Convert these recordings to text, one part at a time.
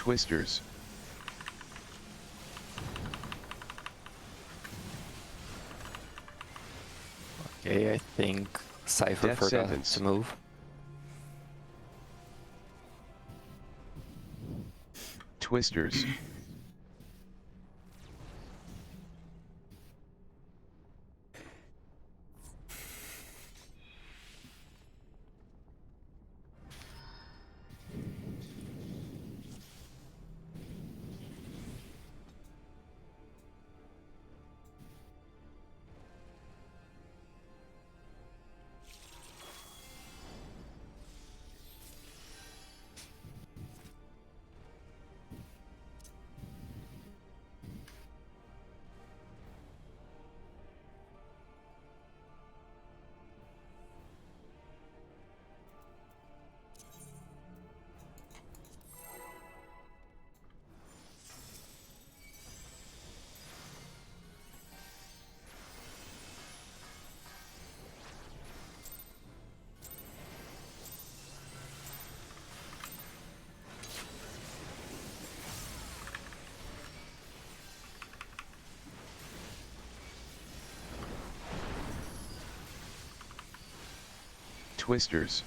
Twisters. Okay, I think Cypher Death forgot sentence. to move. Twisters. Twisters.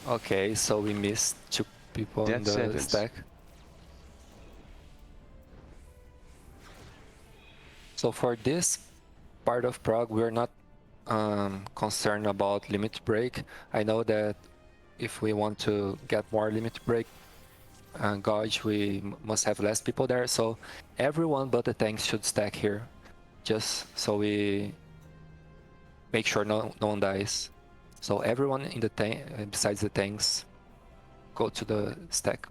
Okay, so we missed 2 people in Death the sentence. stack. So for this part of Prog, we're not concerned about limit break. I know that if we want to get more limit break gauge, we must have less people there. So everyone but the tanks should stack here, just so we make sure no one dies. So everyone in the tank, besides the tanks, go to the stack.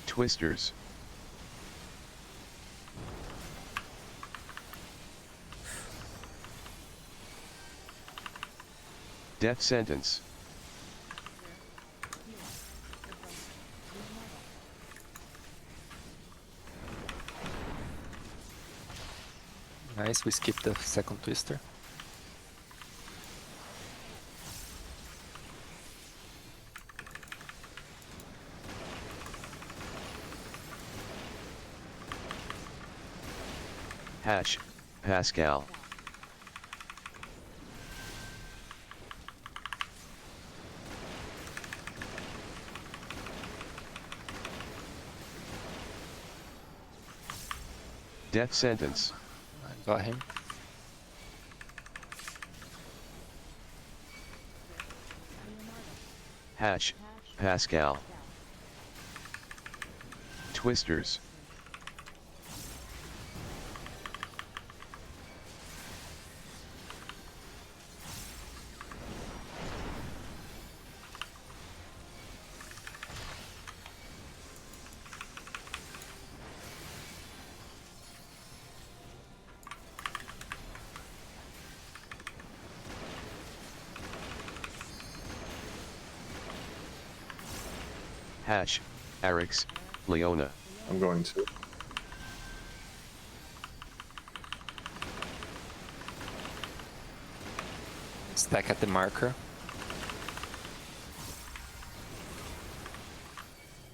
Twisters. Death sentence. Nice, we skipped the second twister. Hash. Pascal. Death sentence. I got him. Hash. Pascal. Twisters. Hash. Arix. Leona. I'm going to. Stack at the marker.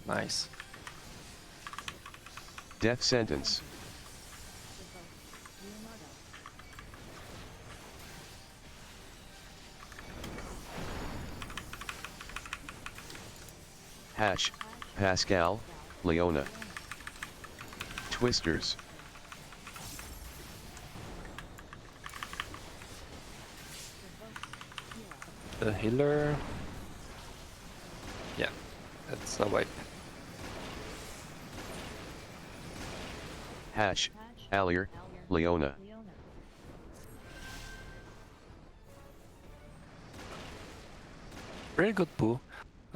Nice. Death sentence. Hash. Pascal. Leona. Twisters. The healer. Yeah, that's a wipe. Hash. Allier. Leona. Really good pull.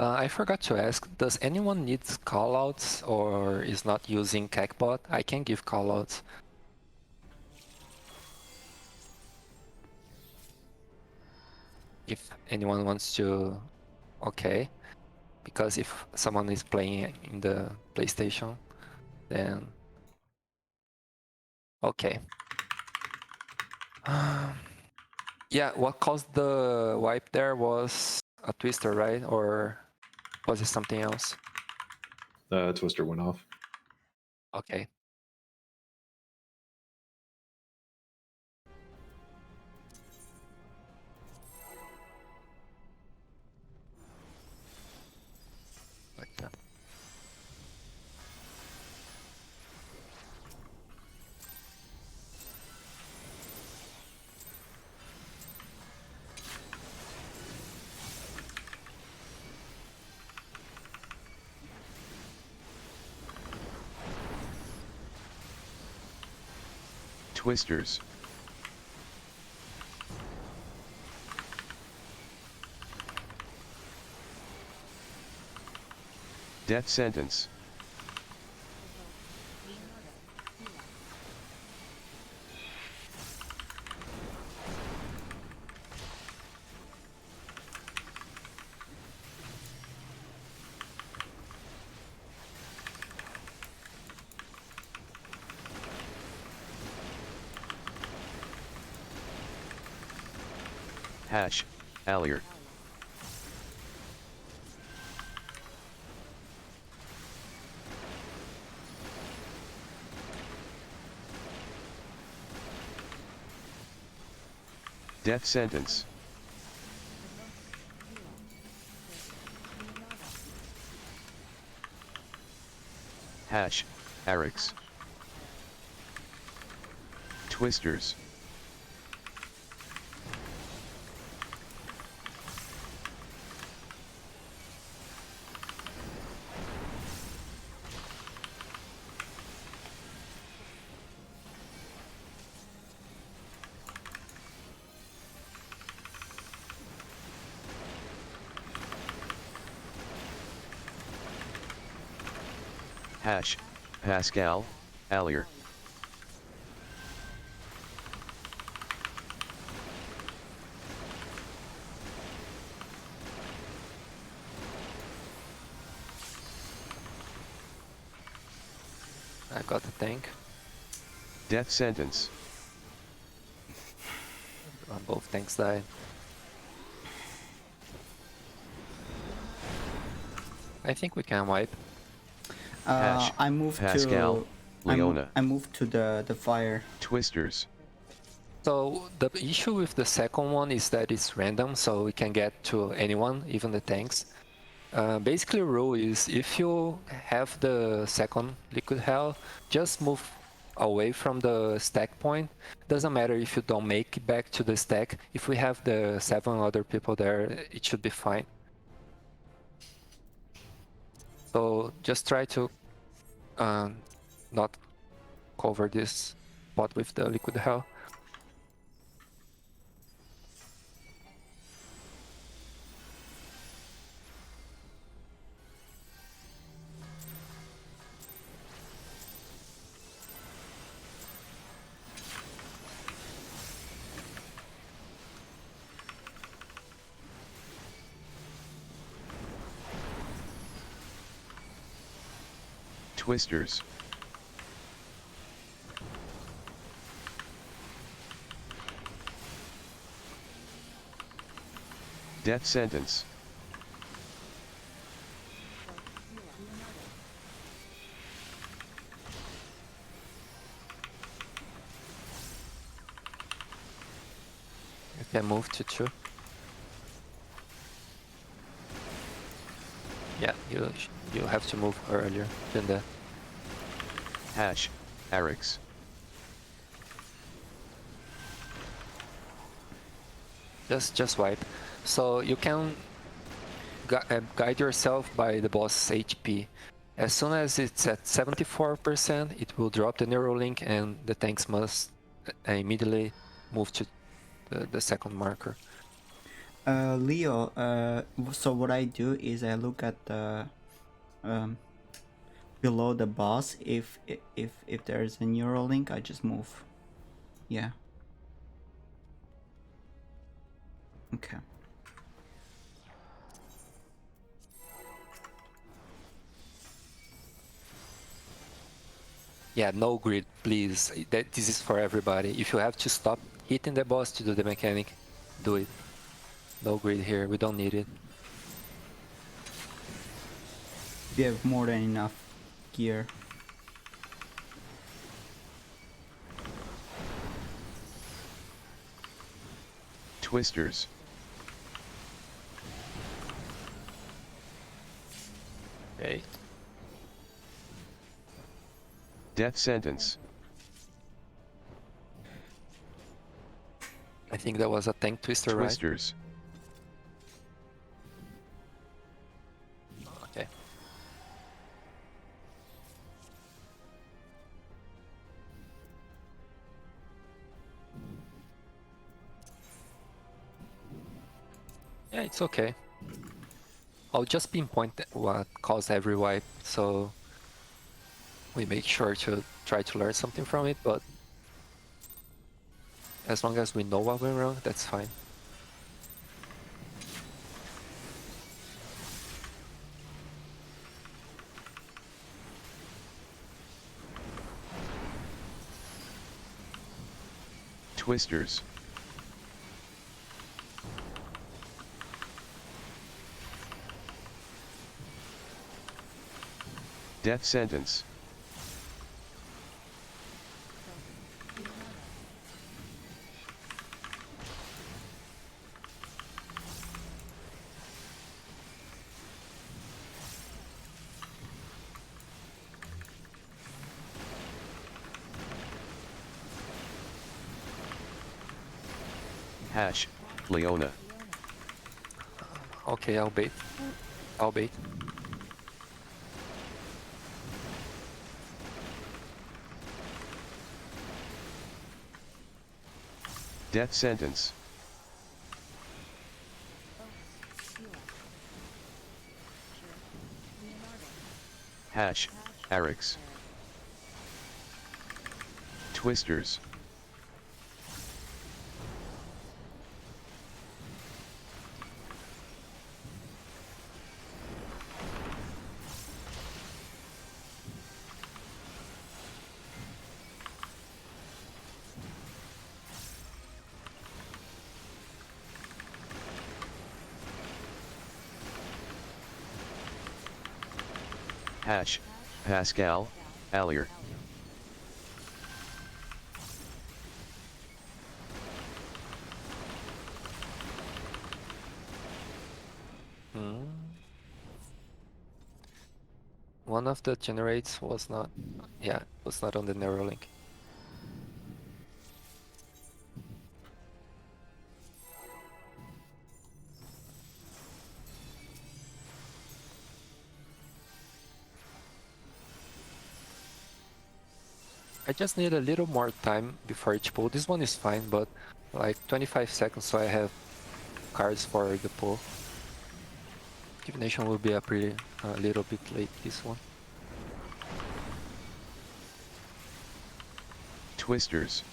I forgot to ask, does anyone need callouts or is not using CACbot? I can give callouts. If anyone wants to, okay. Because if someone is playing in the PlayStation, then okay. Yeah, what caused the wipe there was a twister, right? Or was it something else? Twister went off. Okay. Gotcha. Twisters. Death sentence. Hash, Allier. Death sentence. Hash, Arix. Twisters. Hash, Pascal, Allier. I got the tank. Death sentence. Both tanks died. I think we can wipe. Hash, I moved Pascal, to Leona. I moved to the fire. Twisters. So the issue with the second one is that it's random, so we can get to anyone, even the tanks. Basically, the rule is if you have the second liquid hell, just move away from the stack point. Doesn't matter if you don't make it back to the stack. If we have the 7 other people there, it should be fine. So just try to not cover this spot with the liquid hell. Twisters. Death sentence. You can move to 2. Yeah, you have to move earlier than that. Hash, Arix. Just wipe. So you can guide yourself by the boss's HP. As soon as it's at 74%, it will drop the Neuralink and the tanks must immediately move to the second marker. Leo, so what I do is I look at the um, below the boss. If there's a neural link, I just move. Yeah. Okay. Yeah, no grid, please. This is for everybody. If you have to stop hitting the boss to do the mechanic, do it. No grid here, we don't need it. We have more than enough gear. Twisters. Okay. Death sentence. I think that was a tank twister, right? Twisters. Okay. Yeah, it's okay. I'll just pinpoint what caused every wipe, so we make sure to try to learn something from it, but as long as we know what went wrong, that's fine. Twisters. Death sentence. Hash. Leona. Okay, I'll bait. I'll bait. Death sentence. Hash. Arix. Twisters. Hash. Pascal. Allier. One of the generates was not, yeah, was not on the narrow link. I just need a little more time before each pull. This one is fine, but like 25 seconds, so I have cards for the pull. Divination will be a little bit late, this one. Twisters.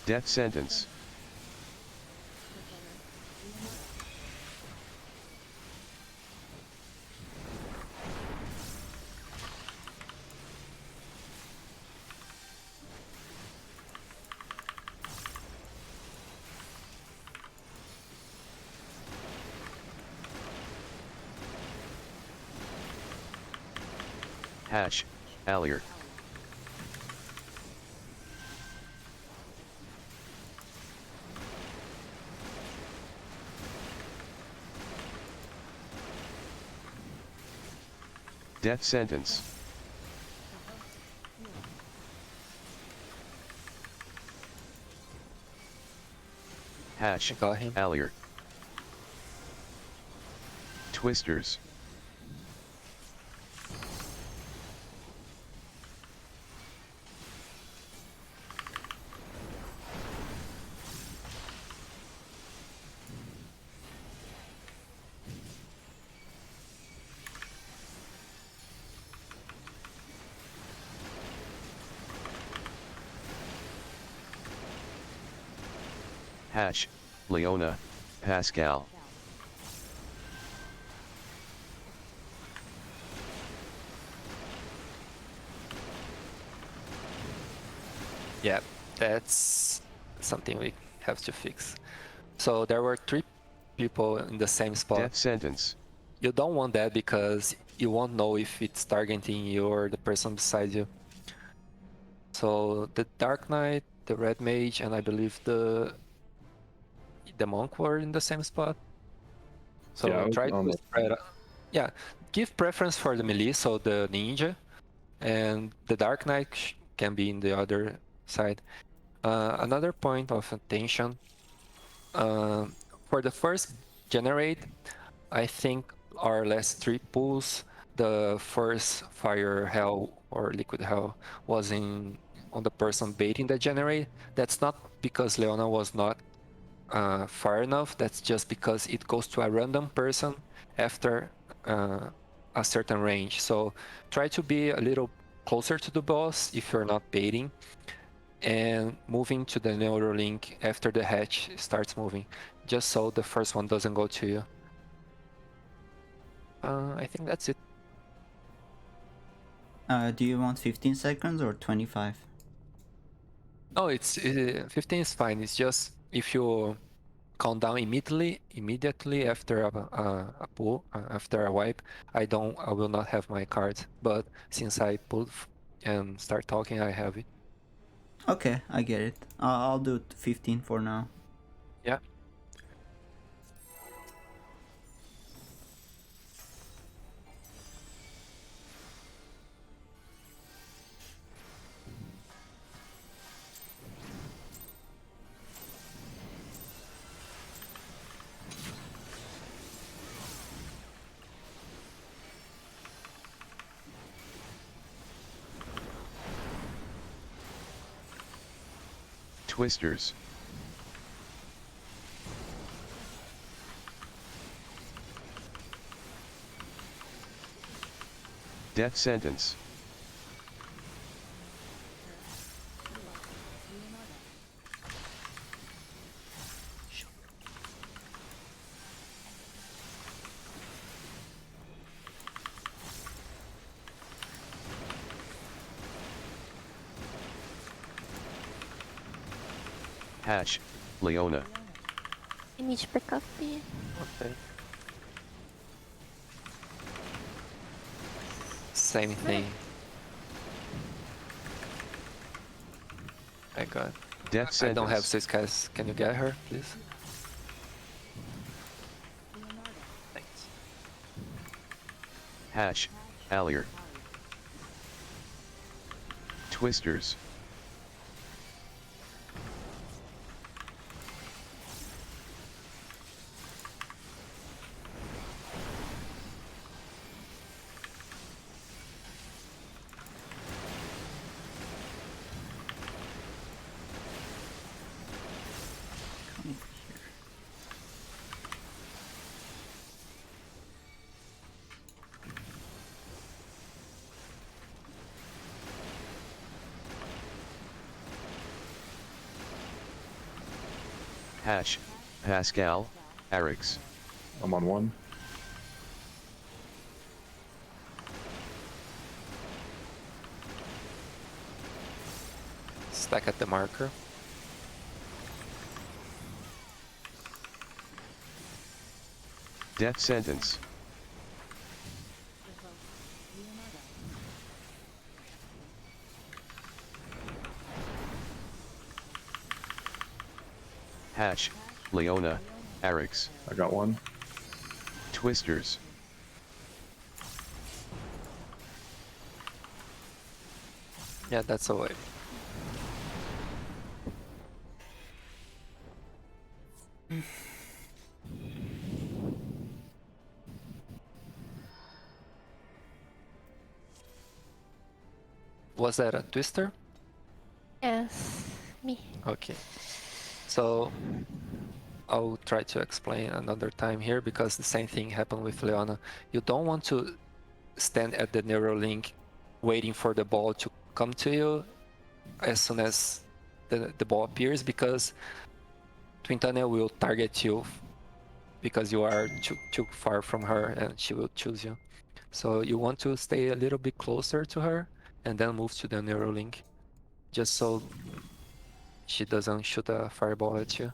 Death sentence. Hash. Allier. Death sentence. Hash. I got him. Allier. Twisters. Hash, Leona, Pascal. Yeah, that's something we have to fix. So there were 3 people in the same spot. Death sentence. You don't want that because you won't know if it's targeting you or the person beside you. So the Dark Knight, the Red Mage, and I believe the Monk were in the same spot. So Yeah, I was try on to the- spread. Yeah, give preference for the melee, so the Ninja, and the Dark Knight can be in the other side. Another point of attention, for the first generate, I think our last 3 pulls, the first fire hell or liquid hell was on the person baiting the generate. That's not because Leona was not far enough. That's just because it goes to a random person after a certain range. So try to be a little closer to the boss if you're not baiting, and moving to the Neuralink after the hatch starts moving, just so the first one doesn't go to you. I think that's it. Do you want 15 seconds or 25? No, it's 15 is fine. It's just if you count down immediately after a pull, after a wipe, I will not have my cards. But since I pulled and start talking, I have it. Okay, I get it. I'll do 15 for now. Yeah. Twisters. Death sentence. Hash, Leona. Image per copy. Okay. Same thing. I got. Death I sentence. don't have six guys. Can you get her, please? Thanks. Hash, Allier. Twisters. Come over here. Hash, Pascal, Arix. I'm on 1. Stack at the marker. Death sentence. Hash, Leona, Arix. I got 1. Twisters. Yeah, that's a way. Was that a twister? Yes, me. Okay. So I'll try to explain another time here because the same thing happened with Leona. You don't want to stand at the Neuralink waiting for the ball to come to you as soon as the ball appears, because Twintania will target you because you are too far from her and she will choose you. So you want to stay a little bit closer to her and then move to the Neuralink, just so she doesn't shoot a fireball at you.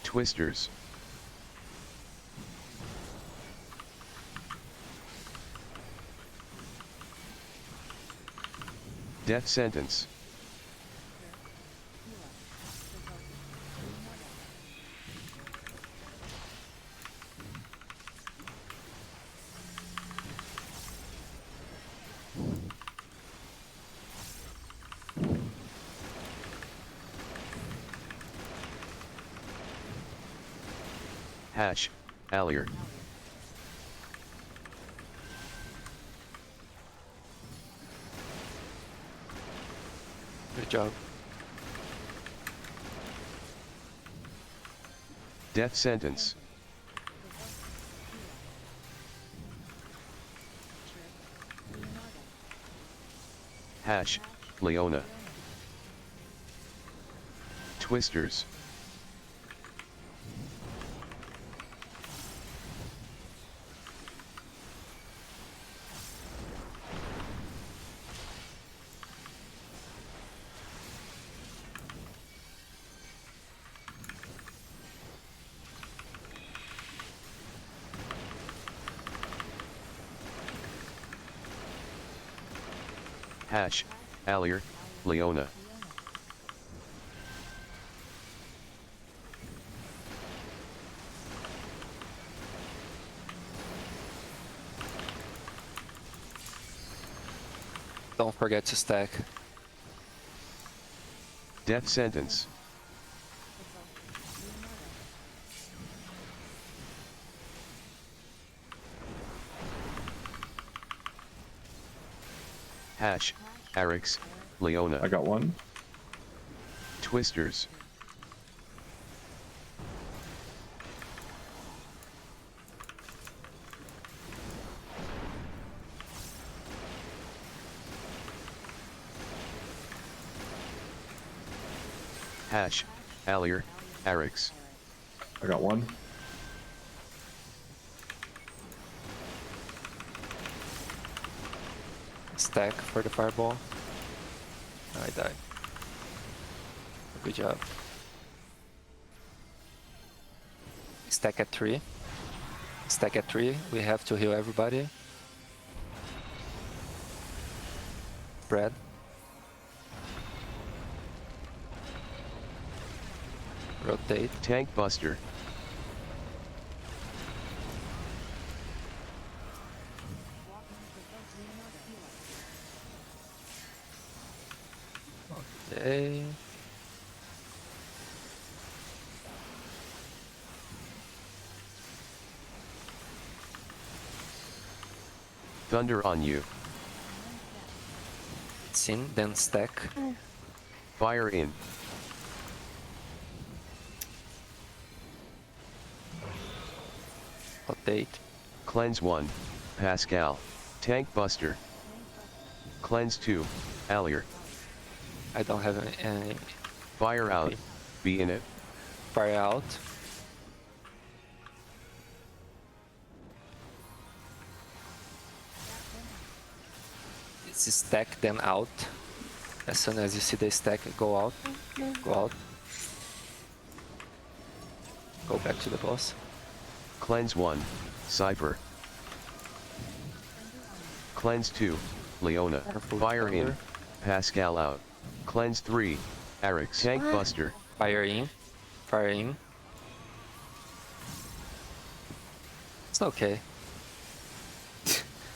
Twisters. Death sentence. Hash, Allier. Good job. Death sentence. Hash, Leona. Twisters. Hash, Allier, Leona. Don't forget to stack. Death sentence. Hash, Arix, Leona. I got one. Twisters. Hash, Allier, Arix. I got one. Stack for the fireball. I died. Good job. Stack at 3. Stack at 3. We have to heal everybody. Brad. Rotate. Tank Buster. Okay. Thunder on you. Sin, then stack. Fire in. Rotate. Cleanse 1, Pascal. Tank Buster. Cleanse 2, Allier. I don't have any Fire out. Okay. Be in it. fire out. It's stack then out. As soon as you see the stack, go out. Go out. Go back to the boss. Cleanse 1, Cypher. Cleanse 2, Leona. Careful, Fire in. Thunder. Pascal out. Cleanse 3, Arix. Tank Buster. Fire in. Fire in. It's okay.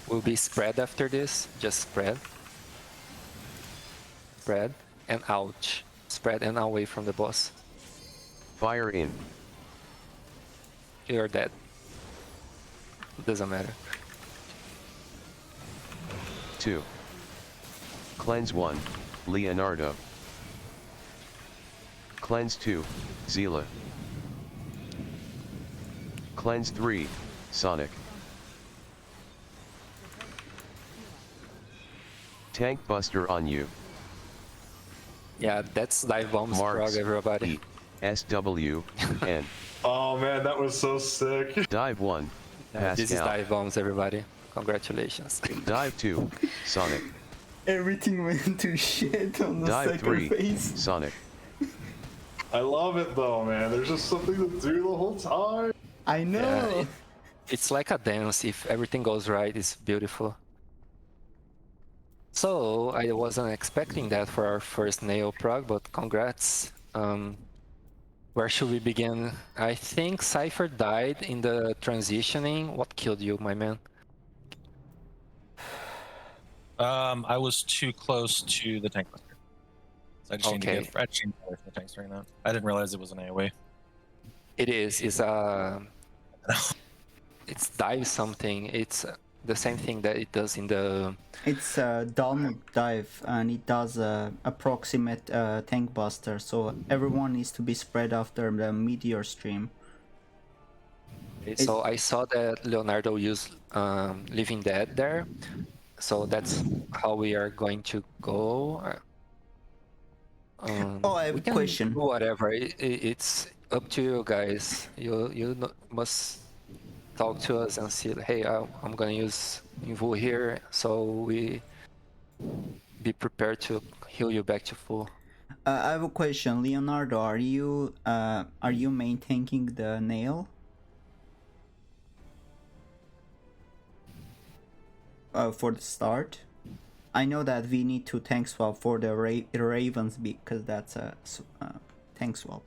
Will be spread after this. Just spread. spread and out. Spread and away from the boss. Fire in. You're dead. Doesn't matter. 2. Cleanse 1, Leonardo. Cleanse 2, Zila. Cleanse 3, Sonic. Tank Buster on you. Yeah, that's dive bombs, Marks, Prog, everybody. E, SW, N. Oh man, that was so sick. Dive 1, This is Pascal. dive bombs, everybody. Congratulations. Dive 2, Sonic. Everything went to shit on the Dive second 3, phase. Sonic. I love it though, man. There's just something to do the whole time. I know. Yeah, it's like a dance. If everything goes right, it's beautiful. So I wasn't expecting that for our first Nael Prog, but congrats. Where should we begin? I think Cypher died in the transitioning. What killed you, my man? I was too close to the tank buster. So I just Okay. need to get away from the tanks right now. I didn't realize it was an AoE. It is. It's dive something. It's the same thing that it does in the. It's a downward dive and it does approximate tank buster, so everyone needs to be spread after the meteor stream. So I saw that Leonardo used Living Dead there. So that's how we are going to go. Oh, I have we a can question. do whatever. It's up to you guys. You must talk to us and see. Hey, I'm gonna use Invu here, so we be prepared to heal you back to full. I have a question, Leonardo. Are you main tanking the Nael? For the start, I know that we need to tank swap for the Ravens because that's a tank swap.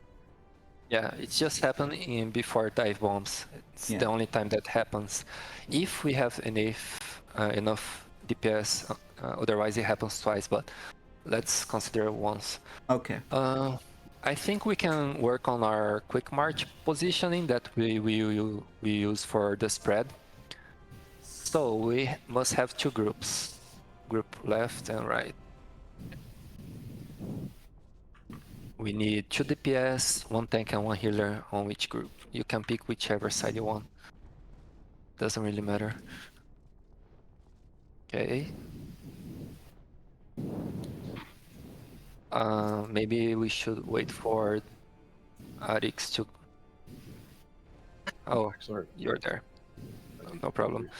Yeah, it just happened in before dive bombs. It's Yeah. the only time that happens. If we have enough DPS, otherwise it happens twice. But let's consider once. Okay. I think we can work on our quick march positioning that we use for the spread. So we must have two groups, group left and right. We need 2 DPS, 1 tank and 1 healer on each group. You can pick whichever side you want. Doesn't really matter. Okay. Maybe we should wait for Arix to... Oh, Sorry. you're there. No problem.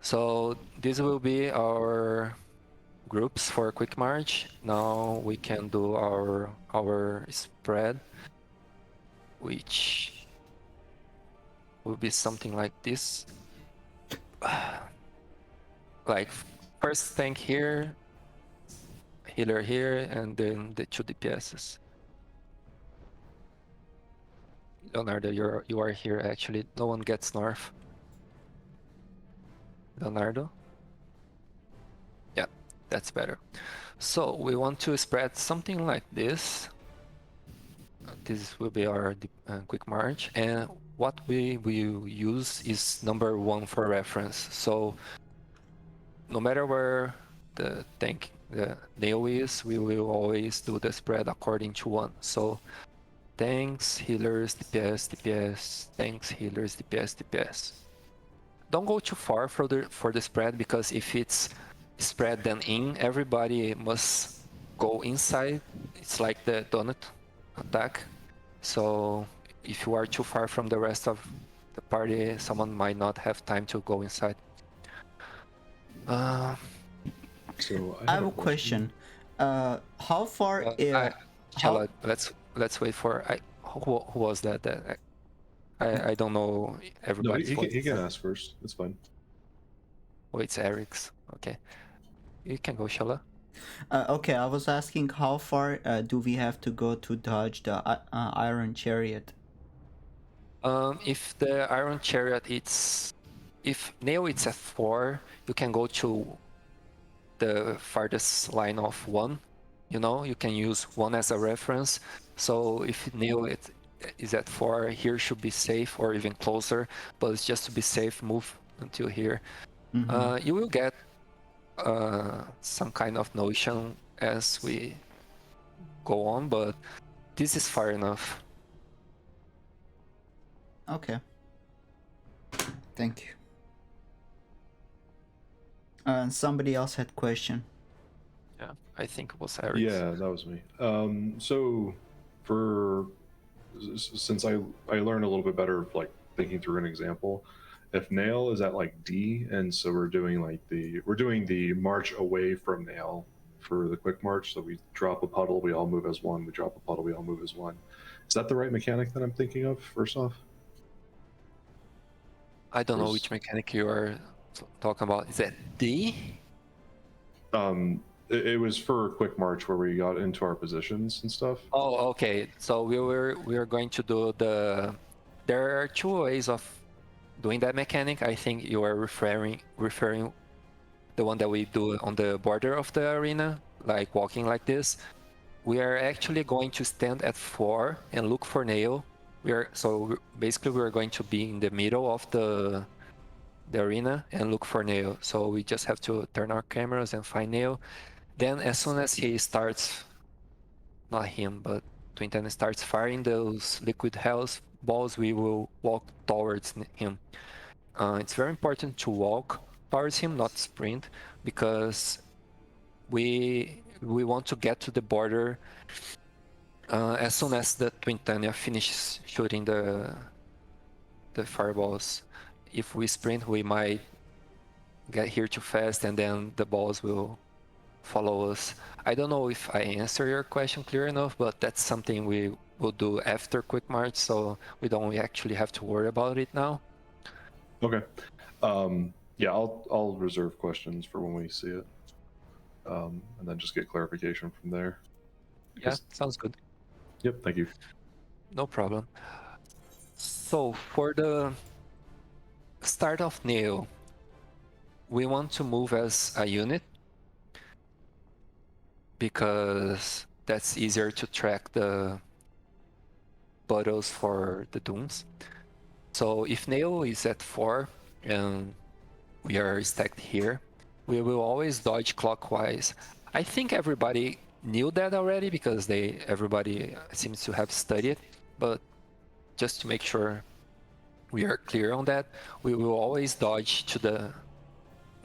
So this will be our groups for quick march. Now we can do our spread, which will be something like this. Like first tank here, healer here, and then the 2 DPSs. Leonardo, you are here actually. No one gets Narf. Leonardo? Yeah, that's better. So we want to spread something like this. This will be our quick march, and what we will use is number 1 for reference. So no matter where the Nael is, we will always do the spread according to 1. So tanks, healers, DPS, DPS, tanks, healers, DPS, DPS. Don't go too far for the spread, because if it's spread then in, everybody must go inside. It's like the donut attack. So if you are too far from the rest of the party, someone might not have time to go inside. So Uh, I have a question. How far? Chala, let's wait for who was that? I don't know No, everybody's voice. he can ask first. It's fine. Oh, it's Eric's. Okay, you can go, Shala. Okay, I was asking how far do we have to go to dodge the Iron Chariot? If the Iron Chariot, if Nael it's at 4, you can go to the farthest line of 1, You know, you can use one as a reference. So if Nael is at 4, here should be safe or even closer. But it's just to be safe, move until here. You will get some kind of notion as we go on, but this is far enough. Okay. Thank you. And somebody else had question. Yeah, I think it was Eric. Yeah, that was me. So for since I learned a little bit better like thinking through an example, if Nail is at like D, and so we're doing the march away from Nail for the quick march. So we drop a puddle, we all move as one. We drop a puddle, we all move as one. Is that the right mechanic that I'm thinking of? First off, I don't know Yes. which mechanic you are talking about. Is that D? It was for quick march where we got into our positions and stuff. Oh, okay. So we were going to do the. There are two ways of doing that mechanic. I think you are referring the one that we do on the border of the arena, like walking like this. We are actually going to stand at 4 and look for Nail. Basically we're going to be in the middle of the arena and look for Nail. So we just have to turn our cameras and find Nail. Then as soon as he starts, not him, but Twin starts firing those liquid health balls, we will walk towards him. It's very important to walk towards him, not sprint, because we want to get to the border as soon as the Twin finishes shooting the fireballs. If we sprint, we might get here too fast, and then the balls will follow us. I don't know if I answer your question clear enough, but that's something we will do after quick march, so we don't actually have to worry about it now. Okay. Yeah, I'll reserve questions for when we see it, and then just get clarification from there. Yeah, sounds good. Yep. Thank you. No problem. So for the start of Nail, we want to move as a unit because that's easier to track the puddles for the dooms. So if Nail is at 4 and we are stacked here, we will always dodge clockwise. I think everybody knew that already because everybody seems to have studied, but just to make sure we are clear on that, we will always dodge to the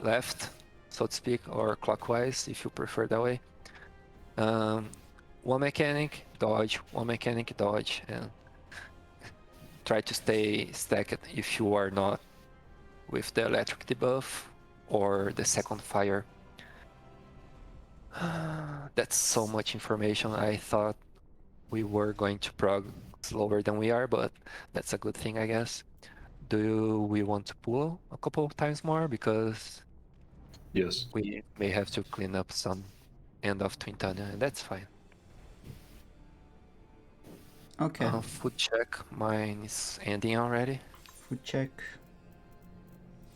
left, so to speak, or clockwise if you prefer that way. One mechanic, dodge, one mechanic, dodge, and try to stay stacked if you are not with the electric debuff or the second fire. That's so much information. I thought we were going to prog slower than we are, but that's a good thing, I guess. Do we want to pull a couple of times more? Because Yes. we may have to clean up some end of Twintania, and that's fine. Okay. Food check, mine is ending already. Food check.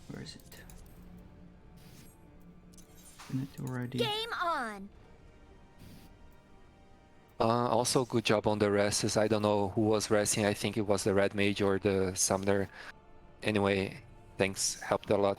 Where is it? Isn't it already? Game on! Also, good job on the rests. I don't know who was resting. I think it was the Red Mage or the Summoner. Anyway, thanks. Helped a lot.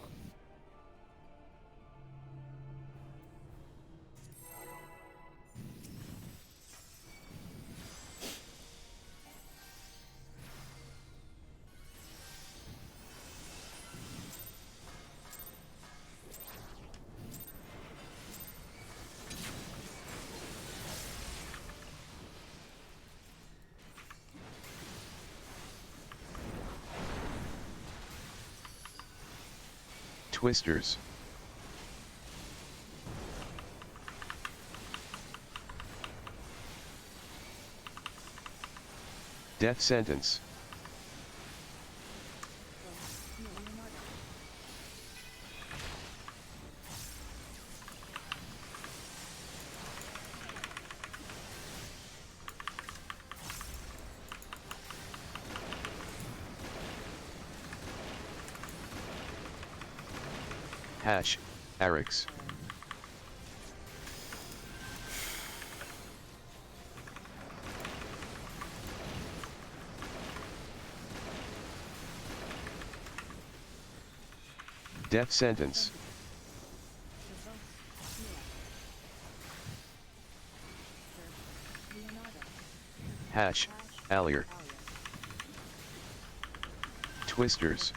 Twisters. Death sentence. Hash, Arix. Death sentence. Hash, Allier. Twisters.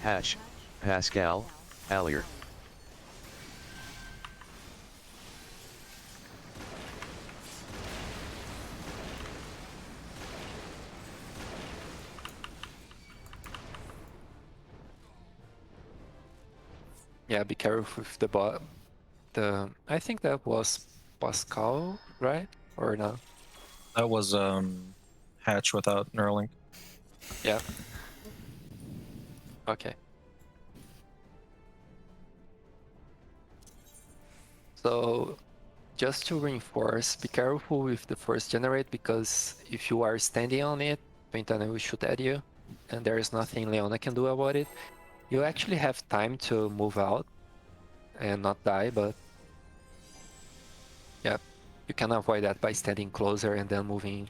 Hash, Pascal, Allier. Yeah, be careful with the bot. I think that was Pascal, right? Or no? That was Hatch without Neuralink. Yeah. Okay. So just to reinforce, be careful with the first generate, because if you are standing on it, Ventana will shoot at you, and there is nothing Leona can do about it. You actually have time to move out and not die, but yeah, you can avoid that by standing closer and then moving.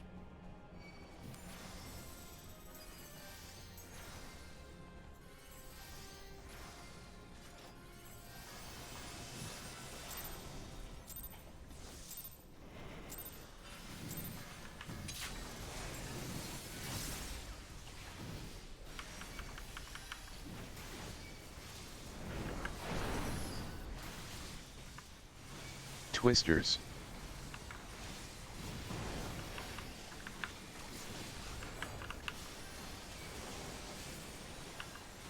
Twisters.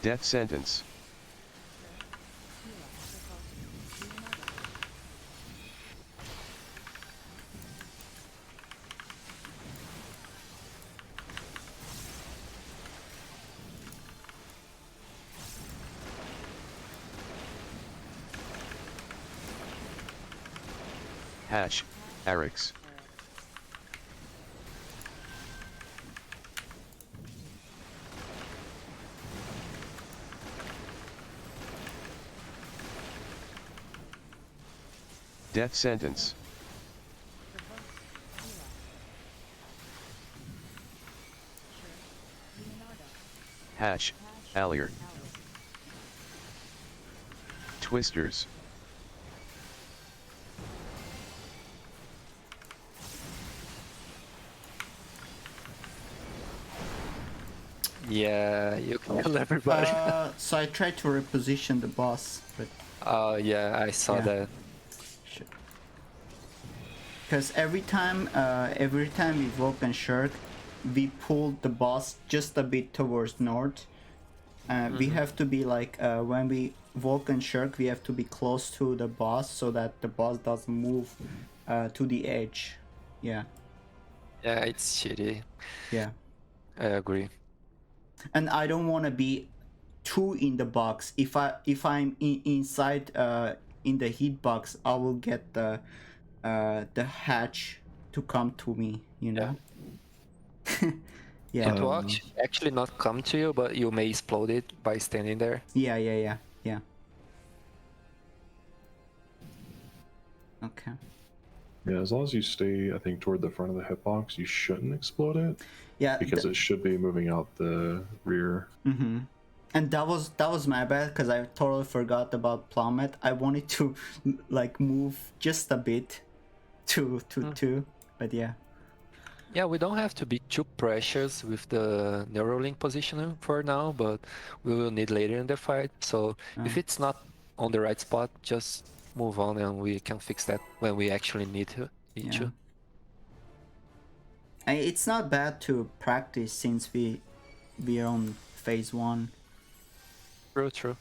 Death sentence. Hash, Arix. Death sentence. Hash, Allier. Twisters. Yeah, you killed everybody. So I tried to reposition the boss, but Oh yeah, I saw Yeah. that. because every time we Vulcan Shirk, we pulled the boss just a bit towards north. We have to be like when we Vulcan Shirk, we have to be close to the boss so that the boss doesn't move to the edge. Yeah, Yeah, it's shitty. yeah. I agree. And I don't want to be too in the box. If I'm inside in the heat box, I will get the hatch to come to me. You know. Yeah. It will actually not come to you, but you may explode it by standing there. Yeah. Okay. Yeah, as long as you stay, I think, toward the front of the hitbox, you shouldn't explode it Yeah. because it should be moving out the rear. Mm-hmm. And that was my bad because I totally forgot about Plummet. I wanted to like move just a bit to two, but yeah. Yeah, we don't have to be too precious with the Neuralink positioning for now, but we will need later in the fight. So if it's not on the right spot, just move on and we can fix that when we actually need to. Yeah. It's not bad to practice since we are on phase 1. True.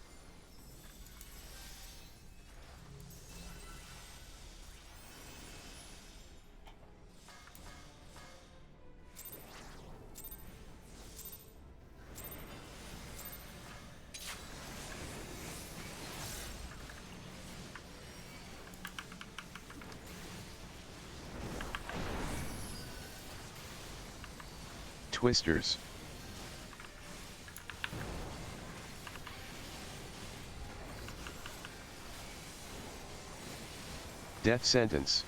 Twisters. Death sentence.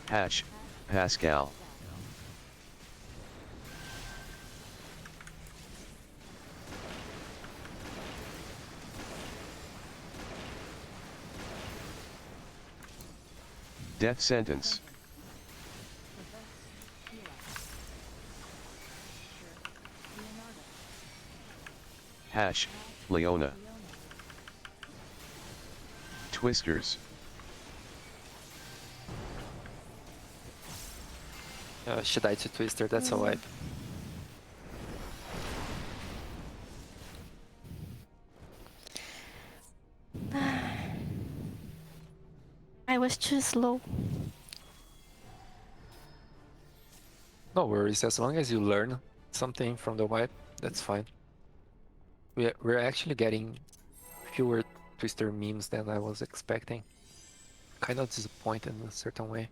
Hash, Pascal. Death sentence. Hash, Leona. Twisters. She died to Twister, that's a wipe. I was too slow. No worries, as long as you learn something from the wipe, that's fine. We're actually getting fewer Twister memes than I was expecting. Kind of disappointed in a certain way.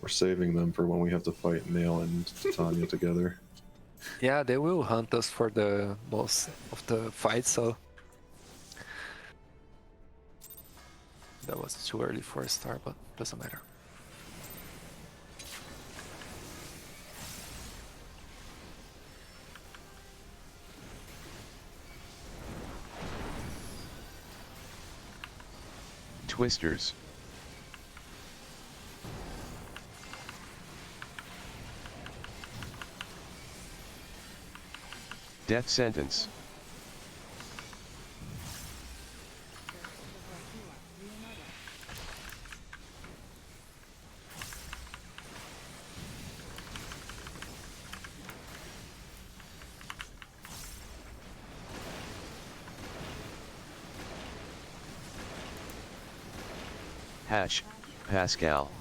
We're saving them for when we have to fight Nael and Tanya together. Yeah, they will hunt us for the most of the fights, so that was too early for a star, but doesn't matter. Twisters. Death sentence. Hash, Pascal.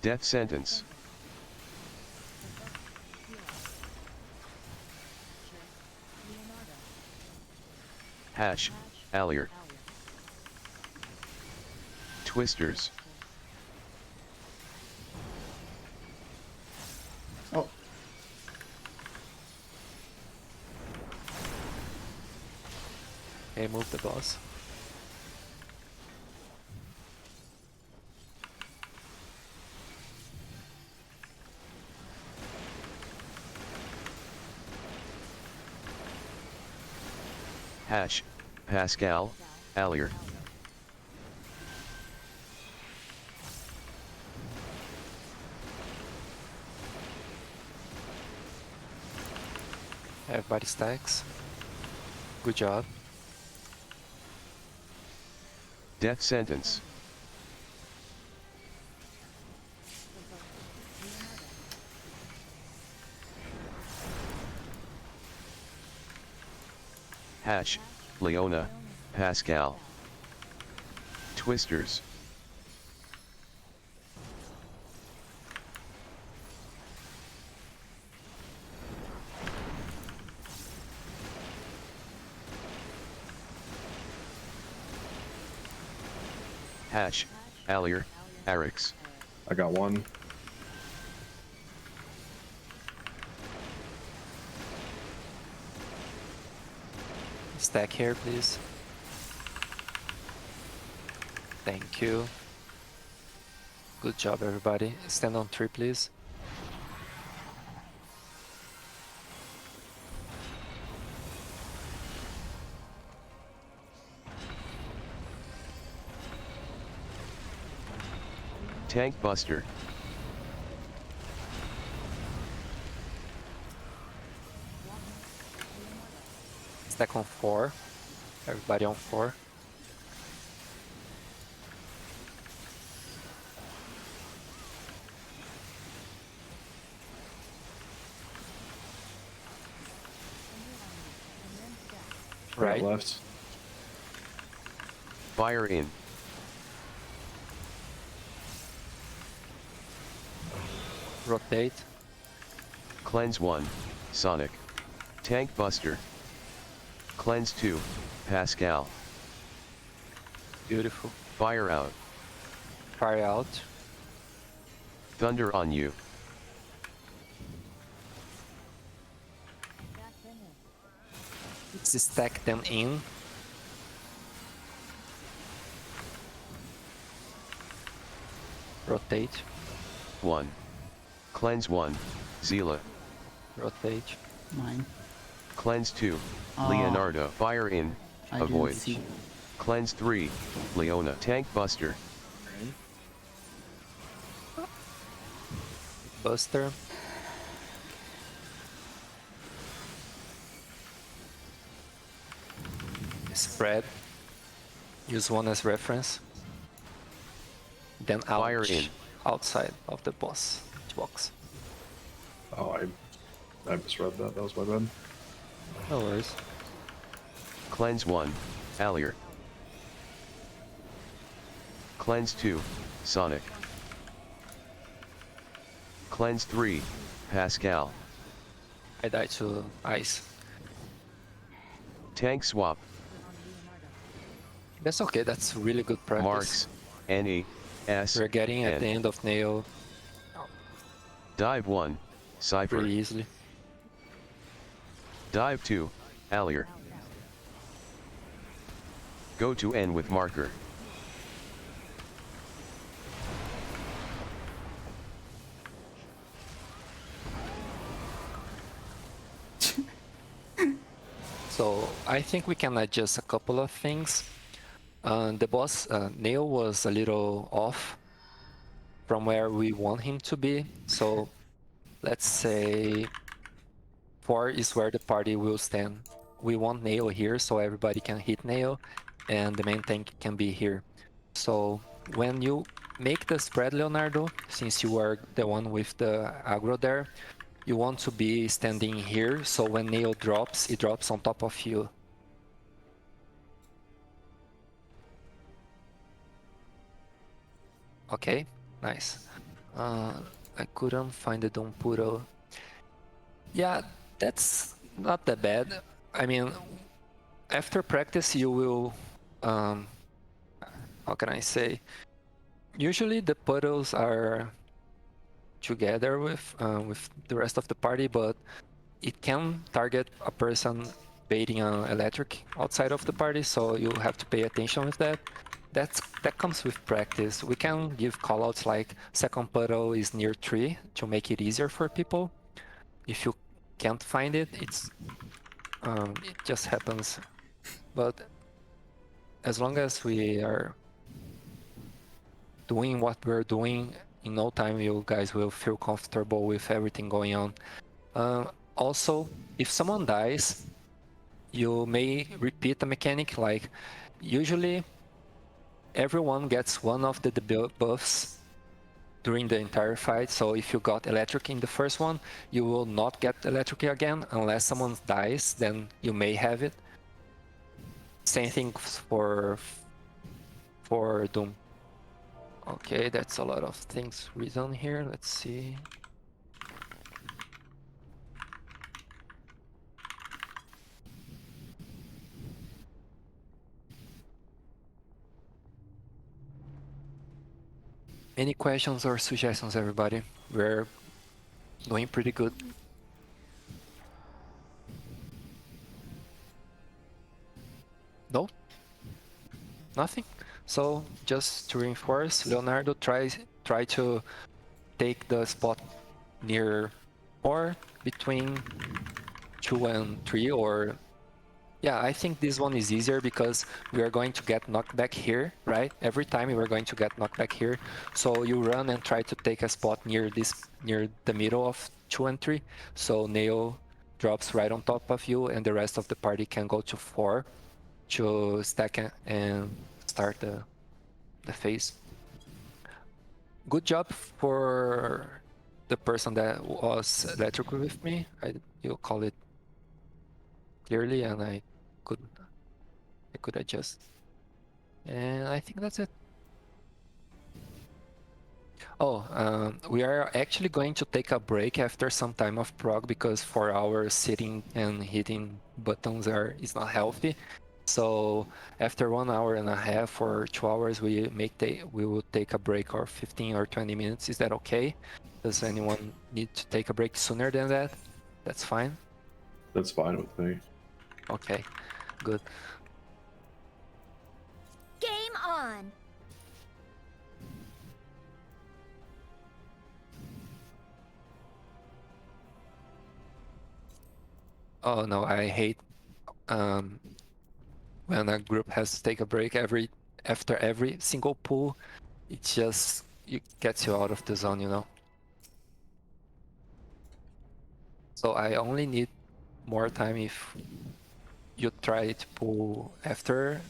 Death sentence. Hash, Allier. Twisters. Oh, Okay, move the boss. Hash, Pascal, Allier. Everybody stacks. Good job. Death sentence. Hash, Leona, Pascal. Twisters. Hash, Allier, Arix. I got one. Stack here, please. Thank you. Good job, everybody. Stand on 3, please. Tank Buster. Stack on 4. Everybody on 4. Right. left. Fire in. Rotate. Cleanse 1, Sonic. Tank Buster. Cleanse 2, Pascal. Beautiful. Fire out. Fire out. Thunder on you. Let's stack them in. Rotate. 1. Cleanse 1, Zila. Rotate. Mine. Cleanse 2, Oh. Leonardo. Fire in. I Avoid. didn't see. Cleanse 3, Leona. Tank Buster. Buster. Spread. Use one as reference. Then out. Fire in. Outside of the boss box. Oh, I misread that. That was my bad. No worries. Cleanse 1, Allier. Cleanse 2, Sonic. Cleanse 3, Pascal. I died to ice. Tank swap. That's okay. That's really good practice. Marks. N-E. S. We're getting at N. the end of Nael Dive 1, Cypher. pretty easily. Dive 2, Allier. Go to N with marker. So I think we can adjust a couple of things. The boss, Nael, was a little off from where we want him to be. So let's say 4 is where the party will stand. We want Nael here so everybody can hit Nael and the main tank can be here. So when you make the spread, Leonardo, since you are the one with the aggro there, you want to be standing here, so when Nael drops, it drops on top of you. Okay, nice. I couldn't find the Dompuro. Yeah, that's not that bad. I mean, after practice you will, how can I say? Usually the puddles are together with the rest of the party, but it can target a person baiting an electric outside of the party, so you have to pay attention with that. That comes with practice. We can give callouts like second puddle is near tree to make it easier for people. If you can't find it, it just happens. But as long as we are doing what we're doing, in no time you guys will feel comfortable with everything going on. Also, if someone dies, you may repeat the mechanic. Like, usually everyone gets one of the debuffs during the entire fight. So if you got electric in the first one, you will not get electric again unless someone dies, then you may have it. Same thing for Doom. Okay, that's a lot of things written here. Let's see. Any questions or suggestions, everybody? We're doing pretty good. No? Nothing? So, just to reinforce, Leonardo, try to take the spot near or between 2 and 3, or yeah, I think this one is easier because we are going to get knocked back here, right? Every time we are going to get knocked back here. So you run and try to take a spot near the middle of 2 and 3. So Nael drops right on top of you and the rest of the party can go to 4 to stack and start the phase. Good job for the person that was electrical with me. You call it clearly and I couldn't I could adjust. And I think that's it. Oh, we are actually going to take a break after some time of prog because 4 hours sitting and hitting buttons is not healthy. So after 1 hour and a half or 2 hours, we will take a break of 15 or 20 minutes. Is that okay? Does anyone need to take a break sooner than that? That's fine. That's fine with me. Okay, good. Game on! Oh no, I hate um, when a group has to take a break after every single pull. It gets you out of the zone, you know. So I only need more time if you try to pull after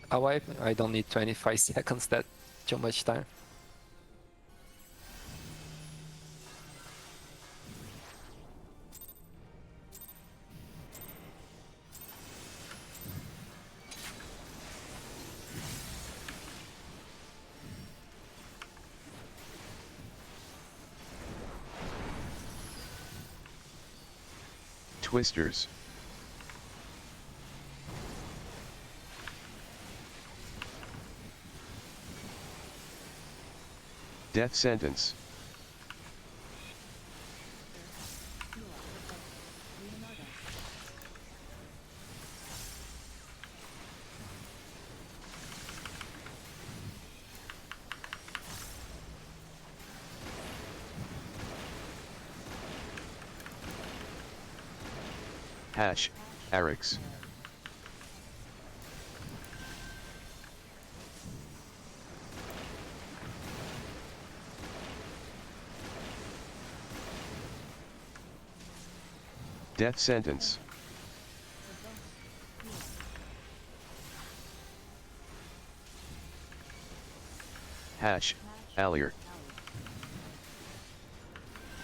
a wipe. I don't need 25 seconds. That's too much time. Twisters. Death sentence. Hash, Arix. Death sentence. Hash, Allier.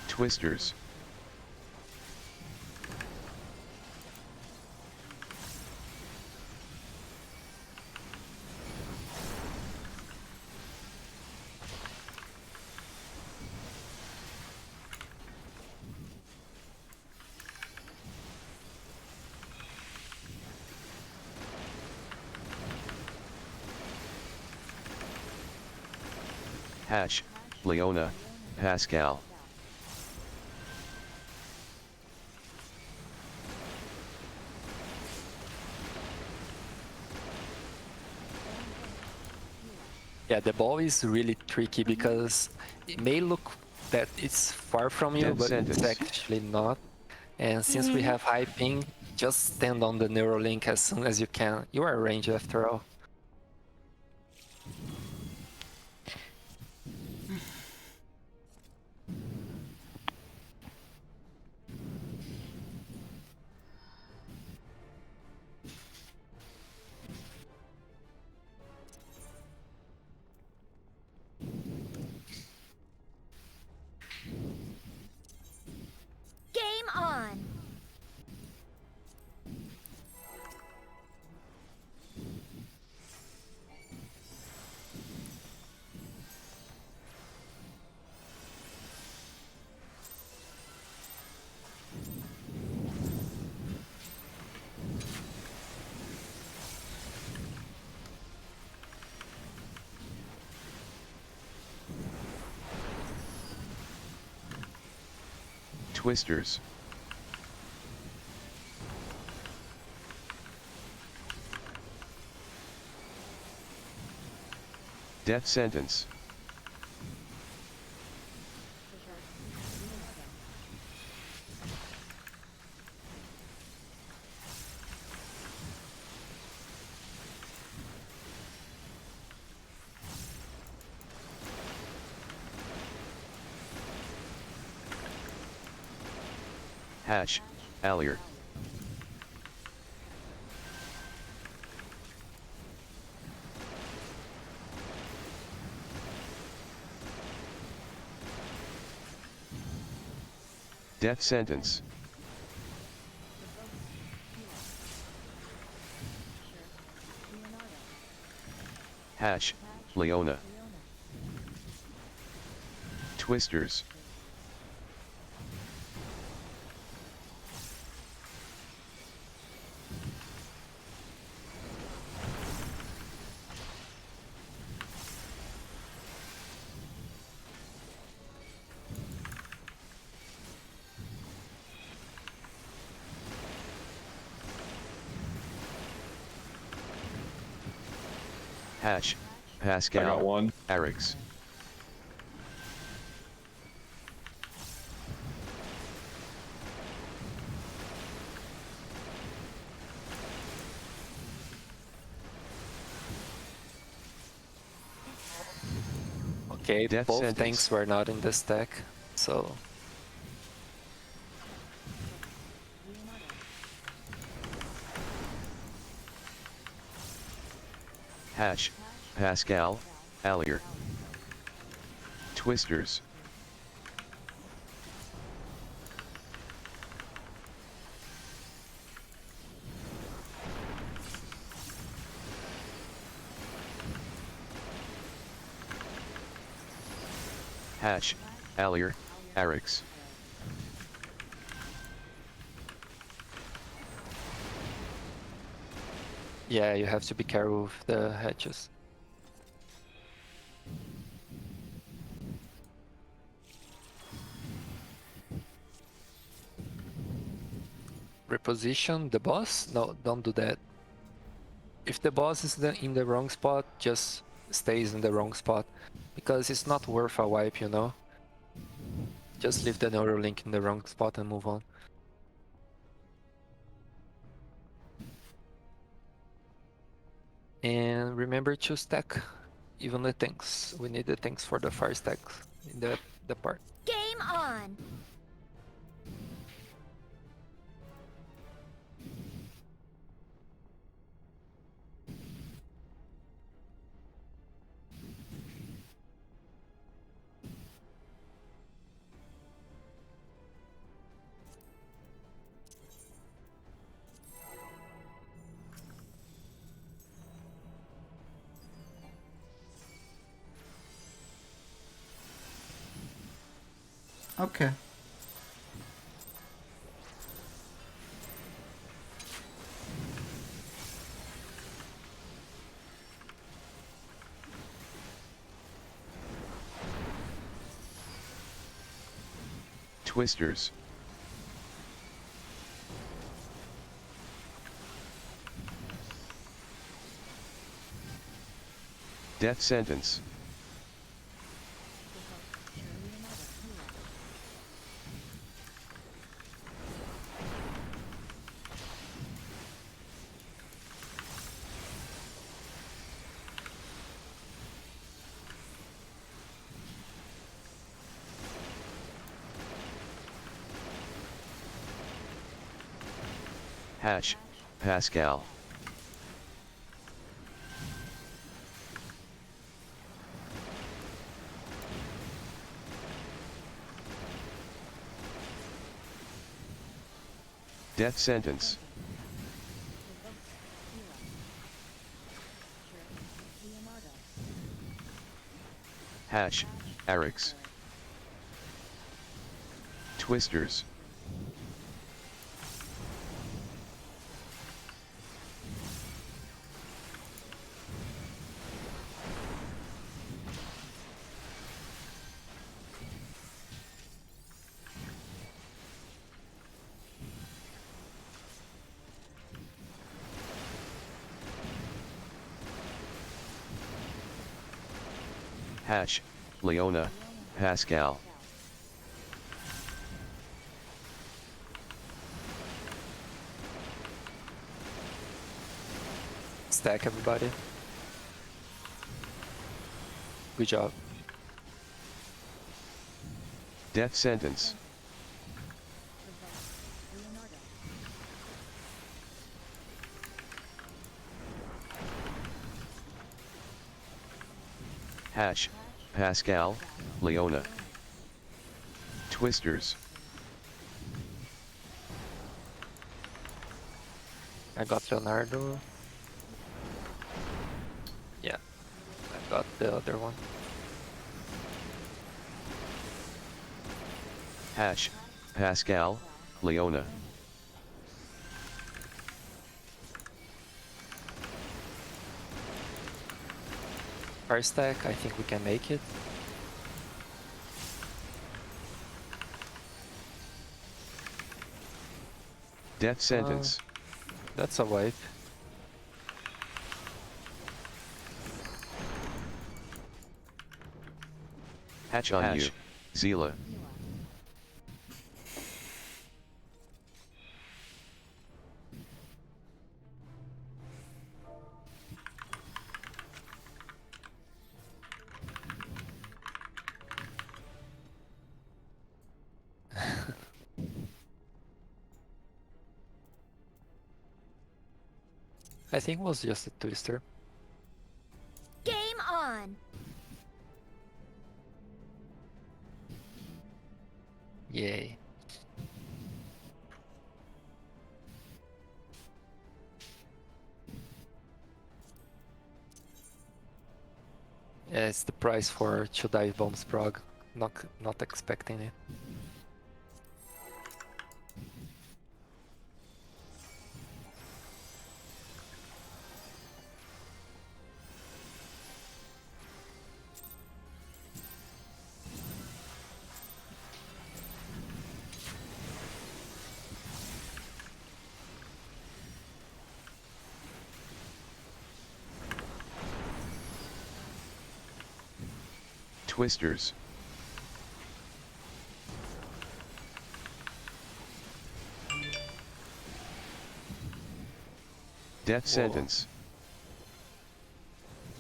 Twisters. Hash, Leona, Pascal. Yeah, the ball is really tricky because it may look that it's far from you, Death but sentence. it's actually not. And since we have high ping, just stand on the Neuralink as soon as you can. You are ranged after all. Game on! Twisters. Death sentence. Hash, Allier. Death sentence. Hash, Leona. Twisters. Hash, I got Pascal, one. Arix. Okay, Death both sentence. tanks were not in the stack, so Hash, Pascal, Allier. Twisters. Hash, Allier, Arix. yeah, you have to be careful with the hatches. Reposition the boss? No, don't do that. If the boss is in the wrong spot, just stays in the wrong spot. Because it's not worth a wipe, you know? Just leave the Neuralink in the wrong spot and move on. And remember to stack even the tanks. We need the tanks for the fire stacks in the part. Game on. Okay. Twisters. Death sentence. Hash, Pascal. Death sentence. Hash, Arix. Twisters. Hash, Leona, Pascal. Stack everybody. Good job. Death sentence. Hash, Pascal, Leona. Twisters. I got Leonardo. Yeah. Got the other one. Hash, Pascal, Leona. Fire stack, I think we can make it. Death sentence. That's a wipe. Hatch on you, Zila. I think it was just a twister. Game on. Yay. Yeah, it's the price for 2 dive bombs Prog. Not expecting it. Twisters. Death sentence.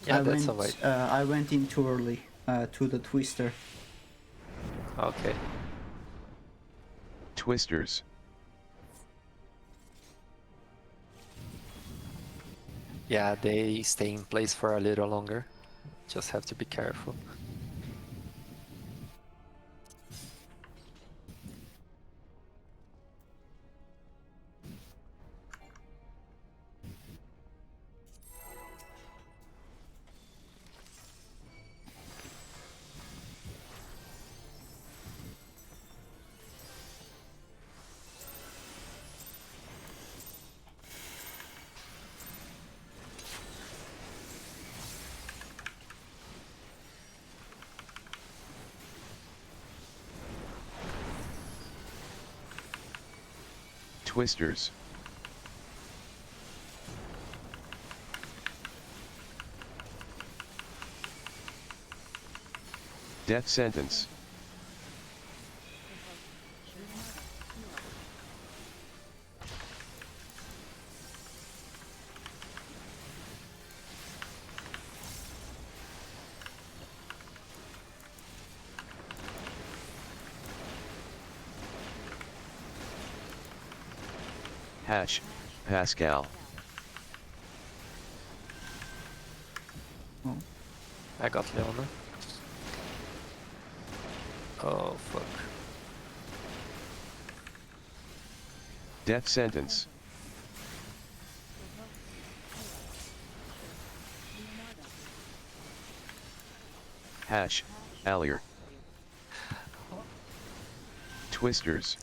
Yeah, that's a wipe. I went in too early to the twister. Okay. Twisters. Yeah, they stay in place for a little longer. Just have to be careful. Twisters. Death sentence. Hash, Pascal. Oh, I got Leona. Oh fuck. Death sentence. Hash, Allier. Twisters.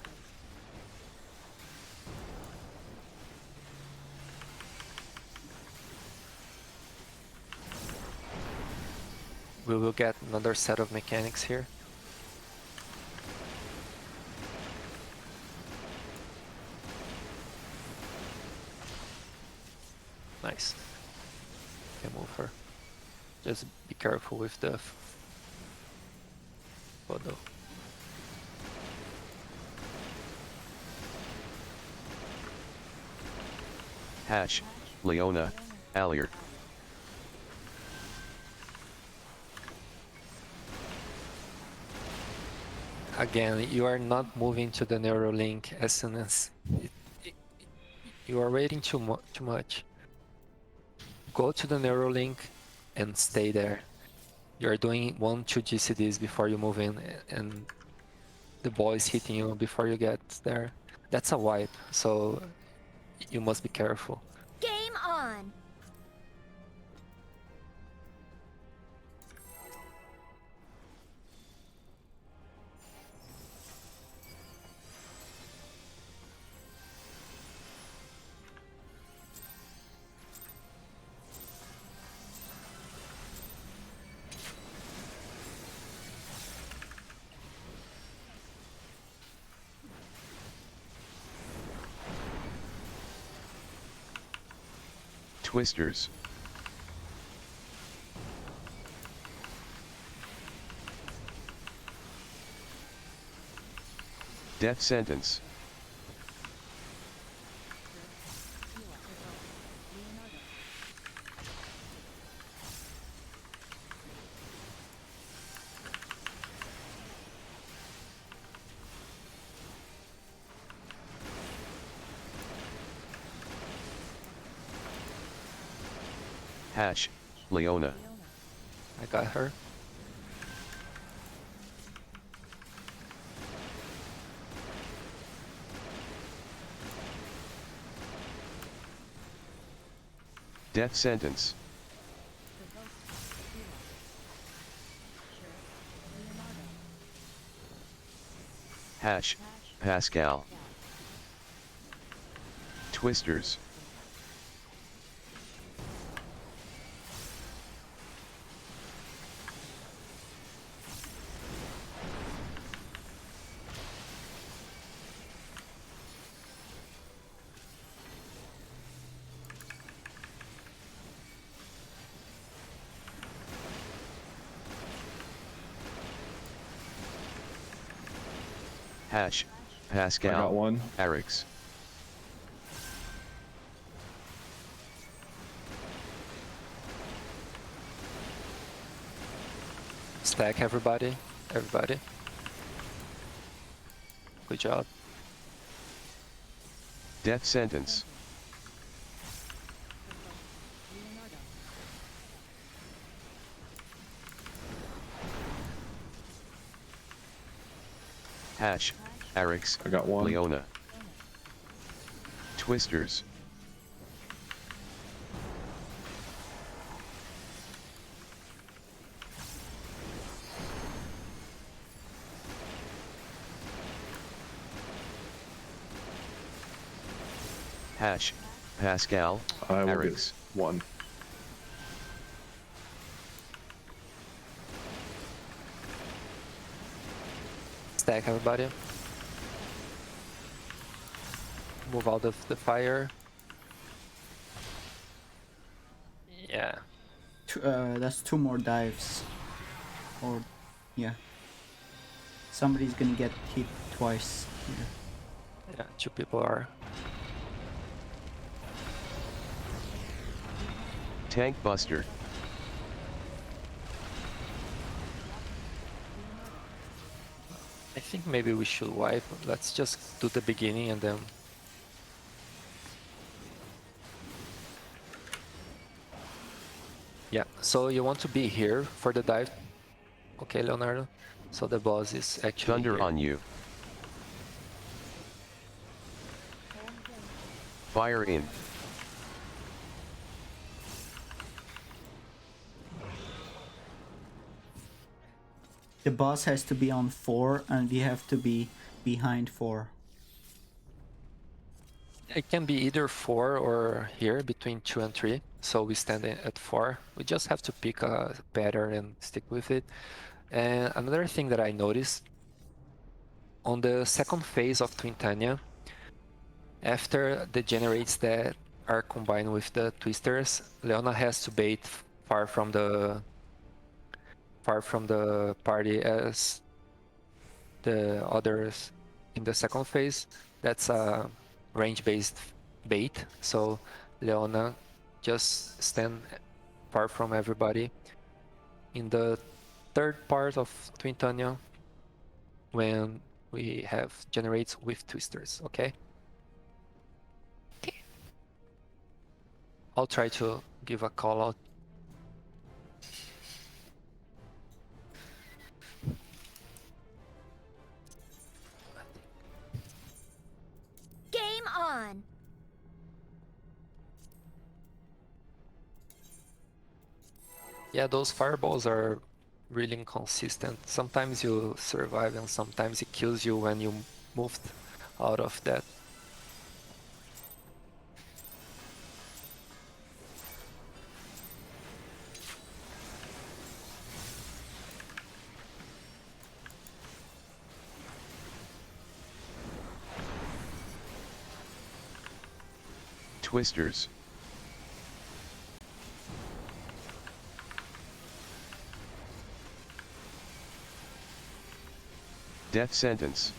We will get another set of mechanics here. Nice. Can move her. Just be careful with the photo. Hash, Leona, Allier. Again, you are not moving to the Neuralink as soon as you are waiting too much. Go to the Neuralink and stay there. You're doing 1-2 GCDs before you move in, and the ball is hitting you before you get there. That's a wipe, so you must be careful. Game on. Twisters. Death sentence. Hash, Leona. I got her. Death sentence. Hash, Pascal. Twisters. Hash, I got Pascal, one. Arix. Stack everybody. Everybody. Good job. Death sentence. Hash, Arix, I got one. Leona. Twisters. Hash, Pascal, I will Arix. get one. Stack everybody. Move out of the fire. Yeah. That's 2 more dives. Or, yeah. Somebody's gonna get hit twice here. Yeah, 2 people are. Tank Buster. I think maybe we should wipe. Let's just do the beginning and then. Yeah, so you want to be here for the dive. Okay, Leonardo. So the boss is actually Thunder here. on you. Fire in. The boss has to be on 4 and we have to be behind 4. It can be either 4 or here between 2 and 3. So we stand at 4. We just have to pick a pattern and stick with it. And another thing that I noticed on the second phase of Twintania, after the generates that are combined with the twisters, Leona has to bait far from the party as the others in the second phase. That's a range-based bait, so Leona just stand far from everybody. In the third part of Twintania, when we have generates with twisters, okay? I'll try to give a call out. Game on. Yeah, those fireballs are really inconsistent. Sometimes you survive and sometimes it kills you when you moved out of that. Twisters. Death sentence.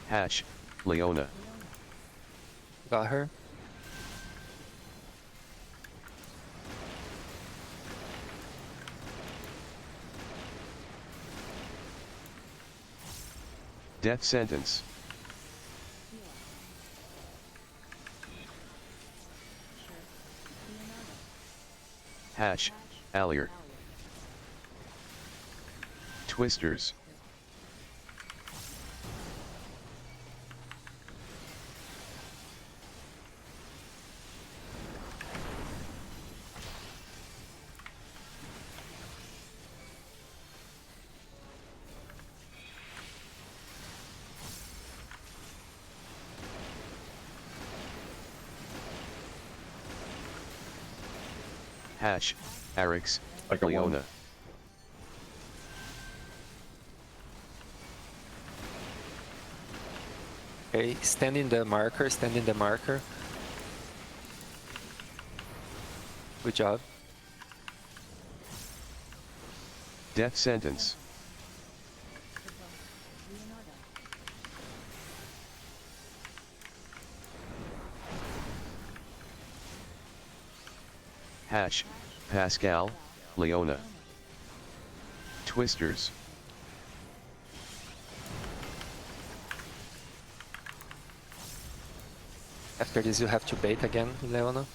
Hash, Leona. Got her. Death sentence. Hash, Allier. Twisters. Hash, Arix, I got one. Leona. Okay, stand in the marker, stand in the marker. Good job. Death sentence. Hash, Pascal, Leona. Twisters. After this you have to bait again, Leona.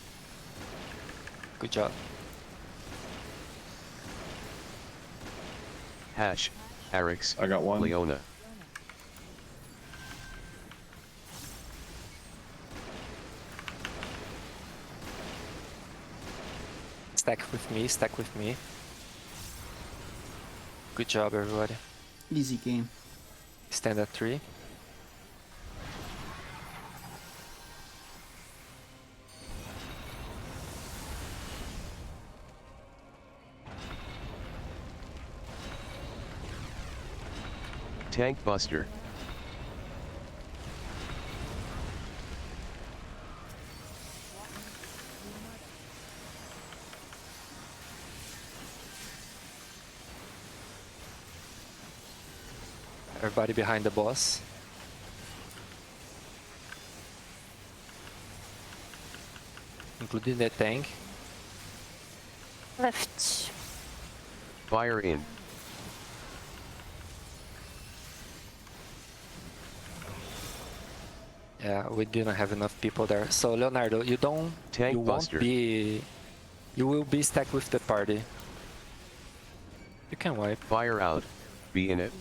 Good job. Hash, Arix, I got one. Leona. Stack with me, stack with me. Good job, everybody. Easy game. Stand at 3. Tank Buster. Everybody behind the boss. Including the tank. Left. Fire in. Yeah, we didn't have enough people there. So Leonardo, you Tank won't Buster. be, you will be stacked with the party. You can wipe. Fire out. Be in it.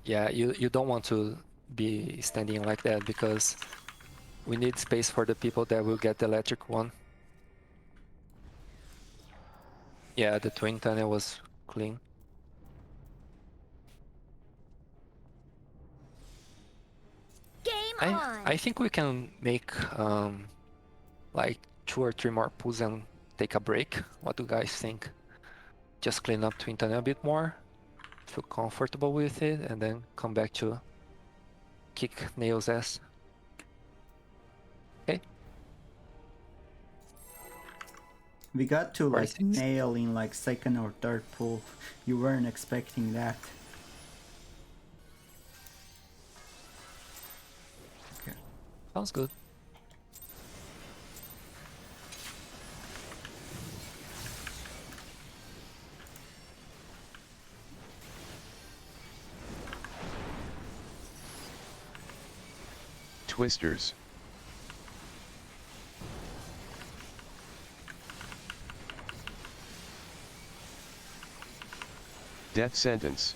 Yeah, you don't want to be standing like that because we need space for the people that will get the electric one. Yeah, the twin tunnel was clean. Game I on. think we can make like 2 or 3 more pulls and take a break. What do you guys think? Just clean up twin tunnel a bit more, feel comfortable with it, and then come back to kick Nail's ass. Okay. We got to like 46. nail in like second or third pull. You weren't expecting that. Okay. Sounds good. Twisters. Death sentence.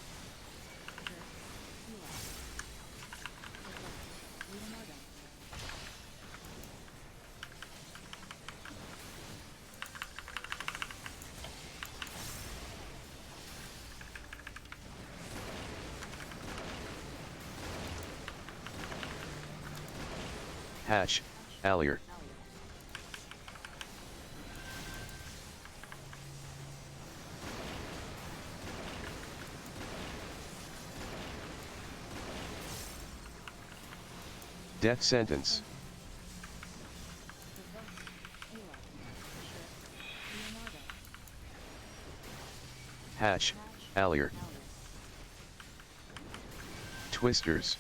Hash, Allier. Death sentence. Hash, Allier. Twisters.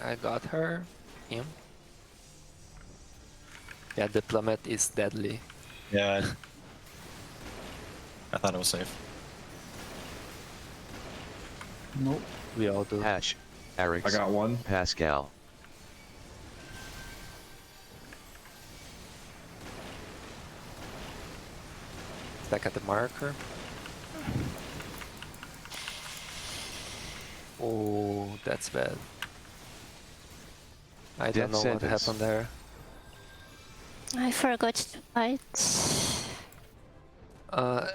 I got her. Him. Yeah, diplomat is deadly. Yeah. I thought it was safe. Nope. We all do. Hash, Arix. I got one. Pascal. Stack at the marker. Oh, that's bad. I Death don't know what sentence. happened there. I forgot to fight.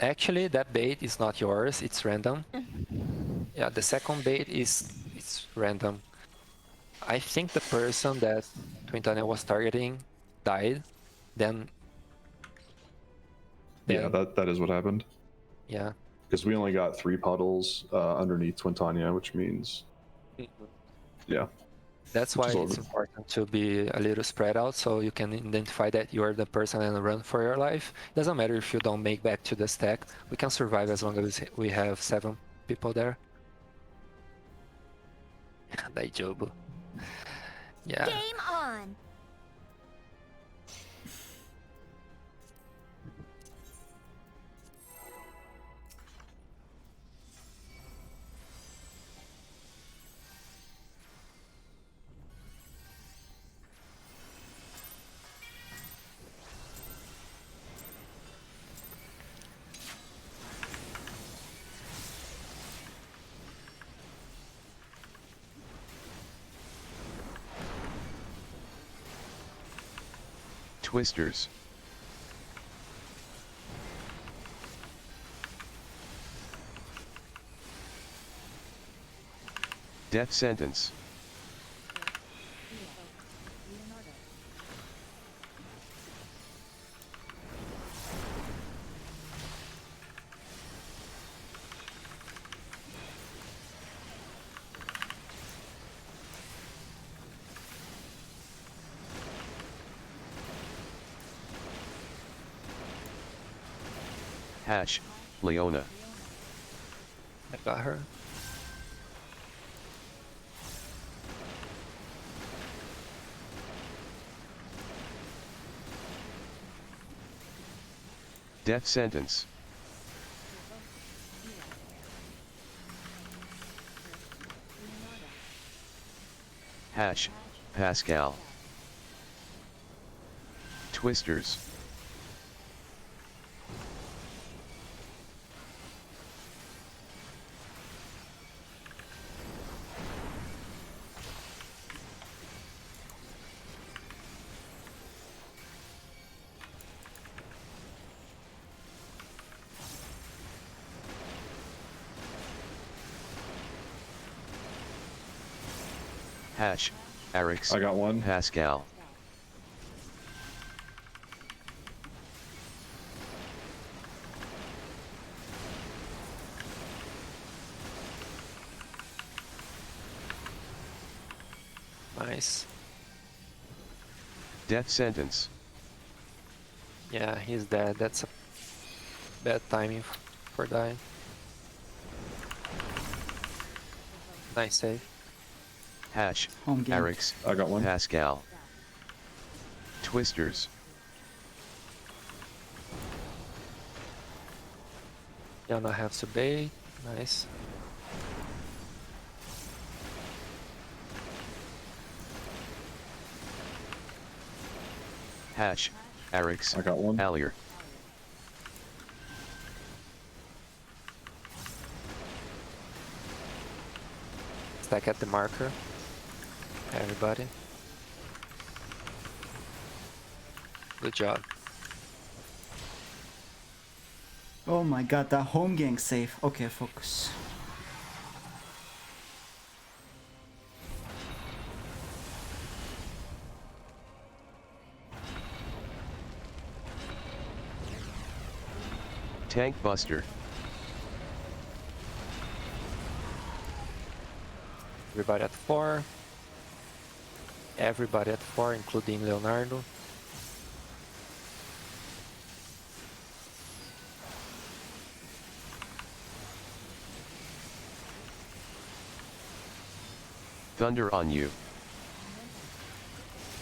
Actually, that bait is not yours. It's random. Yeah, the second bait is it's random. I think the person that Twintania was targeting died. Then Yeah, that is what happened. yeah. Because we only got 3 puddles underneath Twintania, which means, yeah. That's Which why is all it's good. important to be a little spread out so you can identify that you're the person and run for your life. Doesn't matter if you don't make back to the stack. We can survive as long as we have 7 people there. Daijobu. Yeah. Game on. Twisters. Death sentence. Hash, Leona. I got her. Death sentence. Hash, Pascal. Twisters. Hash, Arix. I got one. Pascal. Nice. Death sentence. Yeah, he's dead. That's a bad timing for dying. Nice save. Hash, Home game. Arix. I got one. Pascal. Twisters. Yana has to bait. Nice. Hash, Arix. I got one. Allier. Stack at the marker. Everybody. Good job. Oh my god, that home gang save. Okay, focus. Tank Buster. Everybody at 4. Everybody at 4, including Leonardo. Thunder on you.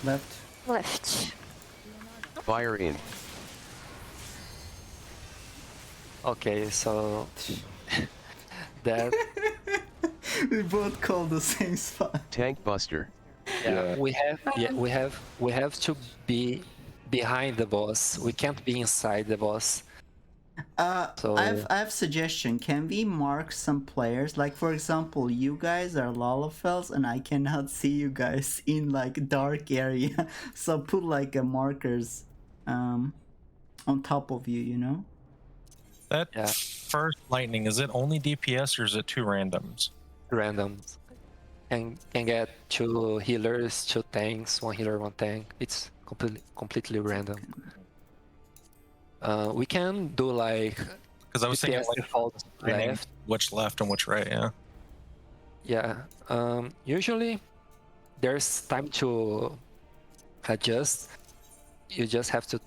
Left. Left. Fire in. Okay, so that We both called the same spot. Tank Buster. yeah, we have to be behind the boss. We can't be inside the boss. So I have suggestion. Can we mark some players? Like for example, you guys are Lalafels, and I cannot see you guys in like dark area. So put like a markers, on top of you. You know. That Yeah. first lightning, is it only DPS or is it 2 randoms? random can get 2 healers, 2 tanks, 1 healer, 1 tank. It's completely random. We can do like Because I was thinking DPS like default lightning, left. which left and which right, yeah. Yeah. Usually there's time to adjust. You just have to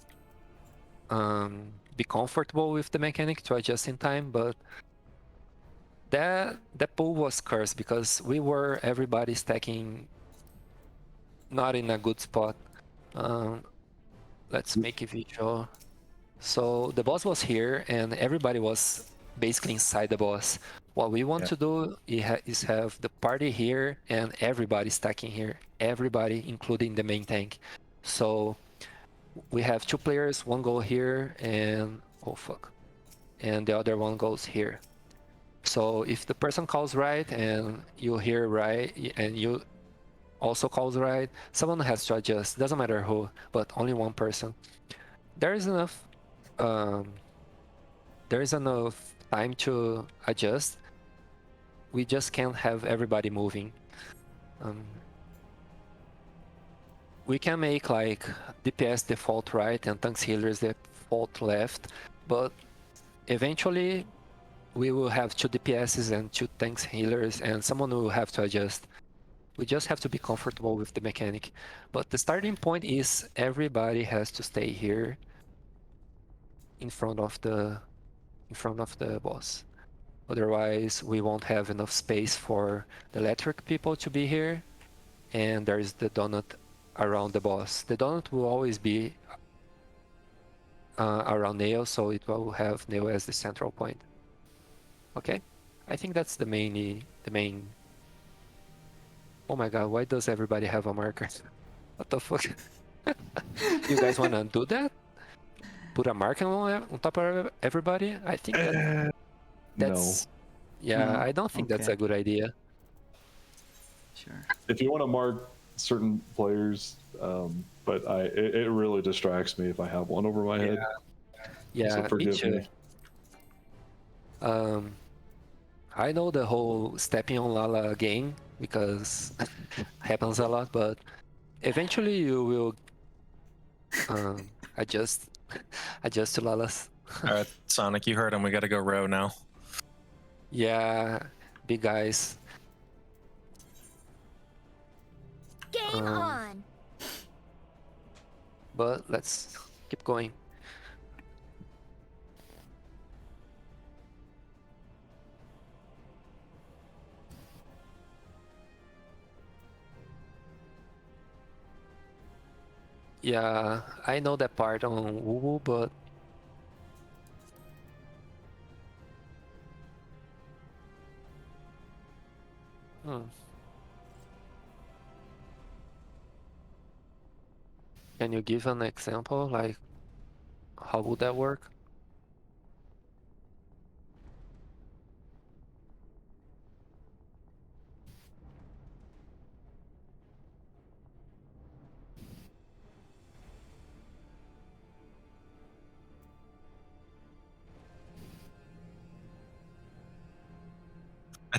be comfortable with the mechanic to adjust in time, but that pool was cursed because we were everybody stacking not in a good spot. Let's make a visual. So the boss was here and everybody was basically inside the boss. What we want to do is have the party here and everybody stacking here. Everybody, including the main tank. So we have 2 players, one go here and oh fuck, and the other one goes here. So if the person calls right and you hear right and you also calls right, someone has to adjust. Doesn't matter who, but only one person. There is enough. There is enough time to adjust. We just can't have everybody moving. We can make like DPS default right and tanks healers default left, but eventually we will have 2 DPSs and 2 tanks healers and someone will have to adjust. We just have to be comfortable with the mechanic. But the starting point is everybody has to stay here in front of the boss. Otherwise, we won't have enough space for the electric people to be here. And there's the donut around the boss. The donut will always be around Nael, so it will have Nael as the central point. Okay, I think that's the main. Oh my god, why does everybody have a marker? What the fuck? You guys wanna do that? Put a marker on top of everybody? I think that's yeah. No. I don't think that's Okay. a good idea. Sure. If you want to mark certain players, but it really distracts me if I have one over my head. Yeah, So me forgive too. me. I know the whole stepping on Lala game because happens a lot, but eventually you will adjust to Lala's. Alright, Sonic, you heard him. We gotta go row now. Yeah, big guys. Game on. But let's keep going. Yeah, I know that part on Woo, but can you give an example? Like, how would that work?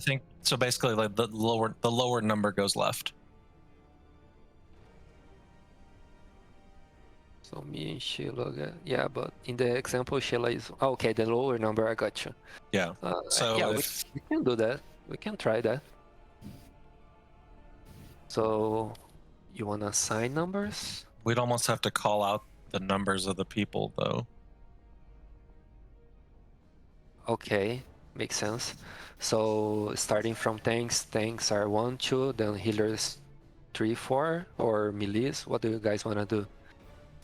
think so. Basically, like the lower number goes left. So me and Sheila, yeah, but in the example, Sheila is okay. The lower number, I got you. Yeah. So yeah, if we can do that. We can try that. So you wanna assign numbers? we'd almost have to call out the numbers of the people, though. Okay, makes sense. So starting from tanks are 1, 2, then healers 3, 4, or melees. What do you guys wanna do?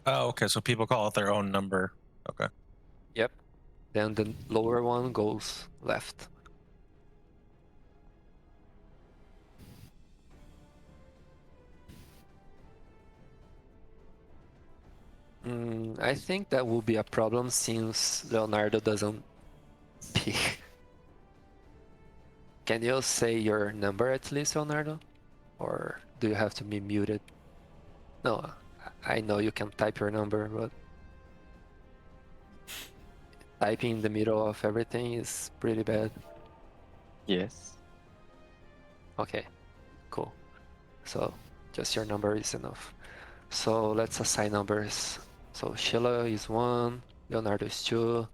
Oh, okay. So people call out their own number. Okay. Yep. Then the lower one goes left. I think that will be a problem since Leonardo doesn't pick. Can you say your number at least, Leonardo? Or do you have to be muted? No, I know you can type your number, but typing in the middle of everything is pretty bad. Yes. Okay, cool. So just your number is enough. So let's assign numbers. So Sheila is 1, Leonardo is 2, who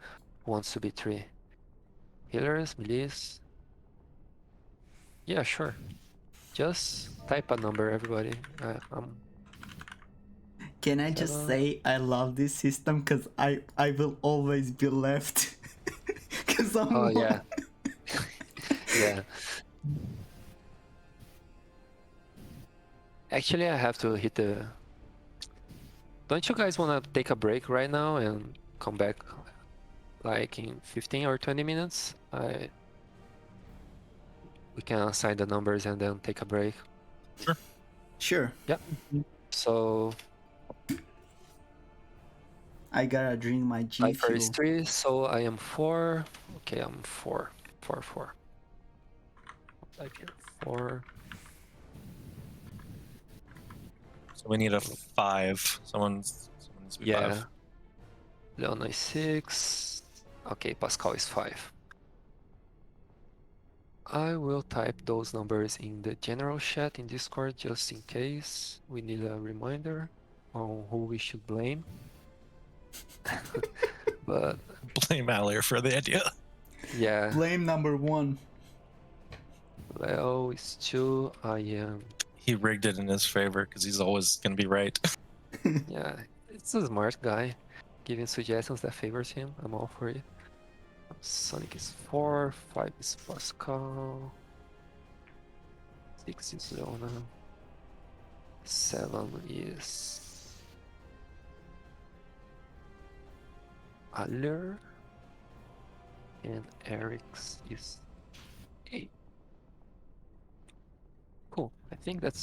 wants to be 3? Healers, melees? Yeah, sure. Just type a number, everybody. Can I just 7. say I love this system because I will always be left. Because I'm Oh one. yeah. Yeah. Actually, I have to hit the. Don't you guys want to take a break right now and come back like in 15 or 20 minutes? We can assign the numbers and then take a break. Sure. So I gotta drink my G Cypher is Fuel. 3, so I am 4. Okay, I'm 4. 4, 4. Type here 4. So we need a 5. Someone needs to be Yeah. 5. Leona is 6. Okay, Pascal is 5. I will type those numbers in the general chat in Discord just in case we need a reminder on who we should blame. But Blame Alier for the idea. yeah, Blame number 1. Leo is 2. I am. He rigged it in his favor because he's always gonna be right. Yeah, it's a smart guy. Giving suggestions that favors him. I'm all for it. Sonic is 4. 5 is Pascal. 6 is Leona. 7 is Aller. And Eric's is 8. Cool. I think that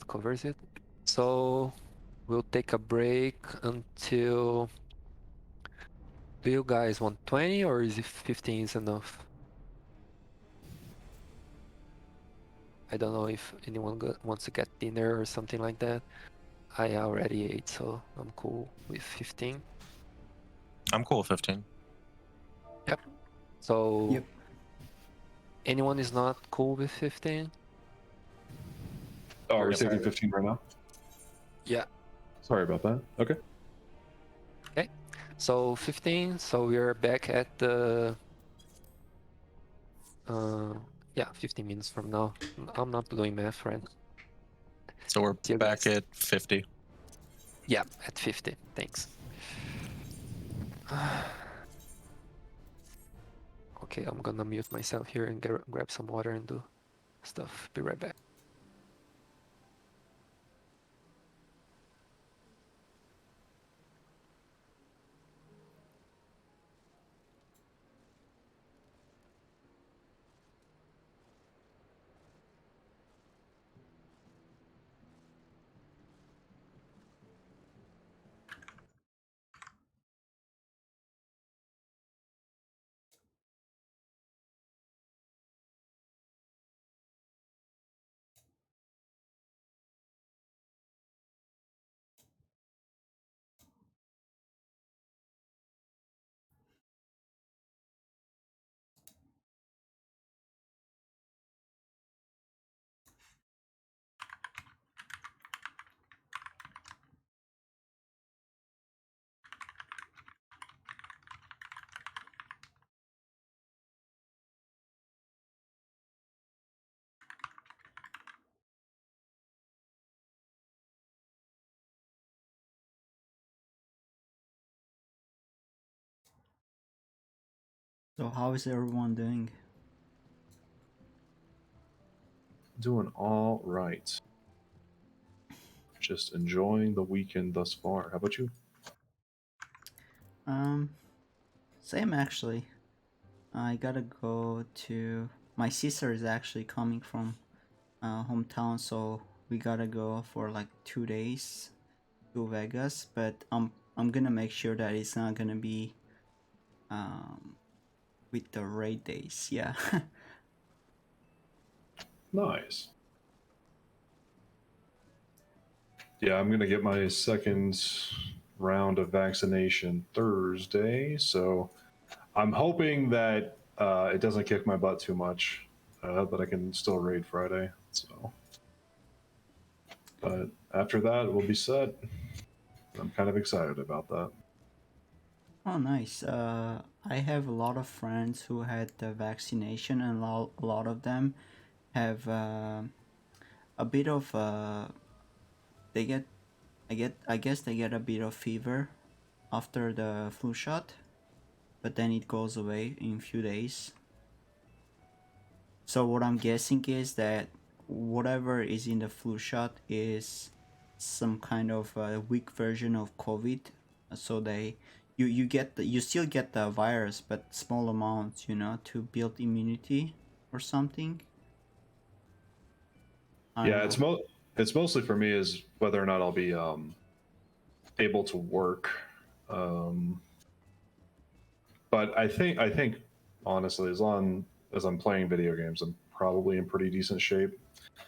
covers it. So we'll take a break until. Do you guys want 20 or is it 15 is enough? I don't know if anyone wants to get dinner or something like that. I already ate, so I'm cool with 15. I'm cool with 15. So Yep. anyone is not cool with 15? Oh, we're Yep. taking 15 right now? Yeah. Sorry about that. Okay. So 15, so we're back at the yeah, 15 minutes from now. I'm not doing math, friend. So we're See you back guys. at 50. Yeah, at 50. Thanks. Okay, I'm gonna mute myself here and grab some water and do stuff. Be right back. So how is everyone doing? Doing all right. Just enjoying the weekend thus far. How about you? Um, Same actually. I gotta go to. My sister is actually coming from hometown, so we gotta go for like 2 days to Vegas. But I'm gonna make sure that it's not gonna be um with the raid days. Yeah. Nice. Yeah, I'm gonna get my second round of vaccination Thursday, so I'm hoping that it doesn't kick my butt too much, but I can still raid Friday. So, but after that, we'll be set. I'm kind of excited about that. Oh, nice. I have a lot of friends who had the vaccination, and a lot of them have a bit of they get I guess they get a bit of fever after the flu shot, but then it goes away in a few days. So what I'm guessing is that whatever is in the flu shot is some kind of weak version of COVID. So you still get the virus, but small amounts, to build immunity or something. I don't Yeah, know. it's mostly for me is whether or not I'll be able to work. But I think honestly, as long as I'm playing video games, I'm probably in pretty decent shape.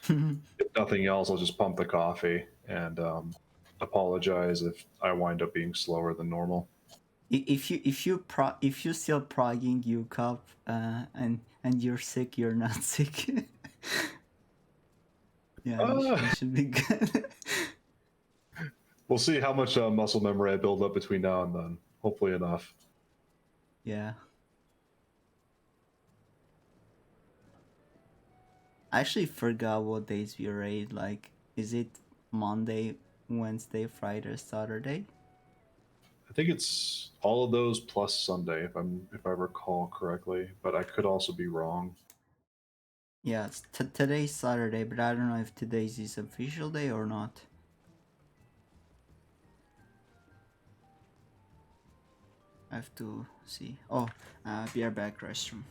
If nothing else, I'll just pump the coffee and apologize if I wind up being slower than normal. If you still progging Ucob and you're sick, you're not sick. Yeah, you Uh, should be good. we'll see how much muscle memory I build up between now and then. Hopefully enough. Yeah. I actually forgot what days we raid. Like, is it Monday, Wednesday, Friday, Saturday? I think it's all of those plus Sunday, if I recall correctly, but I could also be wrong. Yeah, it's today's Saturday, but I don't know if today's is official day or not. I have to see. Oh, we are back restroom.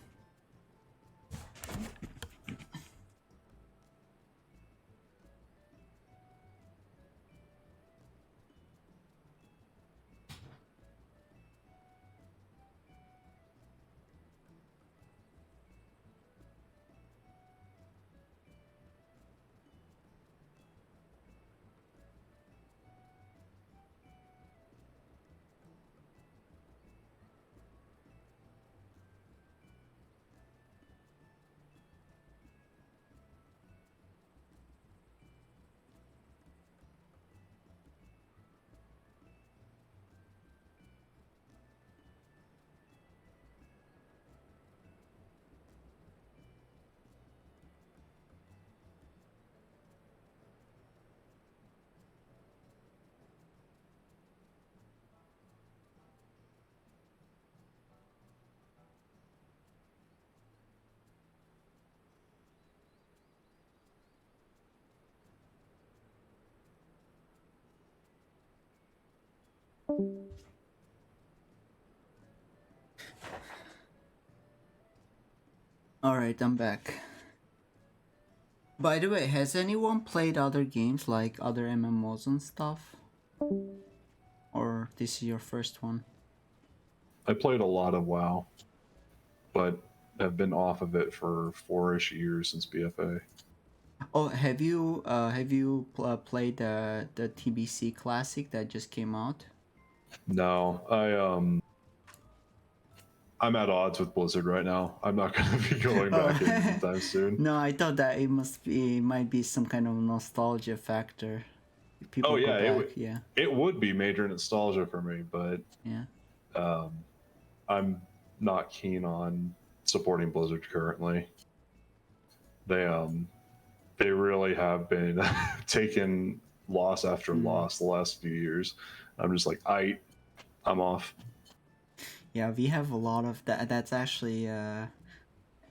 Alright, I'm back. By the way, has anyone played other games like other MMOs and stuff? Or this is your first one? I played a lot of WoW, but have been off of it for 4-ish years since BFA. Oh, have you played the TBC Classic that just came out? No, I'm at odds with Blizzard right now. I'm not going to be going back in anytime soon. No, I thought that it might be some kind of nostalgia factor. People Oh go yeah, back, yeah, it would be major nostalgia for me, but yeah. I'm not keen on supporting Blizzard currently. They really have been taking loss after loss the last few years. I'm just like I'm off. Yeah, we have a lot of that. That's actually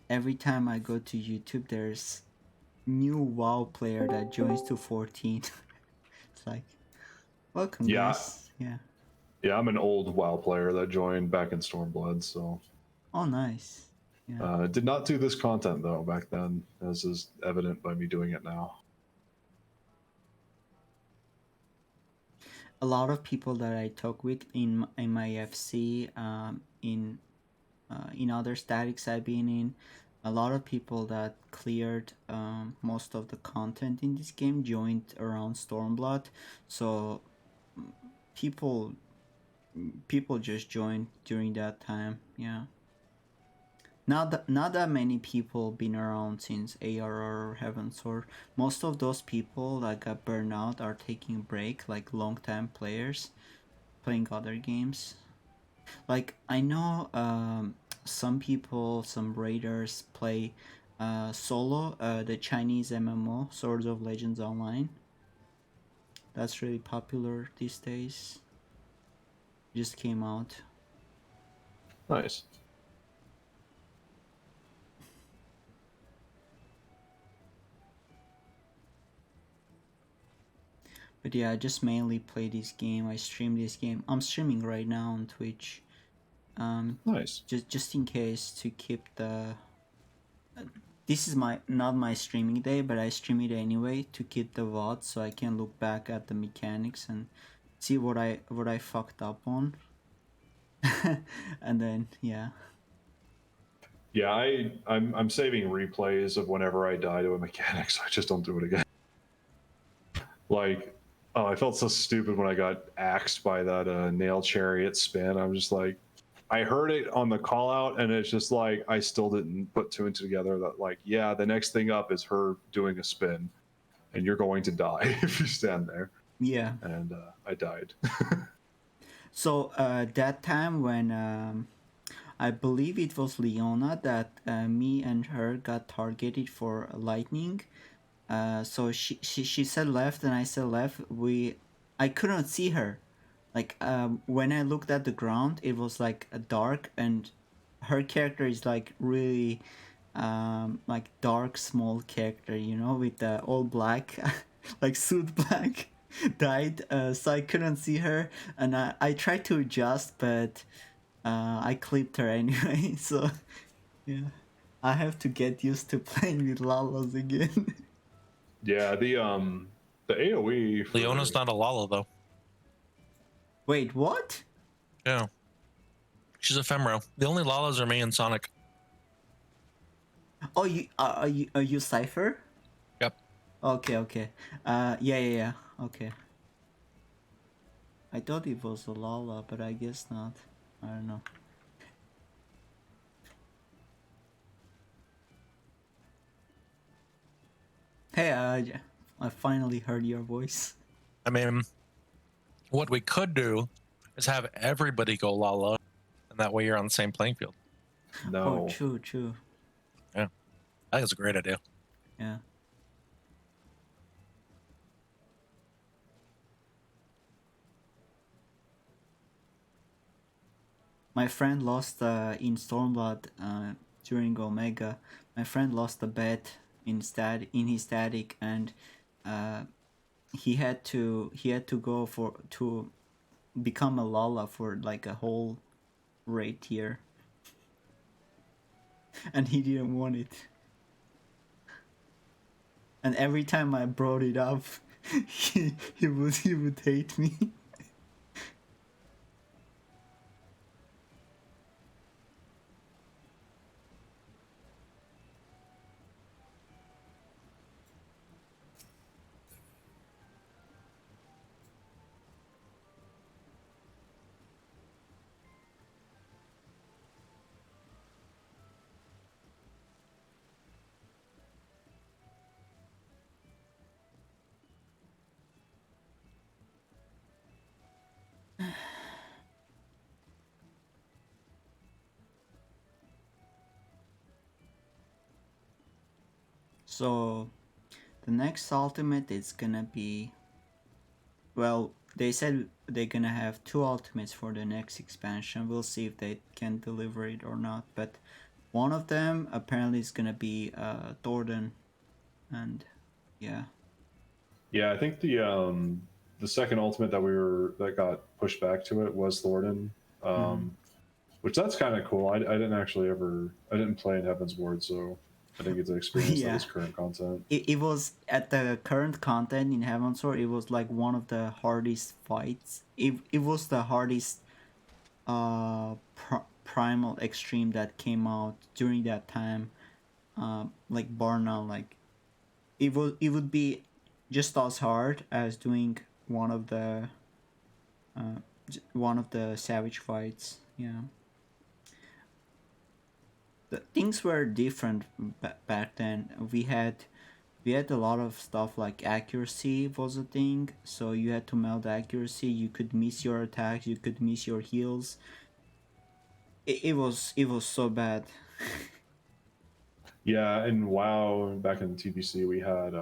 every time I go to YouTube, there's new WoW player that joins to 14. It's like, welcome, Yeah, guys. Yeah. yeah, I'm an old WoW player that joined back in Stormblood, so Oh, nice. Yeah. did not do this content though back then, as is evident by me doing it now. A lot of people that I talk with in my FC, in other statics I've been in, a lot of people that cleared most of the content in this game joined around Stormblood. So mm, people people just joined during that time. Yeah. Not that many people been around since ARR or Heaven Sword. Most of those people that got burned out are taking a break, like long time players playing other games. Like I know some people, some raiders play solo, the Chinese MMO, Swords of Legends Online. That's really popular these days. Just came out. Nice. But yeah, I just mainly play this game. I stream this game. I'm streaming right now on Twitch. Nice. Just in case to keep the. This is my not my streaming day, but I stream it anyway to keep the VOD, so I can look back at the mechanics and see what I fucked up on. And then yeah. Yeah, I'm saving replays of whenever I die to a mechanic, so I just don't do it again. Like, oh, I felt so stupid when I got axed by that nail chariot spin. I'm just like, I heard it on the call out, and it's just like I still didn't put two and two together. That like, yeah, the next thing up is her doing a spin, and you're going to die if you stand there. Yeah. And I died. So that time when I believe it was Leona that me and her got targeted for lightning. So she said left and I said left. I couldn't see her. Like when I looked at the ground, it was like dark, and her character is like really like dark small character, with the all black, like suit black. Died, so I couldn't see her, and I tried to adjust, but I clipped her anyway. So yeah, I have to get used to playing with Lalas again. Yeah, the AOE. For, Leona's not a Lala though. Wait, what? Yeah. She's a Femro. The only Lalas are me and Sonic. Oh, are you Cypher? Yep. Okay. Yeah. Okay. I thought it was a Lala, but I guess not. I don't know. Hey, I finally heard your voice. I mean, what we could do is have everybody go Lala, and that way you're on the same playing field. no. Oh, true. I think it's a great idea. Yeah. My friend lost in Stormblood during Omega. My friend lost a bet in his static, and he had to go to become a Lala for like a whole raid tier, and he didn't want it. And every time I brought it up, he would hate me. So the next ultimate is gonna be, well, they said they're gonna have 2 ultimates for the next expansion. We'll see if they can deliver it or not. But one of them apparently is gonna be Thornton, and yeah. Yeah, I think the second ultimate that got pushed back to it was Thornton, which that's kind of cool. I didn't actually I didn't play in Heaven's Ward, so I think it's an experience that Yeah. is current content. It was at the current content in Heaven's Sword. It was like one of the hardest fights. It was the hardest primal extreme that came out during that time. Like Barna, like it would be just as hard as doing one of the savage fights. Yeah. The things were different back then. We had a lot of stuff like accuracy was a thing, so you had to meld accuracy. You could miss your attacks, you could miss your heals. It was so bad. Yeah, and WoW back in TBC we had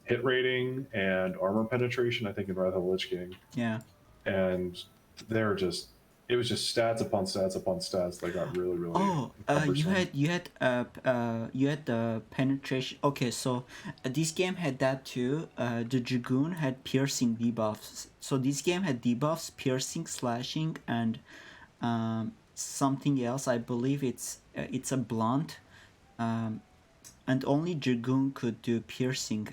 hit rating and armor penetration. I think in Wrath of the Lich King, Yeah. and they're just it was just stats upon stats upon stats that got really Oh, cumbersome. you had the penetration. Okay, so this game had that too. The Dragoon had piercing debuffs. So this game had debuffs, piercing, slashing, and something else. I believe it's a blunt. And only Dragoon could do piercing,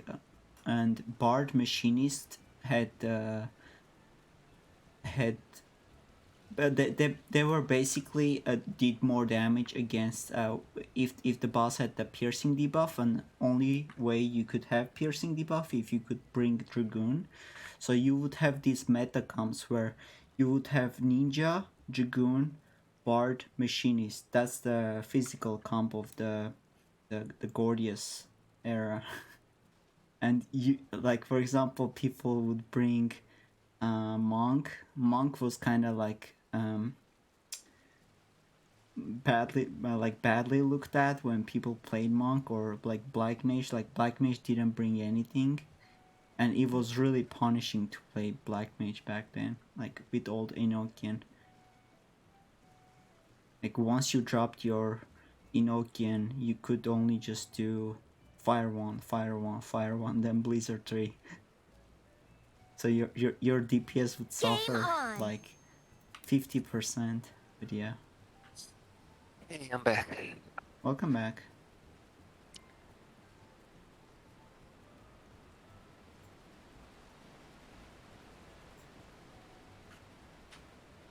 and Bard Machinist had but they were basically did more damage against if the boss had the piercing debuff, and only way you could have piercing debuff if you could bring Dragoon. So you would have these meta comps where you would have Ninja, Dragoon, Bard, Machinist. That's the physical comp of the Gordius era. And you, like, for example, people would bring Monk. Monk was kind of like badly looked at when people played Monk, or like Black Mage. Like Black Mage didn't bring anything, and it was really punishing to play Black Mage back then, like with old Enochian. Like once you dropped your Enochian, you could only just do Fire 1, Fire 1, Fire 1, then Blizzard 3. So your DPS would suffer on. like 50%. But yeah. Hey, I'm back. Welcome back.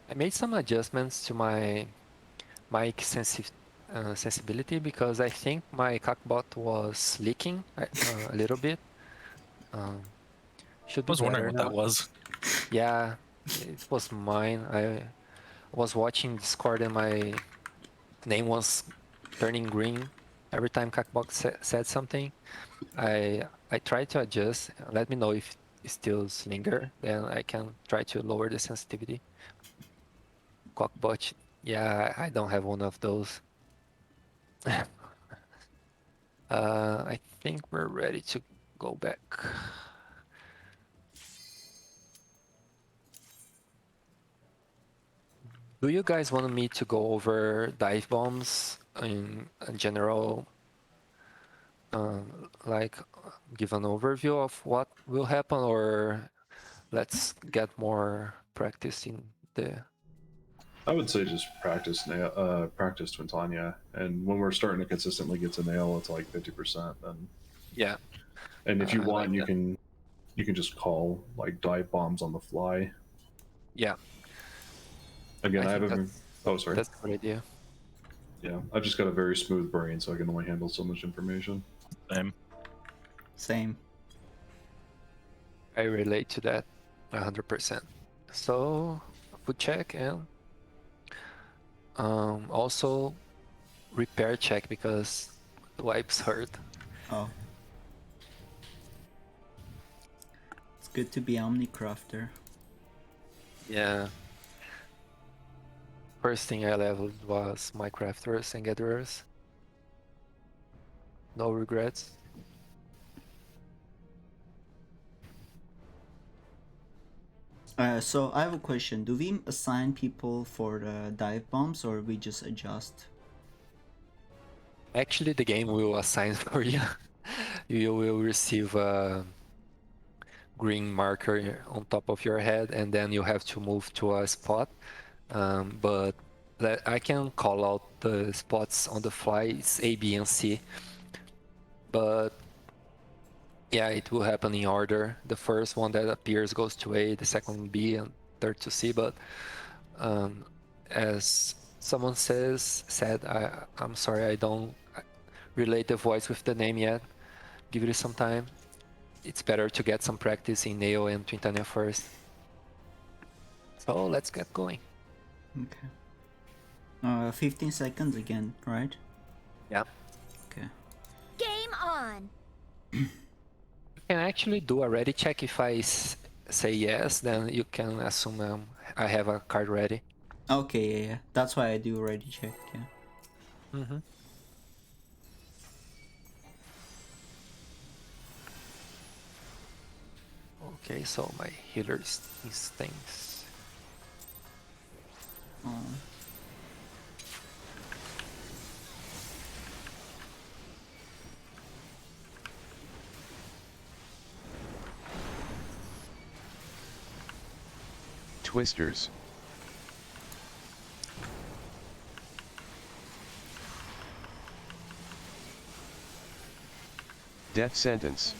I made some adjustments to my mic sensibility because I think my cockbot was leaking a little bit. Should I be was wondering better what now. that was. Yeah, it was mine. I was watching Discord and my name was turning green every time Cockbox said something. I tried to adjust. Let me know if it still linger. Then I can try to lower the sensitivity. Cockbot. Yeah, I don't have one of those. I think we're ready to go back. Do you guys want me to go over dive bombs in general? Like give an overview of what will happen, or let's get more practice in the... I would say just practice Twin Tanya, and when we're starting to consistently get to Nael, it's like 50%. Then Yeah. and if you I want, like you can just call like dive bombs on the fly. Yeah. Again, I think haven't. Oh, sorry. That's a good idea. Yeah, I've just got a very smooth brain, so I can only handle so much information. Same. I relate to that 100%. So food check and also repair check because the wipes hurt. Oh. It's good to be Omnicrafter. Yeah. First thing I leveled was my crafters and gatherers. No regrets. So I have a question. Do we assign people for the dive bombs or we just adjust? Actually, the game will assign for you. You will receive a green marker on top of your head, and then you have to move to a spot. But I can call out the spots on the fly. It's A, B, and C. But yeah, it will happen in order. The first one that appears goes to A, the second B, and third to C. But as someone said, I'm sorry, I don't relate the voice with the name yet. Give it some time. It's better to get some practice in Nael and Twintania first. So let's get going. Okay. 15 seconds again, right? Yeah. Okay. Game on. You can actually do a ready check. If I say yes, then you can assume I have a card ready. Okay, yeah. That's why I do ready check, yeah. Mm-hmm. Okay, so my healer instincts. Oh. Twisters. Death sentence.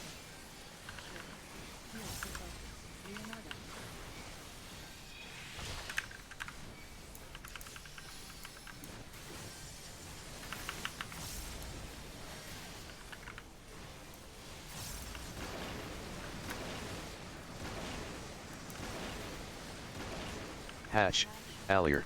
Hash, Allier.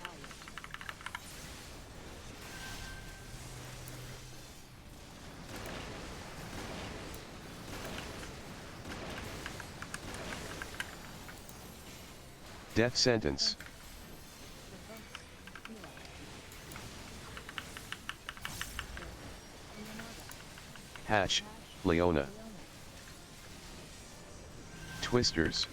Death sentence. Hash, Leona. Twisters.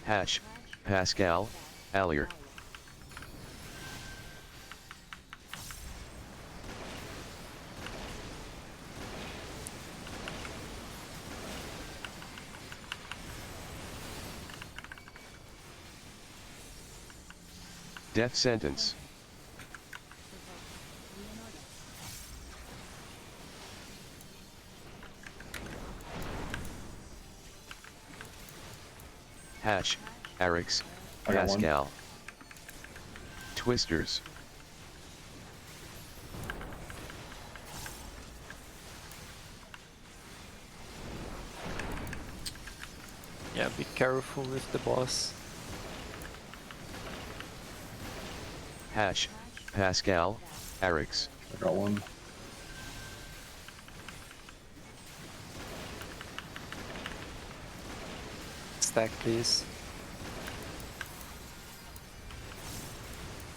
Hash, Pascal, Allier. Death sentence. Hash, Arix, I got one. Pascal. Twisters. Yeah, be careful with the boss. Hash, Pascal, Arix. I got one. Stack, please.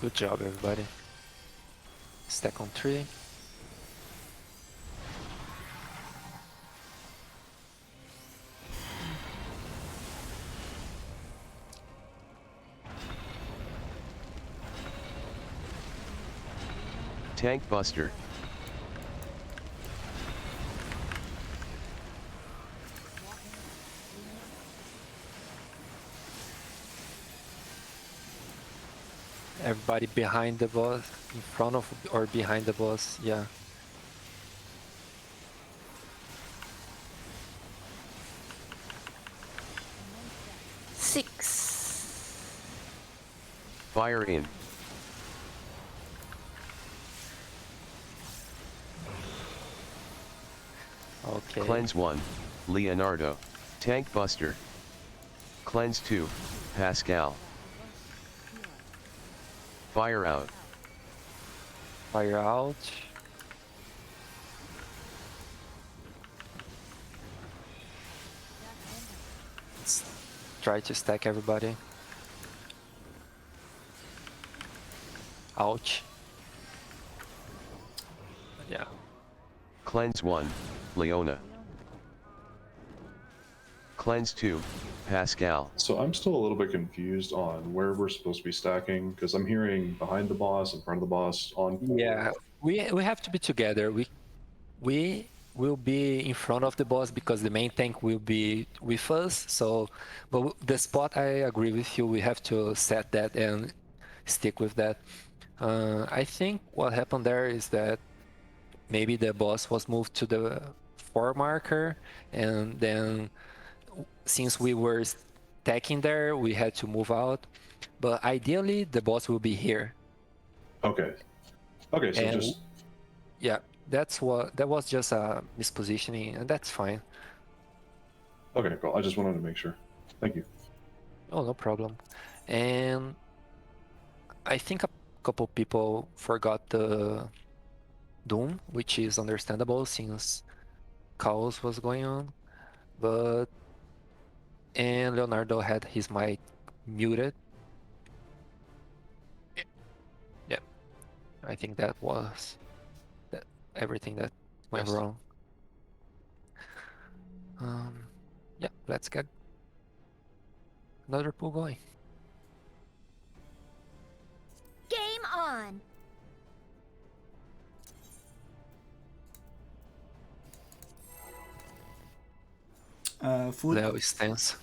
Good job, everybody. Stack on 3. Tank Buster. Everybody behind the boss, in front of or behind the boss, yeah. Six. Fire in. Okay. Cleanse 1, Leonardo. Tank Buster. Cleanse 2, Pascal. Fire out. Fire out. Let's try to stack everybody. Ouch. Yeah. Cleanse 1, Leona. Cleanse 2, Pascal. So I'm still a little bit confused on where we're supposed to be stacking because I'm hearing behind the boss, in front of the boss, on four. Yeah. We have to be together. We will be in front of the boss because the main tank will be with us. So, but the spot, I agree with you. We have to set that and stick with that. I think what happened there is that maybe the boss was moved to the 4 marker, and then since we were stacking there, we had to move out. But ideally, the boss will be here. Okay. Okay, so And just yeah, that was just a mispositioning, and that's fine. okay, cool. I just wanted to make sure. Thank you. Oh, no problem. And I think a couple people forgot the Doom, which is understandable since chaos was going on. And Leonardo had his mic muted. Yeah, I think that was everything that went Yes. wrong. Yeah, let's get another pool going. Game on. Food. Leo is tense.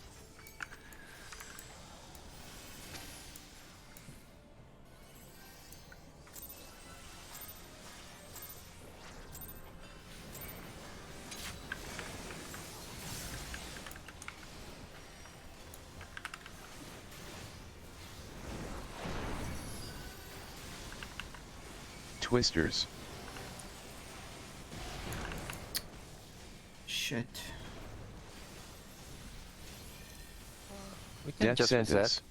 Twisters. Shit. We can Death just reset. sentence.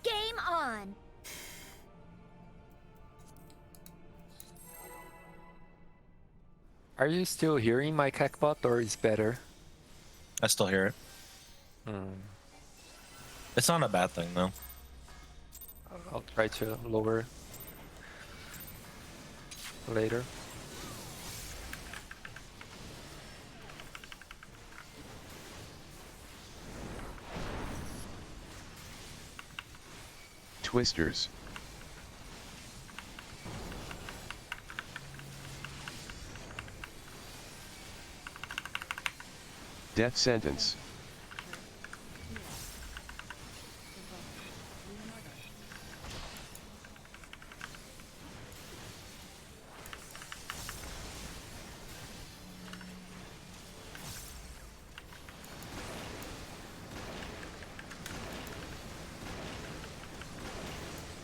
Game on. Are you still hearing my cackbot, or is better? I still hear it. Hmm. It's not a bad thing though. I'll try to lower later. Twisters. Death sentence.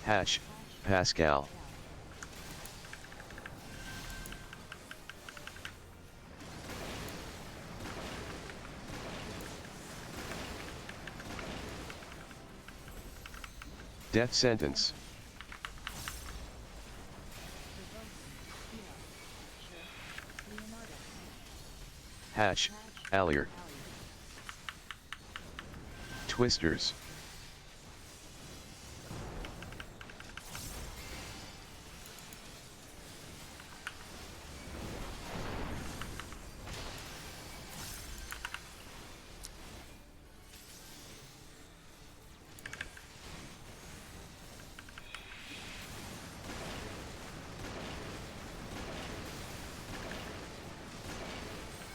Hash, Pascal. Death sentence. Hash, Allier. Twisters.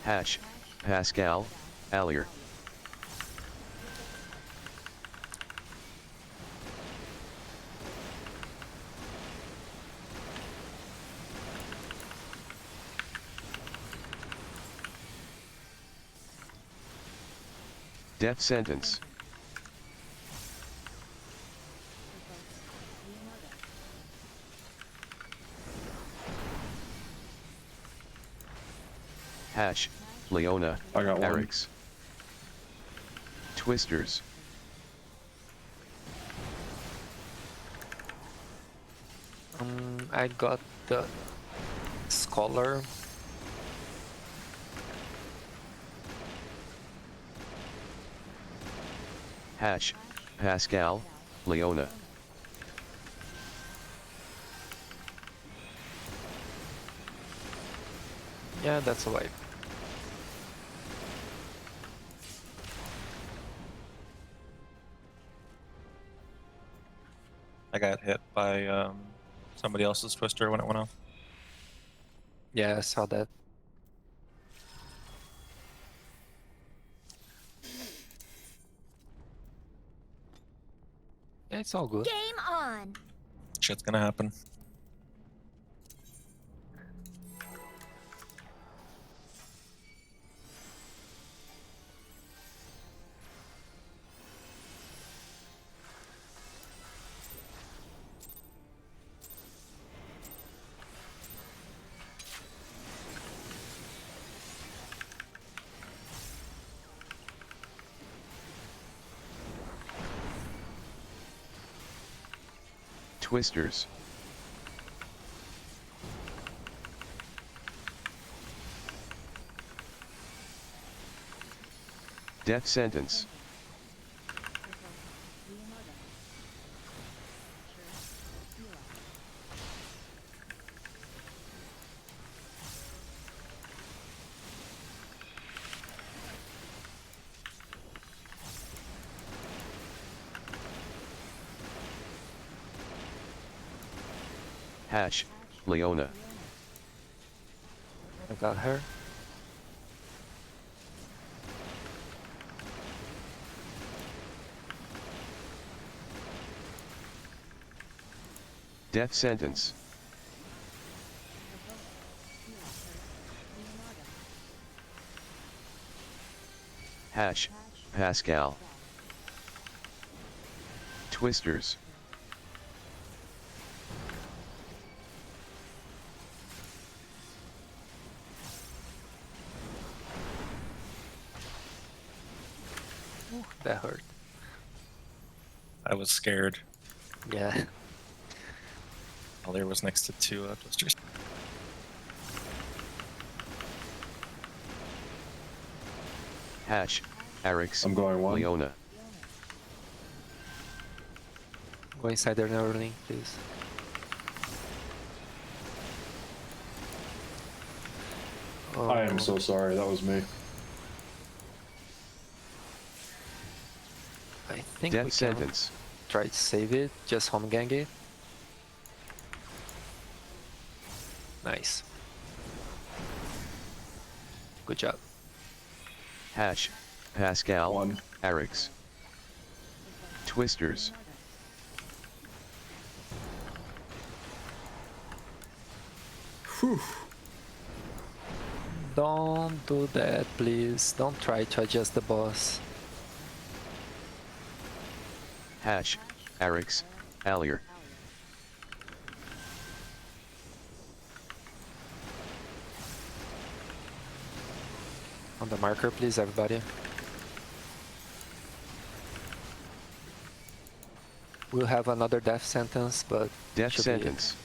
Hash, Pascal, Allier. Death sentence. Hash, Leona, I got one. Eric's. Twisters. I got the Scholar. Hash, Pascal, Leona. Yeah, that's a wipe. I got hit by somebody else's twister when it went off. Yeah, I saw that. Yeah, it's all good. Game on. Shit's gonna happen. Twisters. Death sentence. Hash, Leona. I got her. Death sentence. Hash, Pascal. Twisters. Ooh, that hurt. I was scared. Yeah. All there was next to two twisters. Hash, Eric's, I'm going one. Leona. Go inside their Neuralink, please. Oh, I am so sorry. That was me. I think Death we can sentence. try to save it. Just home gang it. Nice. Good job. Hash, Pascal, One. Eric's. Twisters. Don't do that, please. Don't try to adjust the boss. Hash, Eric's, Allier. On the marker, please, everybody. We'll have another death sentence, but Death should be it. sentence.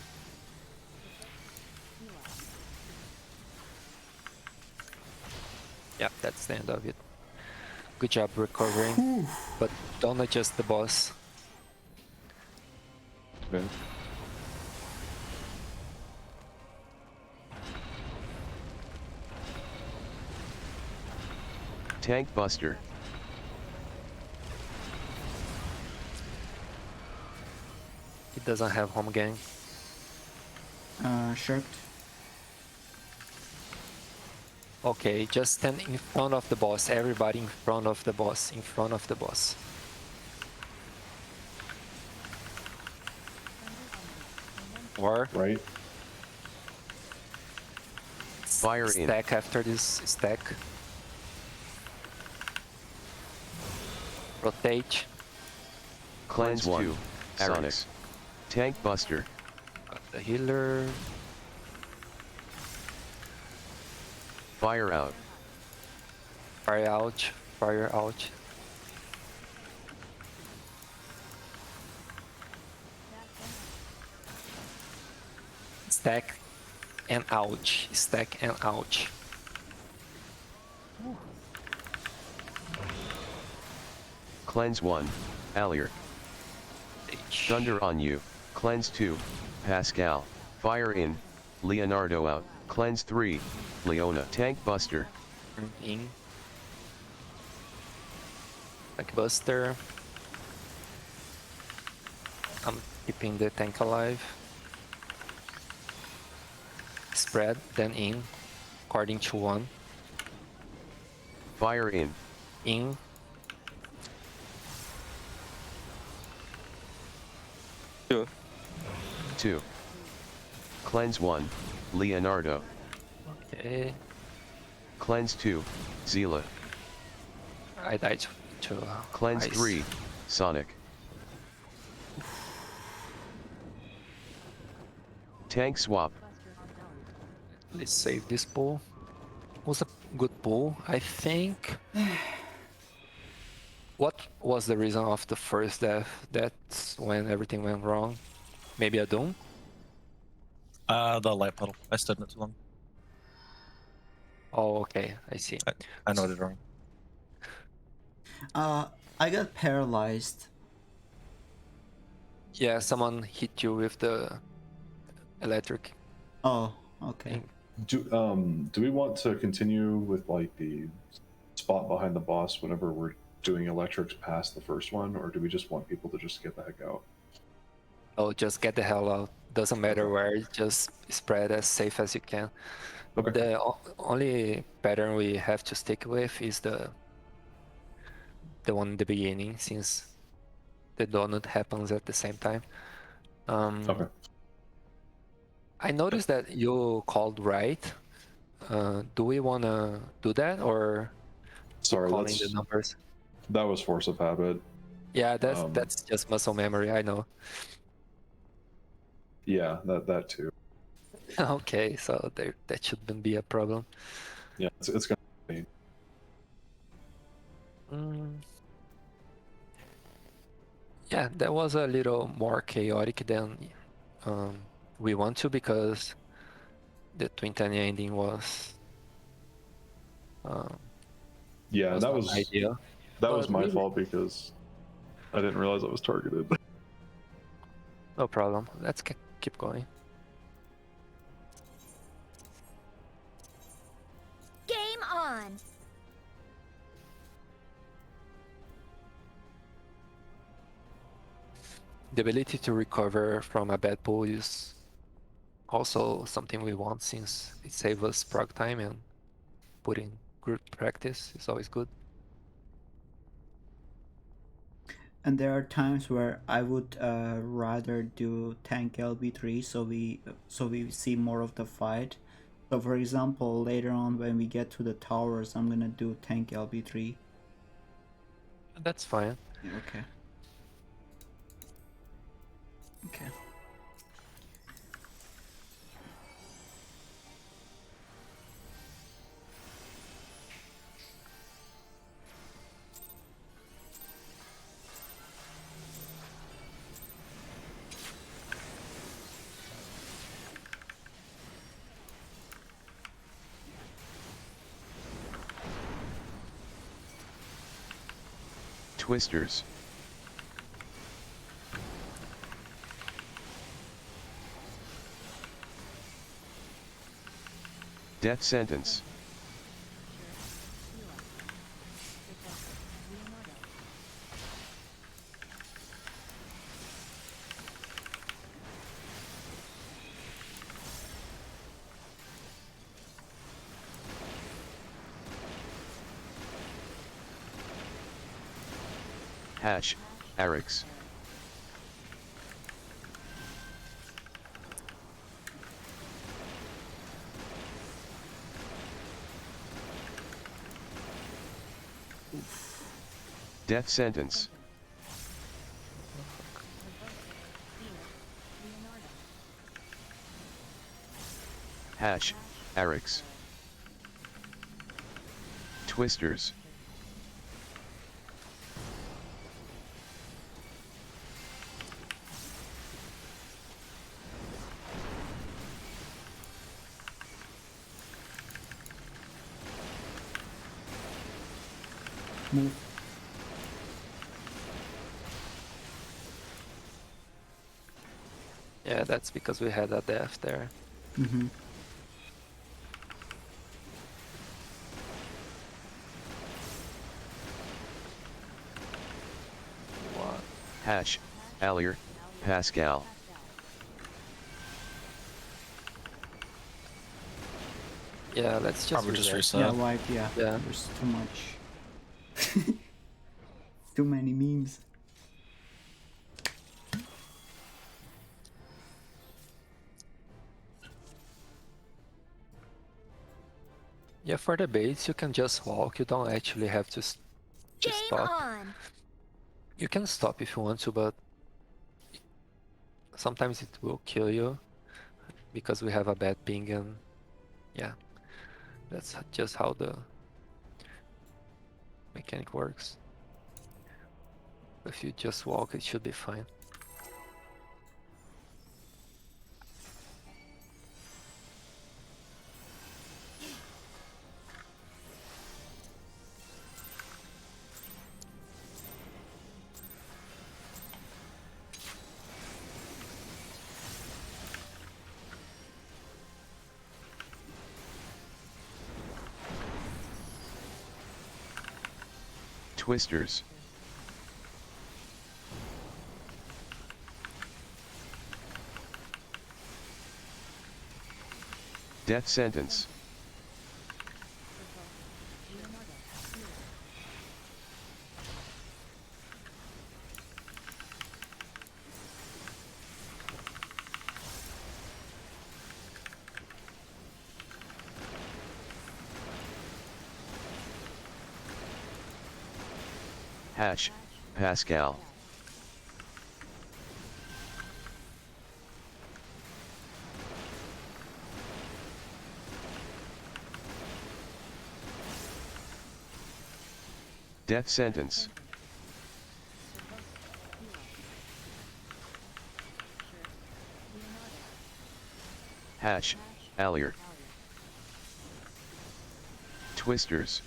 Yeah, that's the end of it. Good job recovering, but don't adjust the boss. Good. Tank Buster. It doesn't have home gang. Shirked. Okay, just stand in front of the boss. Everybody in front of the boss. In front of the boss. Or Right? Fire in. stack after this stack. Rotate. Cleanse Cleanse 2, Sonic. Tank Buster. Got the healer. Fire out. Fire out. Fire out. Stack and ouch. Stack and ouch. Cleanse 1, Allier. Thunder on you. Cleanse 2, Pascal. Fire in, Leonardo out. Cleanse 3, Leona. Tank Buster. In. Like Buster. I'm keeping the tank alive. Spread, then in. According to 1. Fire in. In. Two. 2. Cleanse 1, Leonardo. Okay. Cleanse 2, Zila. I died to Cleanse ice. 3, Sonic. Tank swap. Let's save this pool. Was a good pool, I think. What was the reason of the first death? That's when everything went wrong. Maybe a Doom? The light puddle. I stood in it too long. Oh, okay, I see. I know it wrong. I got paralyzed. Yeah, someone hit you with the electric. Oh, okay. Do we want to continue with like the spot behind the boss whenever we're doing electrics past the first one, or do we just want people to just get the heck out? Oh, just get the hell out. Doesn't matter Okay. where, just spread as safe as you can. Okay. The only pattern we have to stick with is the one in the beginning, since the donut happens at the same time. Okay. I noticed that you called right. Do we want to do that, or Sorry, calling the numbers? that was force of habit. Yeah, that's just muscle memory, I know. Yeah, that too. Okay, so that shouldn't be a problem. Yeah, it's gonna be. Yeah, that was a little more chaotic than we want to, because the Twin Tanya ending was Yeah, that not was ideal. that was But my we- fault because I didn't realize I was targeted. No problem. Let's keep going. Game on. The ability to recover from a bad pull is also something we want, since it saves us prog time, and putting good practice is always good. And there are times where I would rather do tank LB3 so we see more of the fight. So for example, later on when we get to the towers, I'm gonna do tank LB3. That's fine. Okay. Okay. Twisters. Death sentence. Hash, Arix. Death sentence. Hash, Arix. Twisters. Move. Yeah, that's because we had a death there. Mm-hmm. What? Hash, Alier, Pascal. Yeah, let's just Probably just reset. reset. Yeah, wipe, yeah. Yeah. There's too much. Too many memes. Yeah, for the baits, you can just walk. You don't actually have to Game stop. on. You can stop if you want to, but sometimes it will kill you because we have a bad ping, and yeah, that's just how the mechanic works. If you just walk, it should be fine. Twisters. Death sentence. Hash, Pascal. Death sentence. Hash, Alier. Twisters.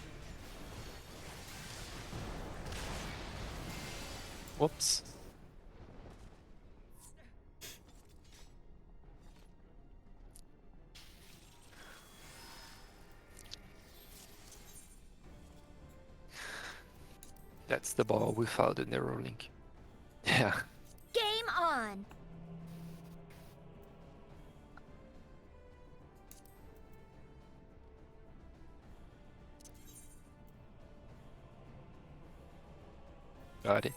Whoops. That's the ball without the narrow link. Yeah. Game on. Got it.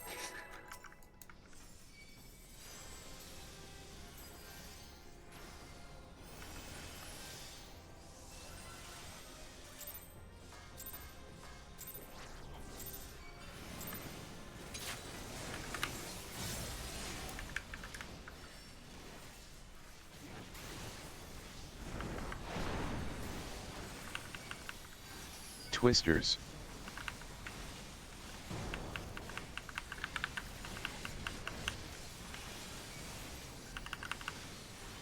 Twisters.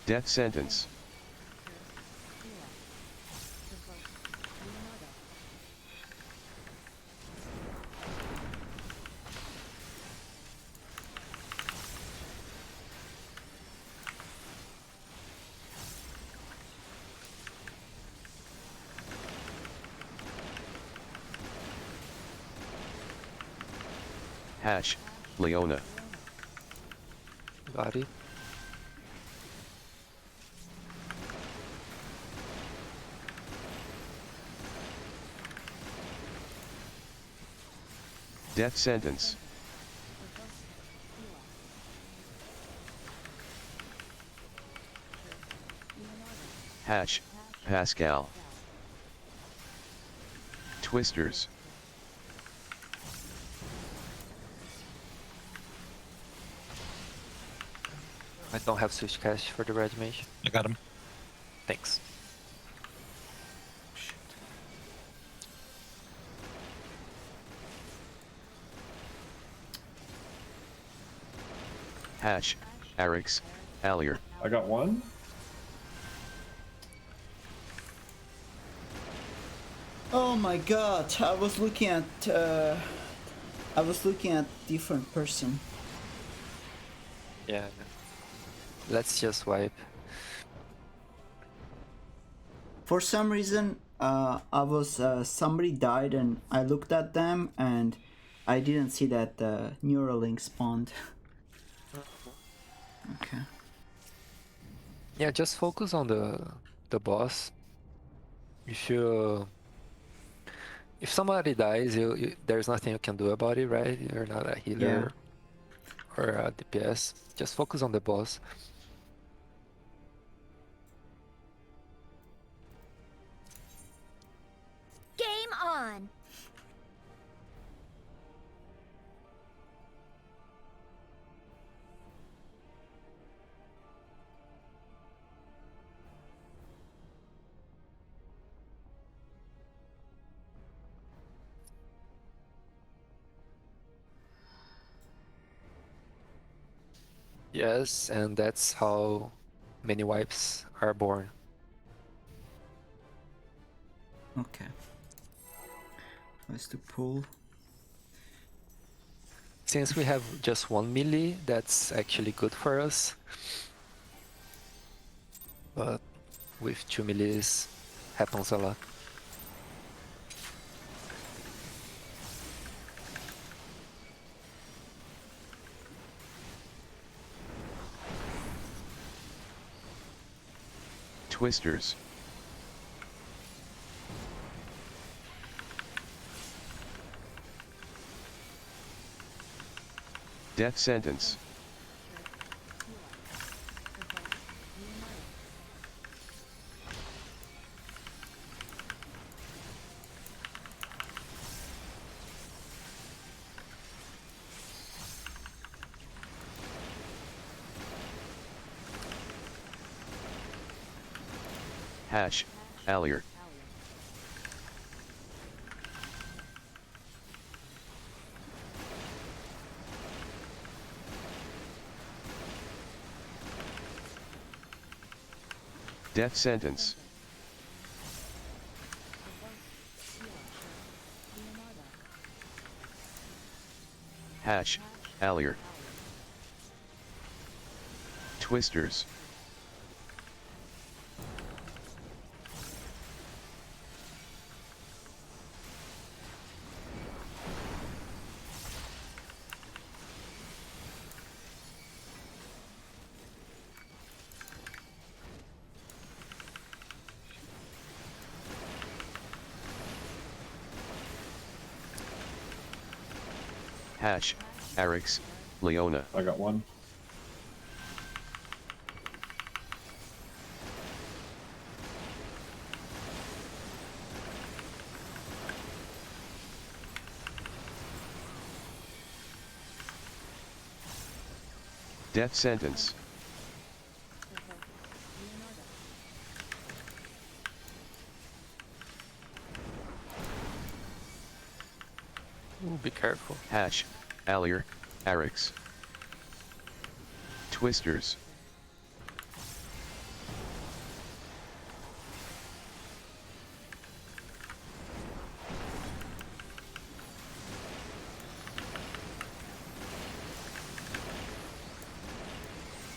Death sentence. Hash, Leona. Got it. Death sentence. Hash, Pascal. Twisters. I don't have switch cash for the red mage. I got him. Thanks. Hash, Arix, Alier. I got one. Oh my god, I was looking at different person. Yeah. Let's just wipe. For some reason, I was somebody died and I looked at them and I didn't see that Neuralink spawned. Okay. Yeah, just focus on the boss. If somebody dies, there's nothing you can do about it, right? You're not a healer or a DPS. Just focus on the boss. Game on. Yes, and that's how many wipes are born. Okay. Nice to pull. Since we have just 1 melee, that's actually good for us. But with 2 melees, happens a lot. Twisters. Death sentence. Hash, Alier. Death sentence. Hash, Alier. Twisters. Hash, Arix, Leona. I got one. Death sentence. Ooh, be careful. Hash, Alier, Arix. Twisters.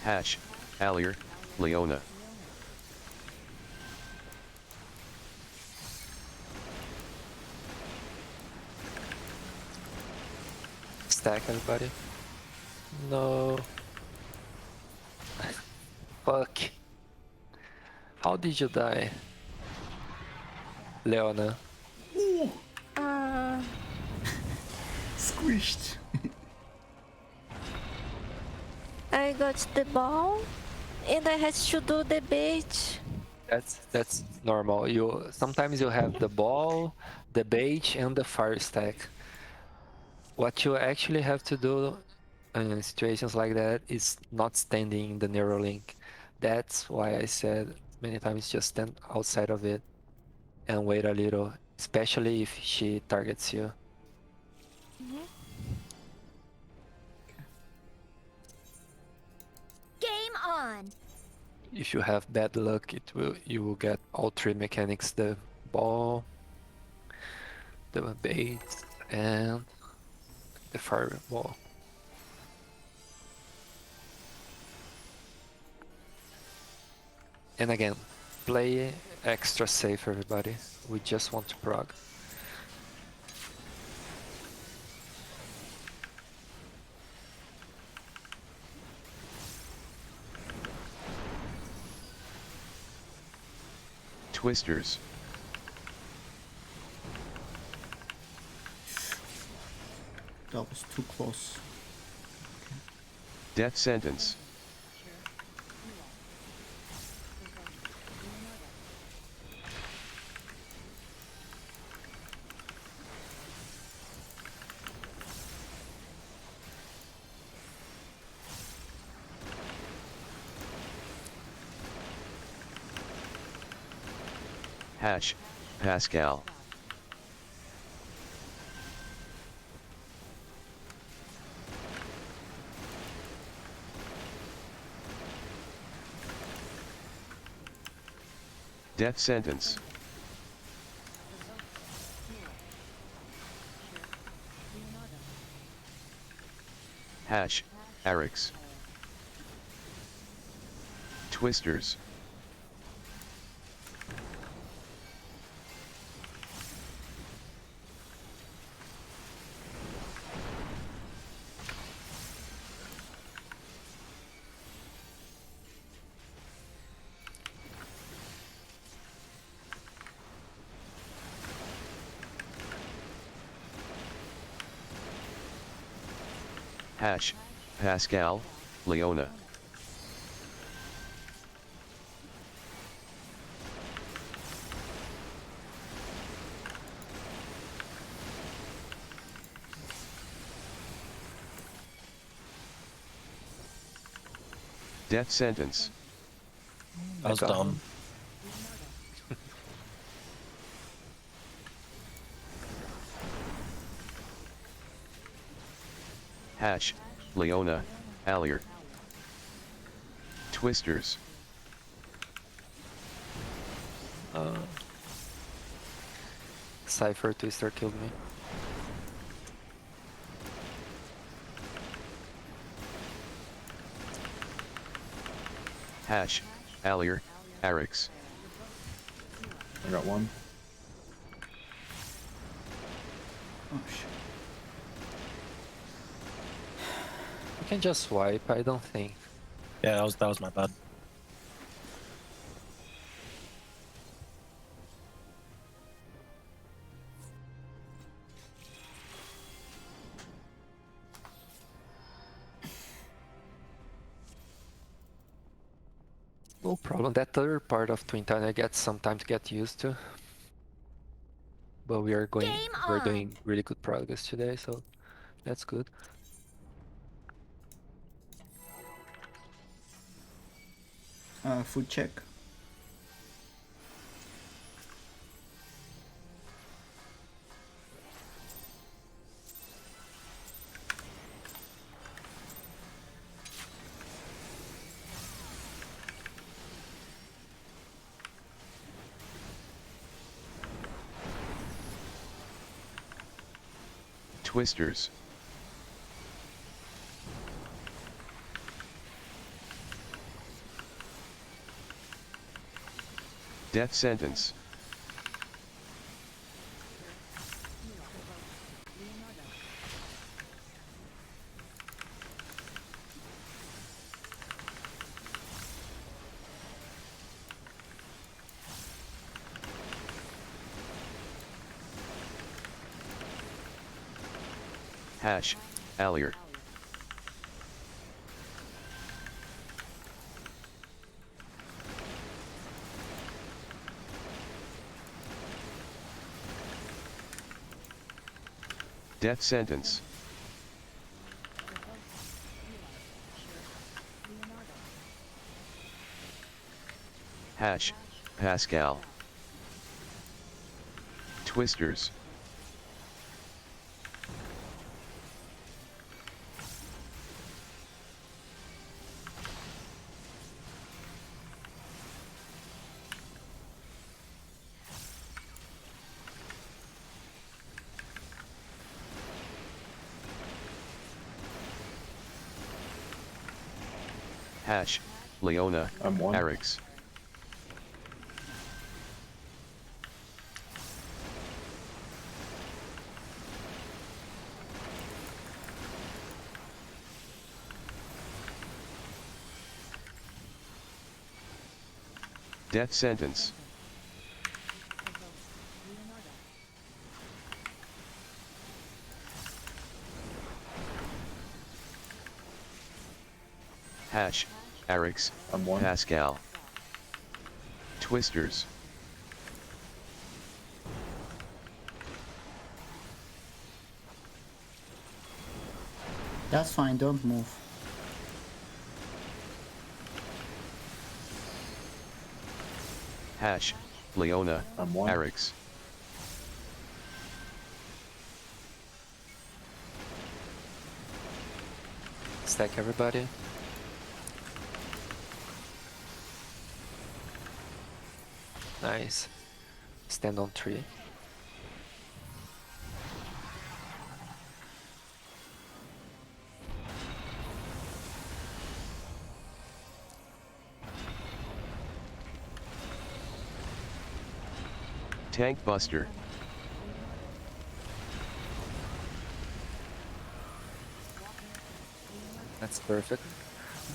Hash, Alier, Leona. Stack everybody. No. Fuck. How did you die? Leona. Squished. I got the ball and I had to do the bait. That's normal. Sometimes you have the ball, the bait, and the fire stack. What you actually have to do situations like that is not standing in the Neuralink. That's why I said many times just stand outside of it and wait a little, especially if she targets you. Game on. If you have bad luck, you will get all three mechanics: the ball, the bait, and the fireball. And again, play extra safe, everybody. We just want to prog. Twisters. That was too close. Death sentence. Hash, Pascal. Death sentence. Hash, Arix. Twisters. Hash, Pascal, Leona. Death sentence. That was got dumb. him. Hash, Leona, Allier. Twisters. Cypher Twister killed me. Hash, Allier, Arix. I got one. Oh shit. You can just swipe, I don't think. Yeah, that was my bad. No problem. That third part of Twin Town I sometimes get used to. But we're Game doing really good progress today, so that's good. Food check. Twisters. Death sentence. Hash, Allier. Death sentence. Hash, Pascal. Twisters. Hash, Leona, I'm one. Arix. Death sentence. Hash, Arix, I'm one. Pascal. Twisters. That's fine, don't move. Hash, Leona, I'm one. Arix. Stack everybody. Nice. Stand on 3. Tank Buster. That's perfect.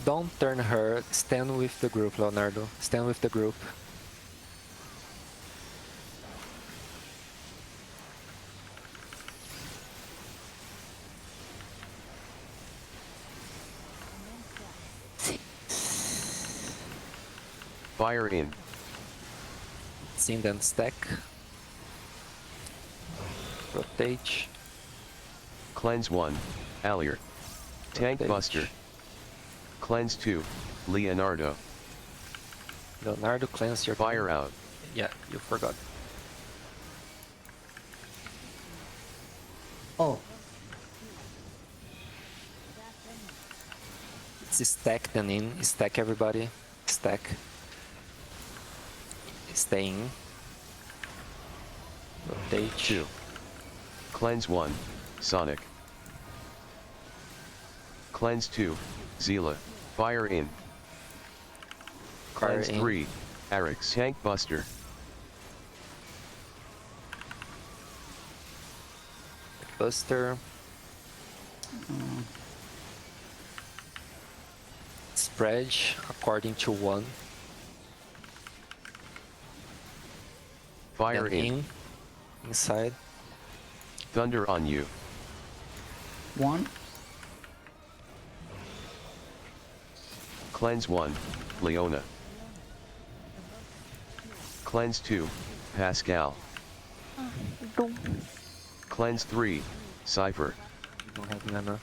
Don't turn her. Stand with the group, Leonardo. Stand with the group. Fire in. Sing then stack. Rotate. Cleanse 1, Allier. Tank Rotate. Buster. Cleanse 2, Leonardo. Leonardo, cleanse your Fire out. Yeah, you forgot. Oh, It's stack then in. Stack everybody. Stack. Stay in. Rotate. 2. Cleanse 1, Sonic. Cleanse 2, Zila. Fire in. Fire Cleanse in. 3, Arix. Tank Buster. Buster. Spread according to 1. Fire Then in. Inside. Thunder on you. 1. Cleanse 1, Leona. Cleanse 2, Pascal. Cleanse 3, Cypher. Don't have mana.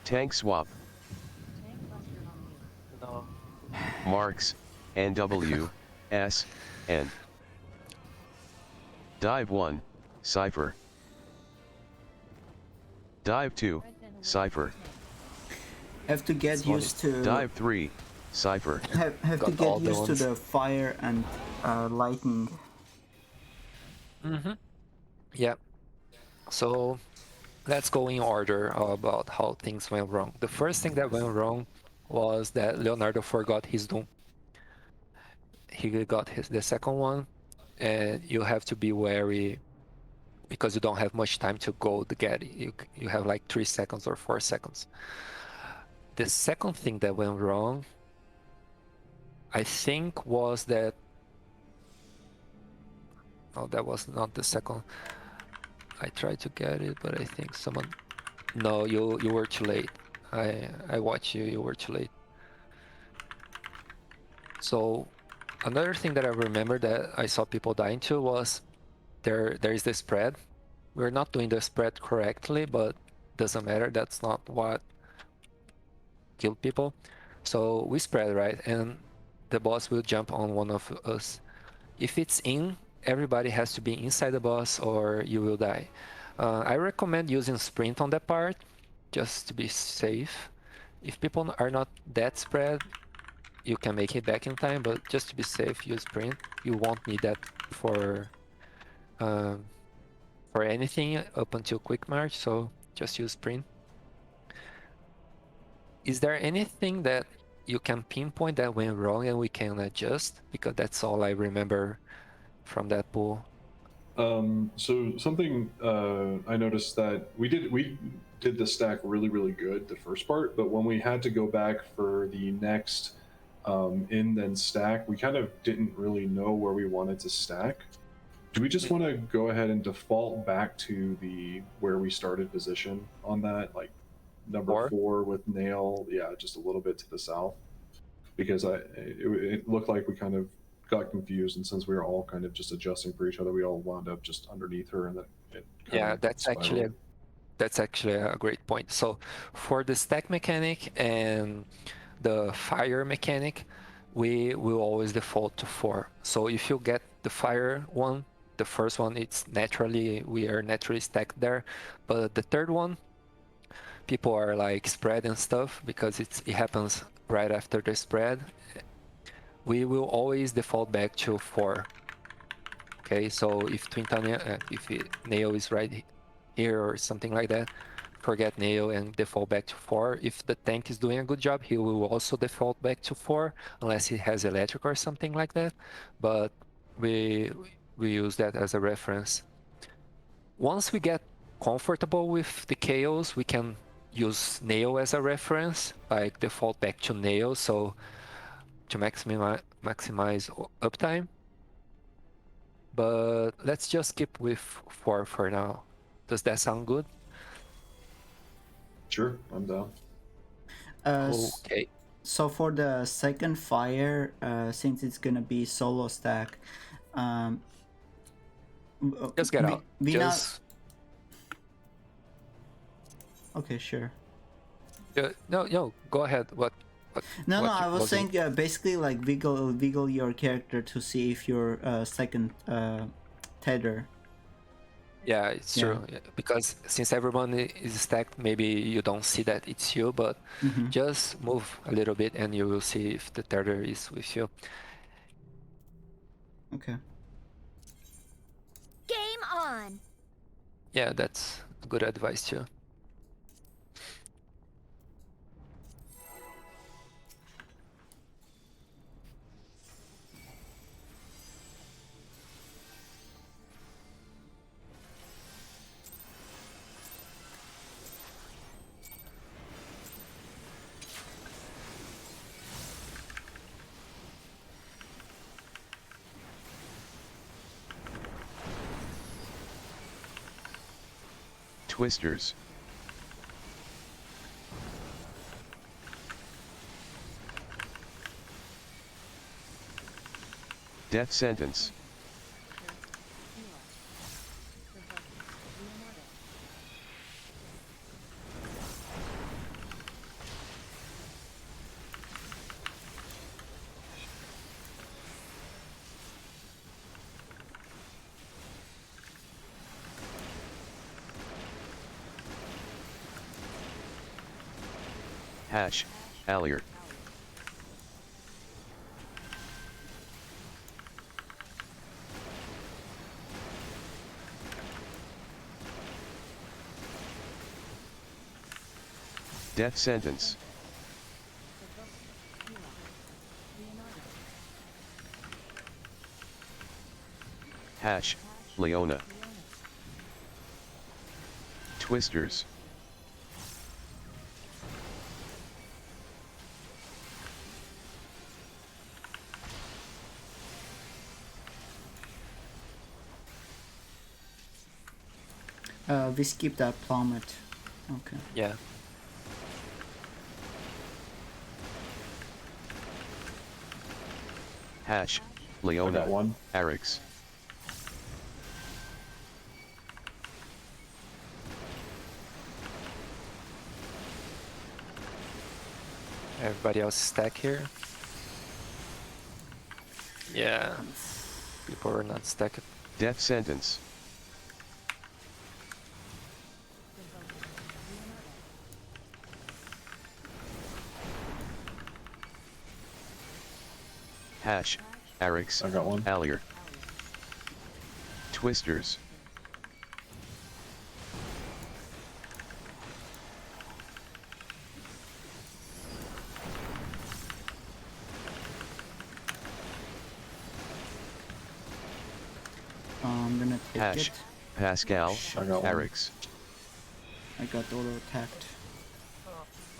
Tank swap. No. Marks, NW, S, N. Dive 1, Cypher. Dive 2, Cypher. Have to get Sorry. used to Dive 3, Cypher. have to Got all get the used to ones. the fire and lightning. Mm-hmm. Yeah. So let's go in order about how things went wrong. The first thing that went wrong was that Leonardo forgot his Doom. He got the second one, and you have to be wary because you don't have much time to go to get it. You have like 3 seconds or 4 seconds. The second thing that went wrong, I think, was that. Oh, that was not the second. I tried to get it, but I think someone. No, you were too late. I watched you. You were too late. So another thing that I remember that I saw people dying to was there is the spread. We're not doing the spread correctly, but doesn't matter. That's not what killed people. So we spread, right? And the boss will jump on one of us. If it's in, everybody has to be inside the boss or you will die. I recommend using sprint on that part, just to be safe. If people are not that spread, you can make it back in time, but just to be safe, use sprint. You won't need that for um, for anything up until quick march, so just use sprint. Is there anything that you can pinpoint that went wrong and we can adjust? Because that's all I remember from that pool. So something I noticed that we did the stack really good the first part, but when we had to go back for the next in then stack, we kind of didn't really know where we wanted to stack. Do we just want to go ahead and default back to the where we started position on that, like number 4 with Nail? Yeah, just a little bit to the south, because it looked like we kind of got confused, and since we were all kind of just adjusting for each other, we all wound up just underneath her, and then it kind Yeah, of that's actually a great point. So for the stack mechanic and the fire mechanic, we will always default to 4. So if you get the fire one, the first one, we are naturally stacked there. But the third one, people are like spread and stuff because it happens right after the spread. We will always default back to 4. Okay, so if Nail is right here or something like that, forget Nail and default back to 4. If the tank is doing a good job, he will also default back to 4, unless he has electric or something like that. But we use that as a reference. Once we get comfortable with the chaos, we can use Nail as a reference, like default back to Nail, so to maximize uptime. But let's just keep with 4 for now. Does that sound good? Sure, I'm down. Okay. So for the second fire, since it's gonna be solo stack, Just get out. Okay, sure. No, go ahead. No, I was saying basically like wiggle your character to see if you're second tether. Yeah, it's true. Yeah, because since everyone is stacked, maybe you don't see that it's you, but just move a little bit and you will see if the tether is with you. Okay. Game on. Yeah, that's good advice too. Twisters. Death sentence. Hash, Allier. Death sentence. Hash, Leona. Twisters. We skip that plummet. Okay. Yeah. Hash, Leona, one. Arix. Everybody else stack here. Yeah. People are not stacked. Death sentence. Hash, Arix, I got one. Allier. Twisters. I'm gonna take Hash, it. Pascal, I got one. Arix. I got auto attacked.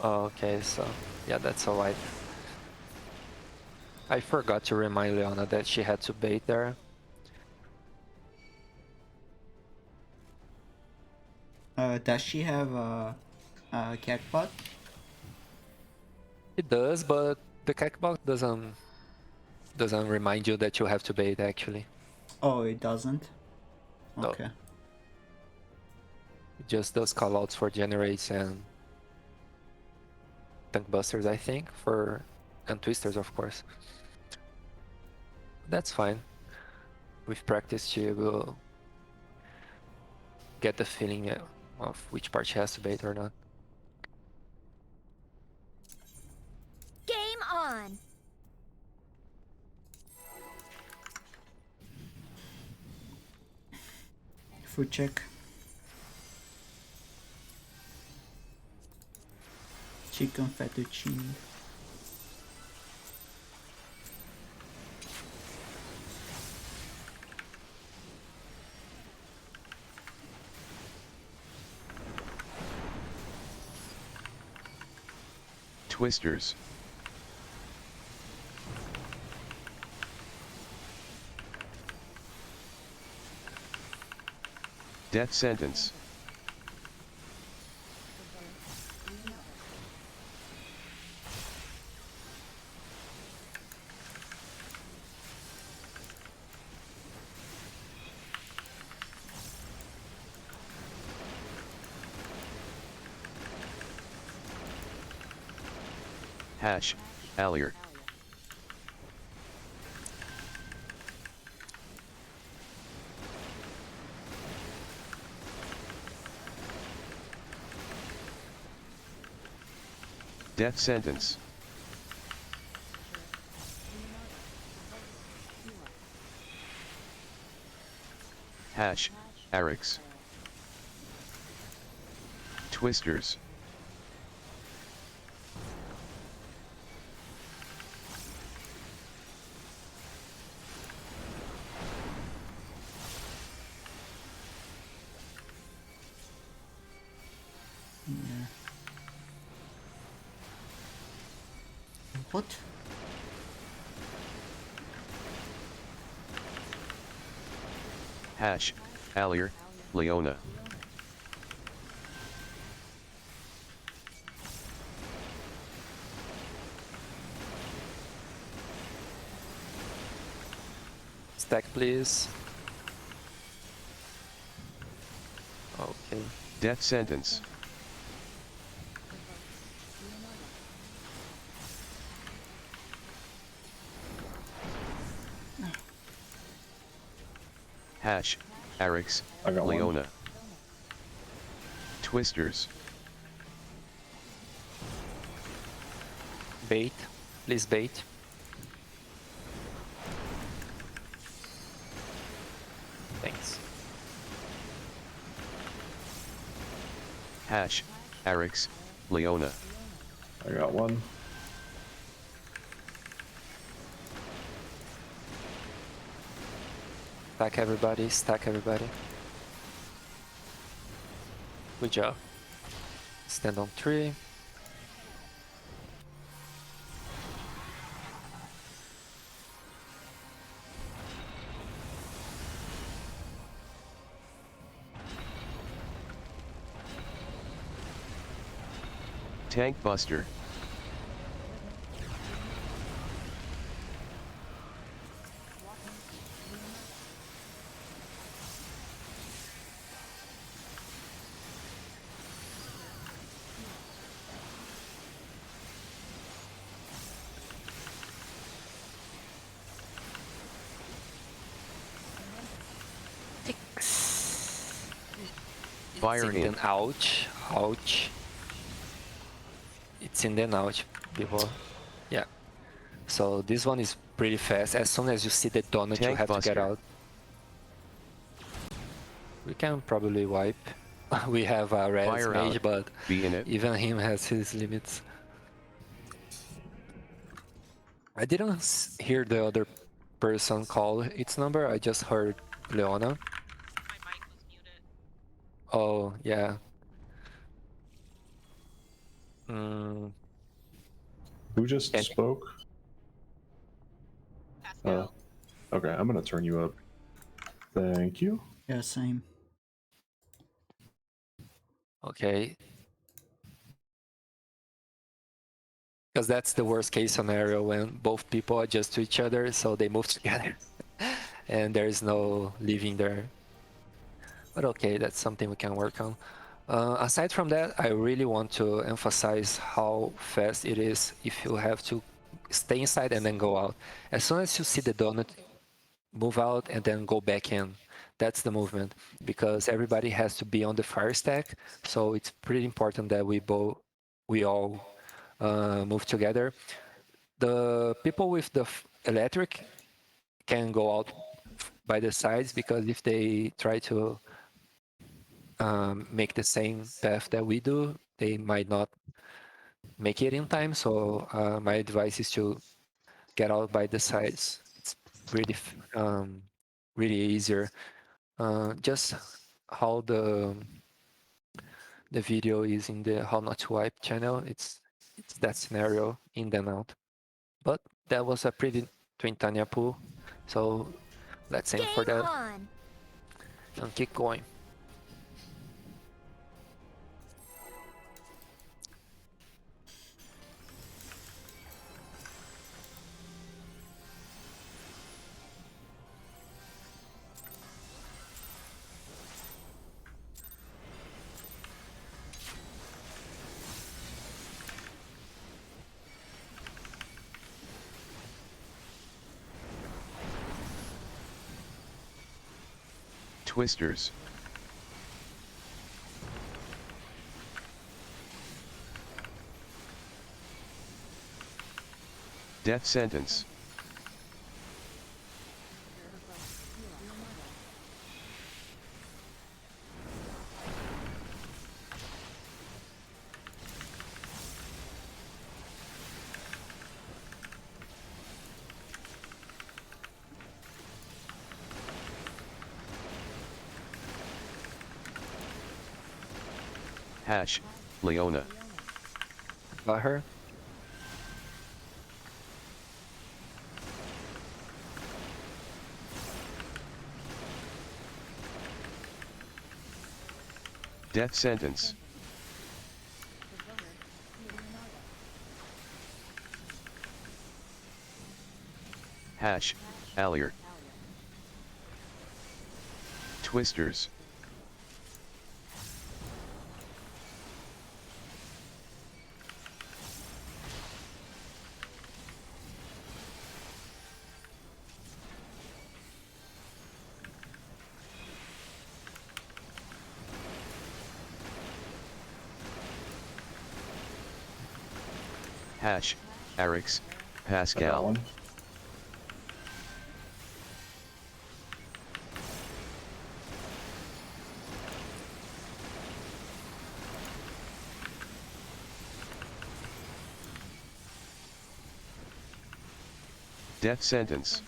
Oh, okay, so yeah, that's alright. I forgot to remind Leona that she had to bait there. Does she have a cat bot? It does, but the Cackbot doesn't remind you that you have to bait actually. Oh, it doesn't? No. Okay. It just does callouts for generates and tank busters, I think, and twisters, of course. That's fine. With practice, you will get the feeling of which part she has to bait or not. Game on. Food check. Chicken fettuccine. Twisters. Death sentence. Hash, Allier. Death sentence. Hash, Arix. Twisters. What? Hash, Allier, Leona. Stack, please. Okay. Death sentence. Hash, Arix, I got one. Leona. Twisters. Bait. Please bait. Thanks. Hash, Arix, Leona. I got one. Stack everybody, stack everybody. Good job. Stand on 3. Tank Buster. Fire It's in. in the ouch. Ouch. It's in the ouch, people. Yeah. So this one is pretty fast. As soon as you see the donut, you Tank have to get Buster. out. We can probably wipe. We have a res Fire mage, out. but Be in it. even him has his limits. I didn't hear the other person call its number. I just heard Leona. My mic was muted. Oh, yeah. Mm, Who just and spoke? Pascal. Okay, I'm gonna turn you up. Thank you. Yeah, same. okay. Because that's the worst case scenario when both people adjust to each other, so they move together. And there is no leaving there. But okay, that's something we can work on. Aside from that, I really want to emphasize how fast it is if you have to stay inside and then go out. As soon as you see the donut, move out and then go back in. That's the movement, because everybody has to be on the fire stack. So it's pretty important that we all move together. The people with the electric can go out by the sides, because if they try to make the same path that we do, they might not make it in time. So my advice is to get out by the sides. It's really, really easier. Just how the video is in the How Not to Wipe channel. It's that scenario in and out. But that was a pretty Twin Tanya pool. So let's aim for Game that on. and keep going. Twisters. Death sentence. Hash, Leona. Got her? Death sentence. Hash, Allier. Twisters. Hash, Arix, I got Pascal. one. Death sentence.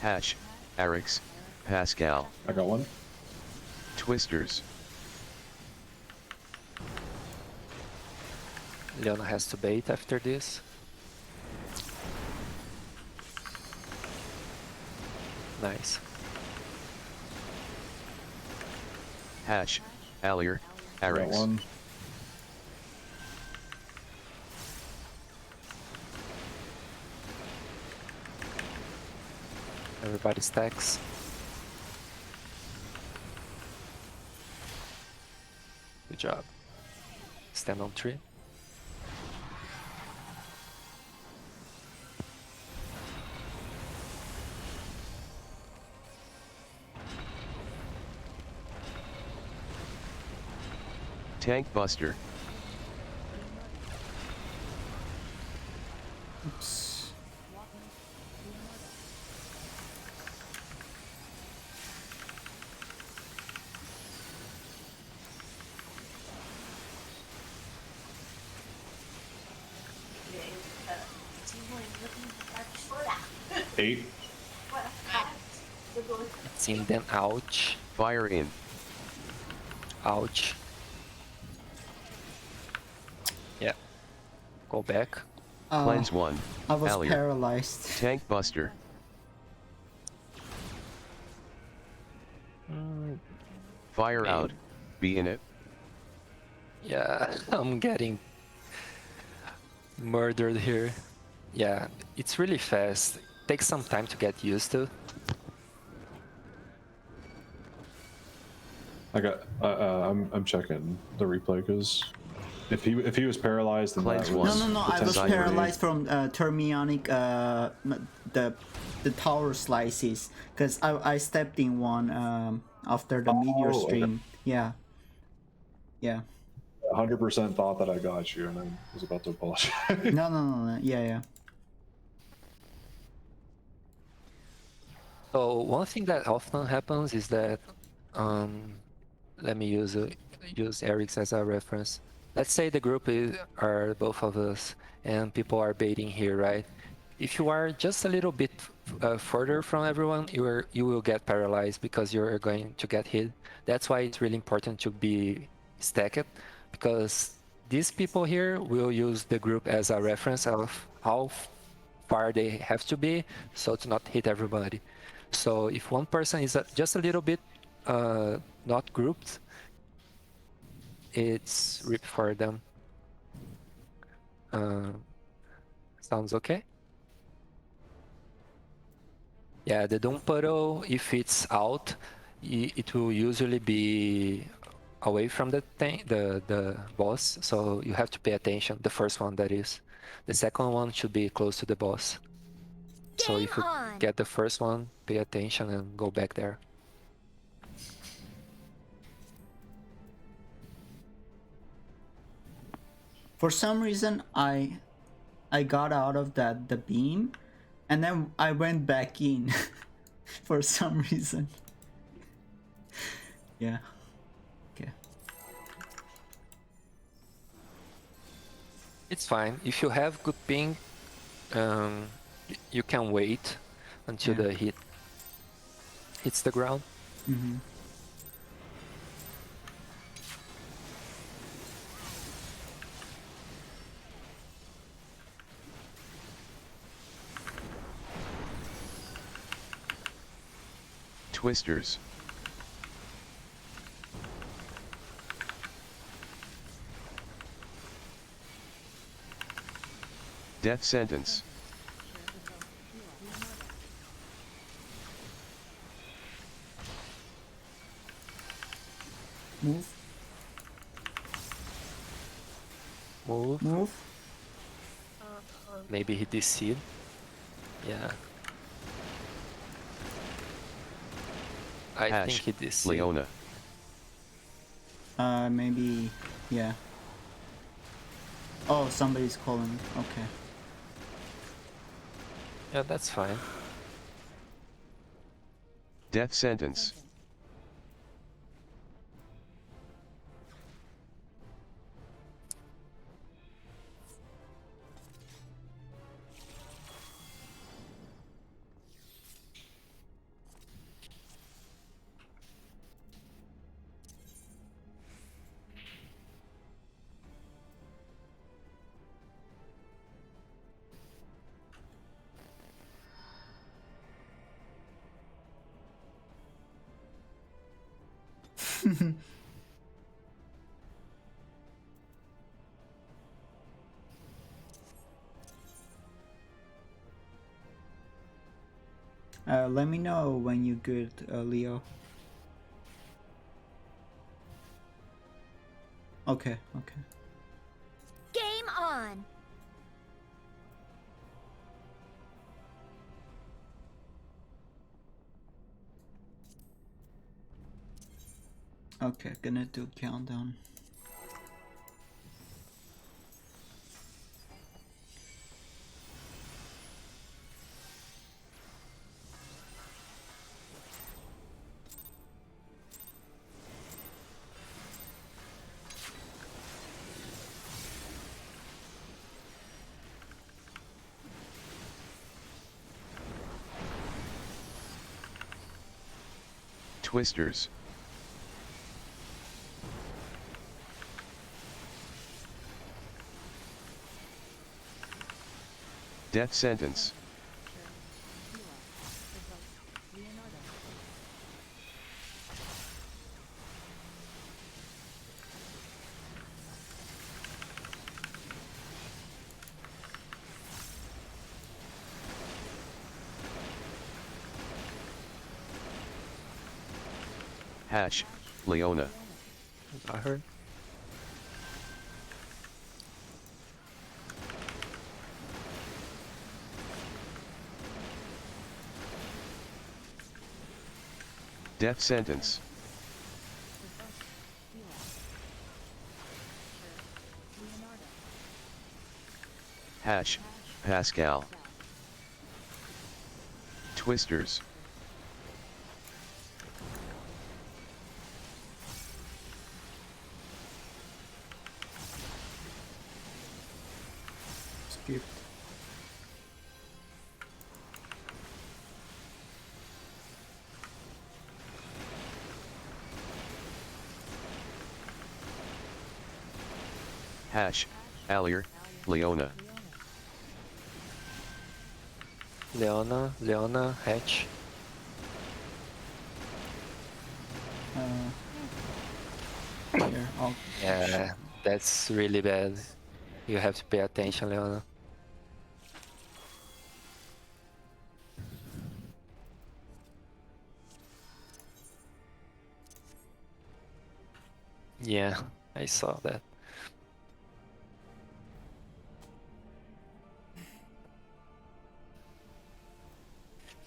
Hash, Arix, Pascal. I got one. Twisters. Leona has to bait after this. Nice. Hash, Allier, I got Arix. one. Everybody stacks. Good job. Stand on tree. Tank Buster. Oops. Eight. It's in then ouch. Fire in. Ouch. Yeah. Go back. Cleanse 1. I was Allier. paralyzed. Tank Buster. Mm, Fire Man. out. Be in it. yeah, I'm getting murdered here. Yeah, it's really fast. Takes some time to get used to. I got. I'm checking the replay because if he was paralyzed, then Cleanse that one. was No, I was Desire paralyzed from thermionic, the tower slices, because I stepped in one after the meteor okay. stream. Yeah. 100% thought that I got you, and I was about to apologize. No. Yeah. So one thing that often happens is that, let me use Eric's as a reference. Let's say the group are both of us, and people are baiting here, right? If you are just a little bit further from everyone, you will get paralyzed because you're going to get hit. That's why it's really important to be stacked, because these people here will use the group as a reference of how far they have to be, so to not hit everybody. So if one person is just a little bit not grouped, it's rip for them. Sounds okay? Yeah, the Doom Puddle, if it's out, it will usually be away from the boss, so you have to pay attention. The first one, that is. The second one should be close to the boss. So Game if you on. get the first one, pay attention and go back there. For some reason, I got out of the beam, and then I went back in. For some reason. Yeah. Okay. It's fine. If you have good ping, you can wait until Yeah. the hit hits the ground. Mm-hmm. Twisters. Death sentence. Move. Move. Maybe hit this seed. Yeah. I Ash. think hit this seed. Leona. Maybe. Yeah. Oh, somebody's calling. Okay. Yeah, that's fine. Death sentence. Let me know when you're good, Leo. Okay. Game on. Okay, gonna do countdown. Twisters. Death sentence. Hash, Leona. I heard. Death sentence. Hash, Pascal. Twisters. Skipped. Hash, Alier, Leona. Leona, Hatch. Here, I'll Yeah, that's really bad. You have to pay attention, Leona. Yeah, I saw that.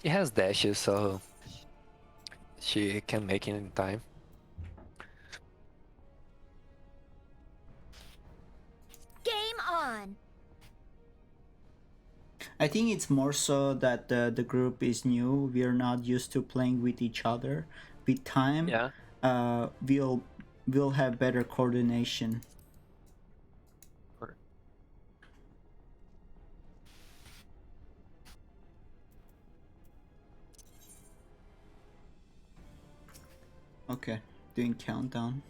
She has dashes, so she can make it in time. Game on. I think it's more so that the group is new. We are not used to playing with each other. With time, Yeah. we'll have better coordination. Okay, doing countdown.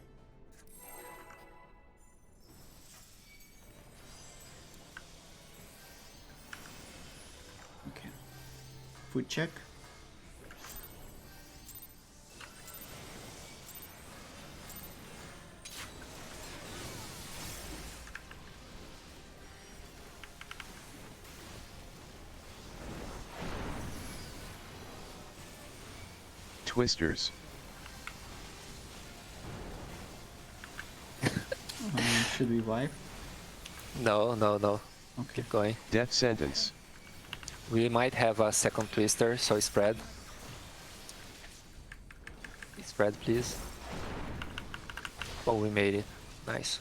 Okay, food check. Twisters. Should we wipe? No. Okay. Keep going. Death sentence. We might have a second twister, so spread. Spread, please. Oh, we made it. Nice.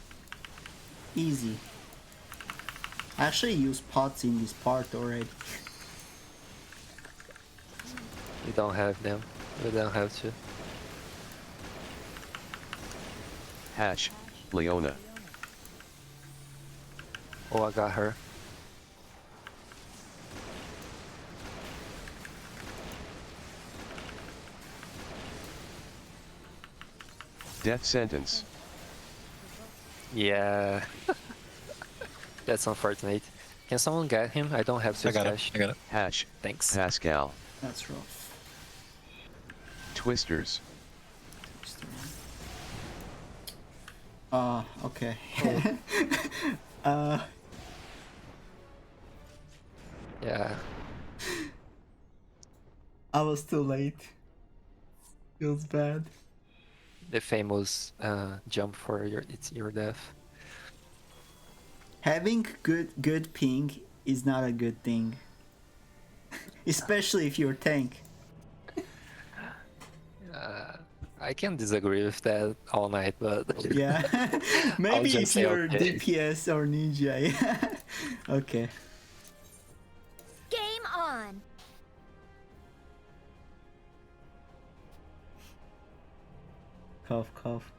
Easy. I actually use pots in this part already. We don't have them. We don't have to. Hash, Leona. Oh, I got her. Death sentence. Yeah. That's unfortunate. Can someone get him? I don't have I such got cash. it. I got it. Hash, Thanks. Pascal. That's rough. Twisters. Okay. Yeah. I was too late. Feels bad. The famous jump for your death. Having good ping is not a good thing. Especially if you're tank. I can disagree with that all night, but Yeah. Maybe just if say you're okay. DPS or ninja. Yeah. Okay. Game on. Cough, cough.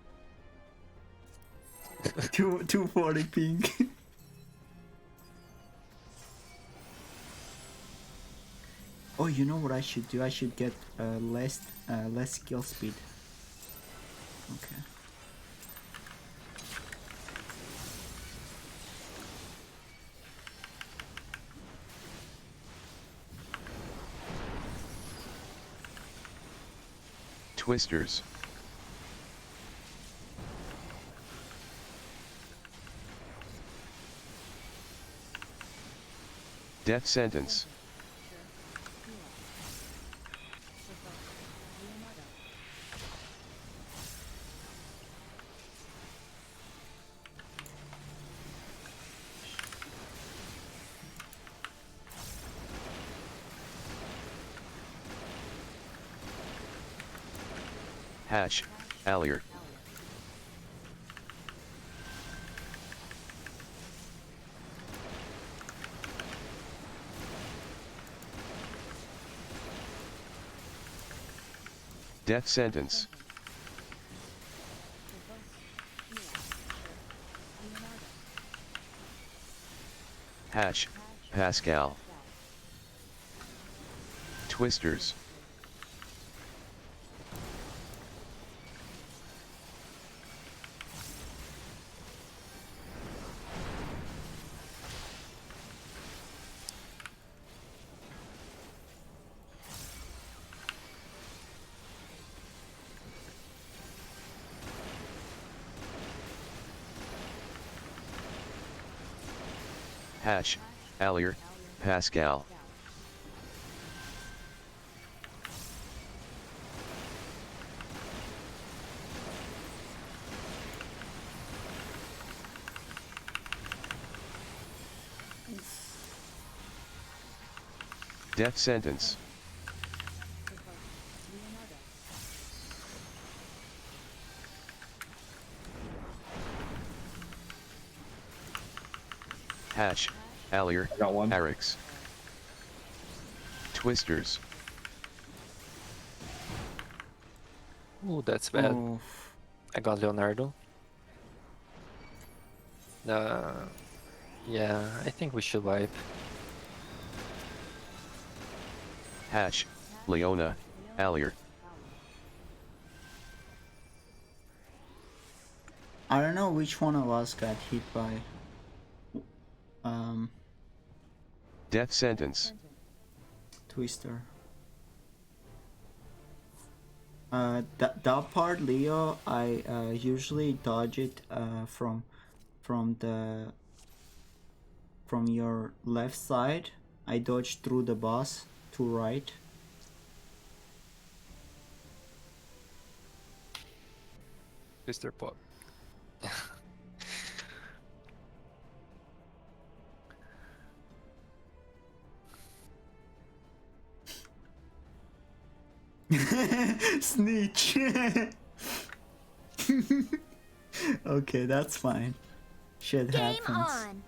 240 ping. Oh, you know what I should do? I should get less skill speed. Okay. Twisters. Death sentence. Hash, Allier. Death sentence. Hash, Pascal. Twisters. Hash, Allier, Pascal. Death sentence. Hash, Allier, I got one. Arix. Twisters. Ooh, that's bad. Oh, I got Leonardo. Yeah, I think we should wipe. Hash, Leona, Allier. I don't know which one of us got hit by. Death sentence. Twister. That part, Leo, I usually dodge it from your left side. I dodge through the boss to right. Mr. Pop. Snitch. Okay, that's fine. Shit Game happens. on.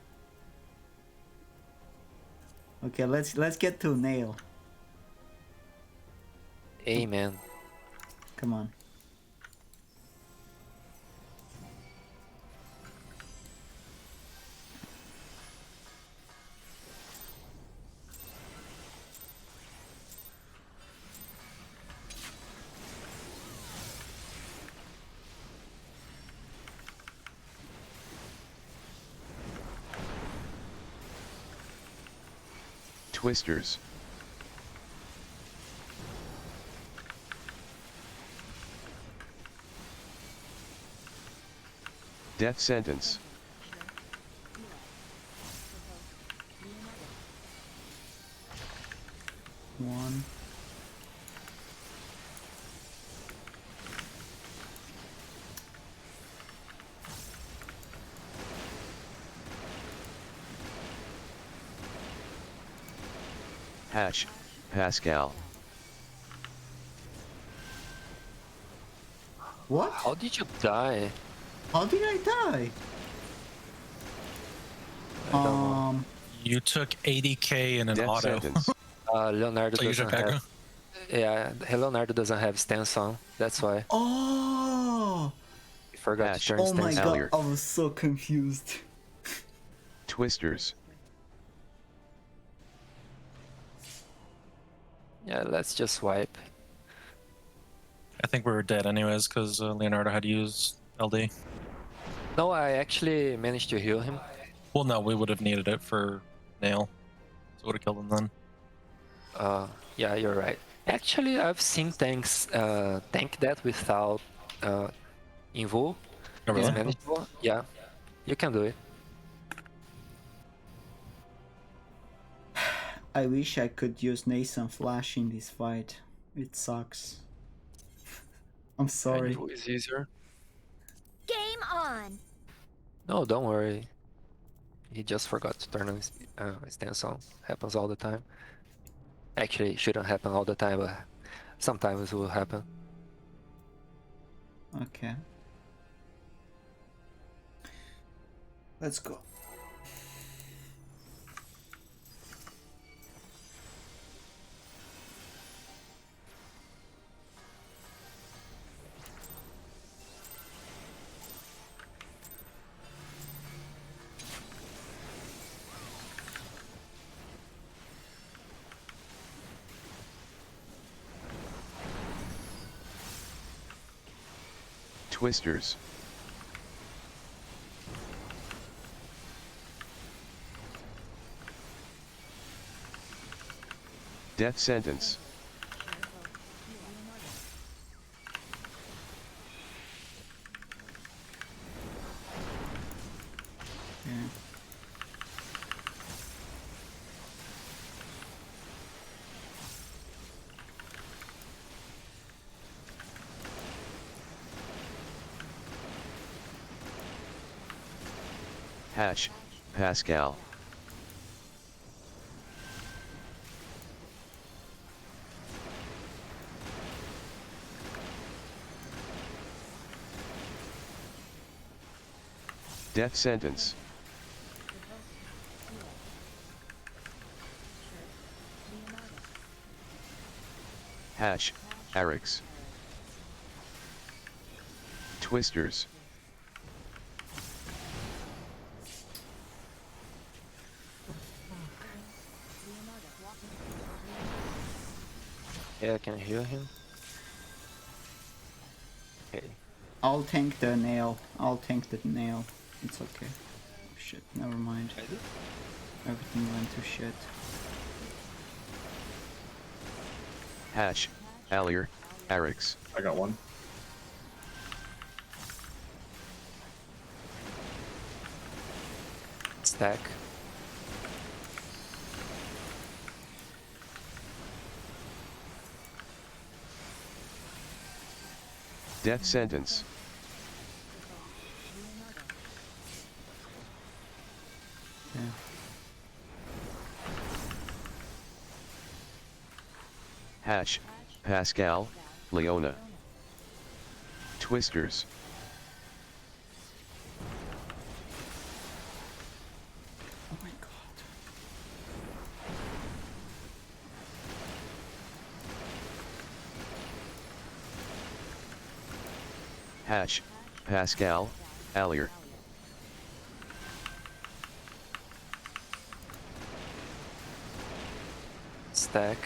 Okay, let's get to Nail. Amen. Come on. Twisters. Death sentence. One. Hash, Pascal. What? How did you die? How did I die? I don't know. You took 80k in an Death auto. sentence. Leonardo So you doesn't took aggro? have. Yeah, Leonardo doesn't have stance on. That's why Oh! he forgot Ash. to turn Oh my stance. god, Allier. I was so confused. Twisters. Yeah, let's just swipe. I think we were dead anyways because Leonardo had used LD. No, I actually managed to heal him. Well, no, we would have needed it for Nail. So would have killed him then. Yeah, you're right. Actually, I've seen tanks tank that without invo. Oh, It's really? manageable. Yeah, you can do it. I wish I could use Nathan Flash in this fight. It sucks. I'm sorry. Invo is easier. Game on. No, don't worry. He just forgot to turn on his stance on. Happens all the time. Actually, it shouldn't happen all the time, but sometimes it will happen. Okay. Let's go. Twisters. Death sentence. Yeah. Hash, Pascal. Death sentence. Hash, Arix. Twisters. Yeah, I can heal him. Okay. I'll tank the nail. I'll tank the nail. It's okay. Oh, shit, never mind. Everything went to shit. Hash, Alier, Arix. I got one. Stack. Death sentence. Yeah. Hash, Pascal, Leona. Twisters. Oh my god. Hash, Pascal, Alier. Stack.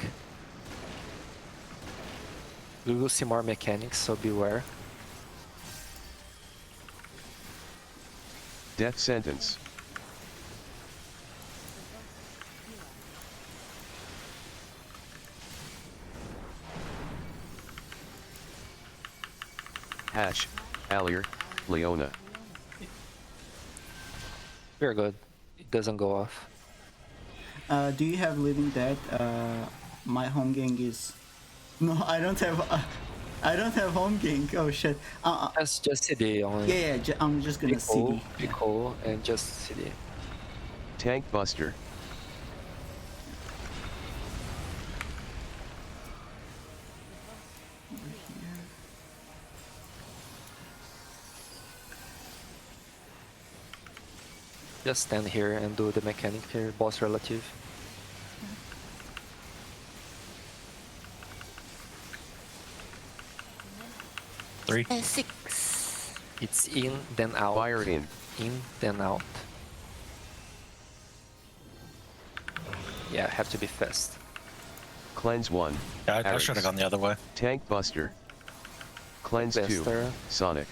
We will see more mechanics, so beware. Death sentence. Hash, Alier, Leona. We're good. It doesn't go off. Do you have Living Dead? My home gang is... No, I don't have... I don't have home gang. Oh shit. Just CD only. Yeah, I'm just gonna CD. Be cool, and just CD. Tank Buster. Just stand here and do the mechanic here, boss relative. Three. 6. It's in, then out. Fire in. In, then out. Yeah, have to be fast. Cleanse 1. Yeah, I Arix. should have gone the other way. Tank Buster. Cleanse 2. Buster. Sonic.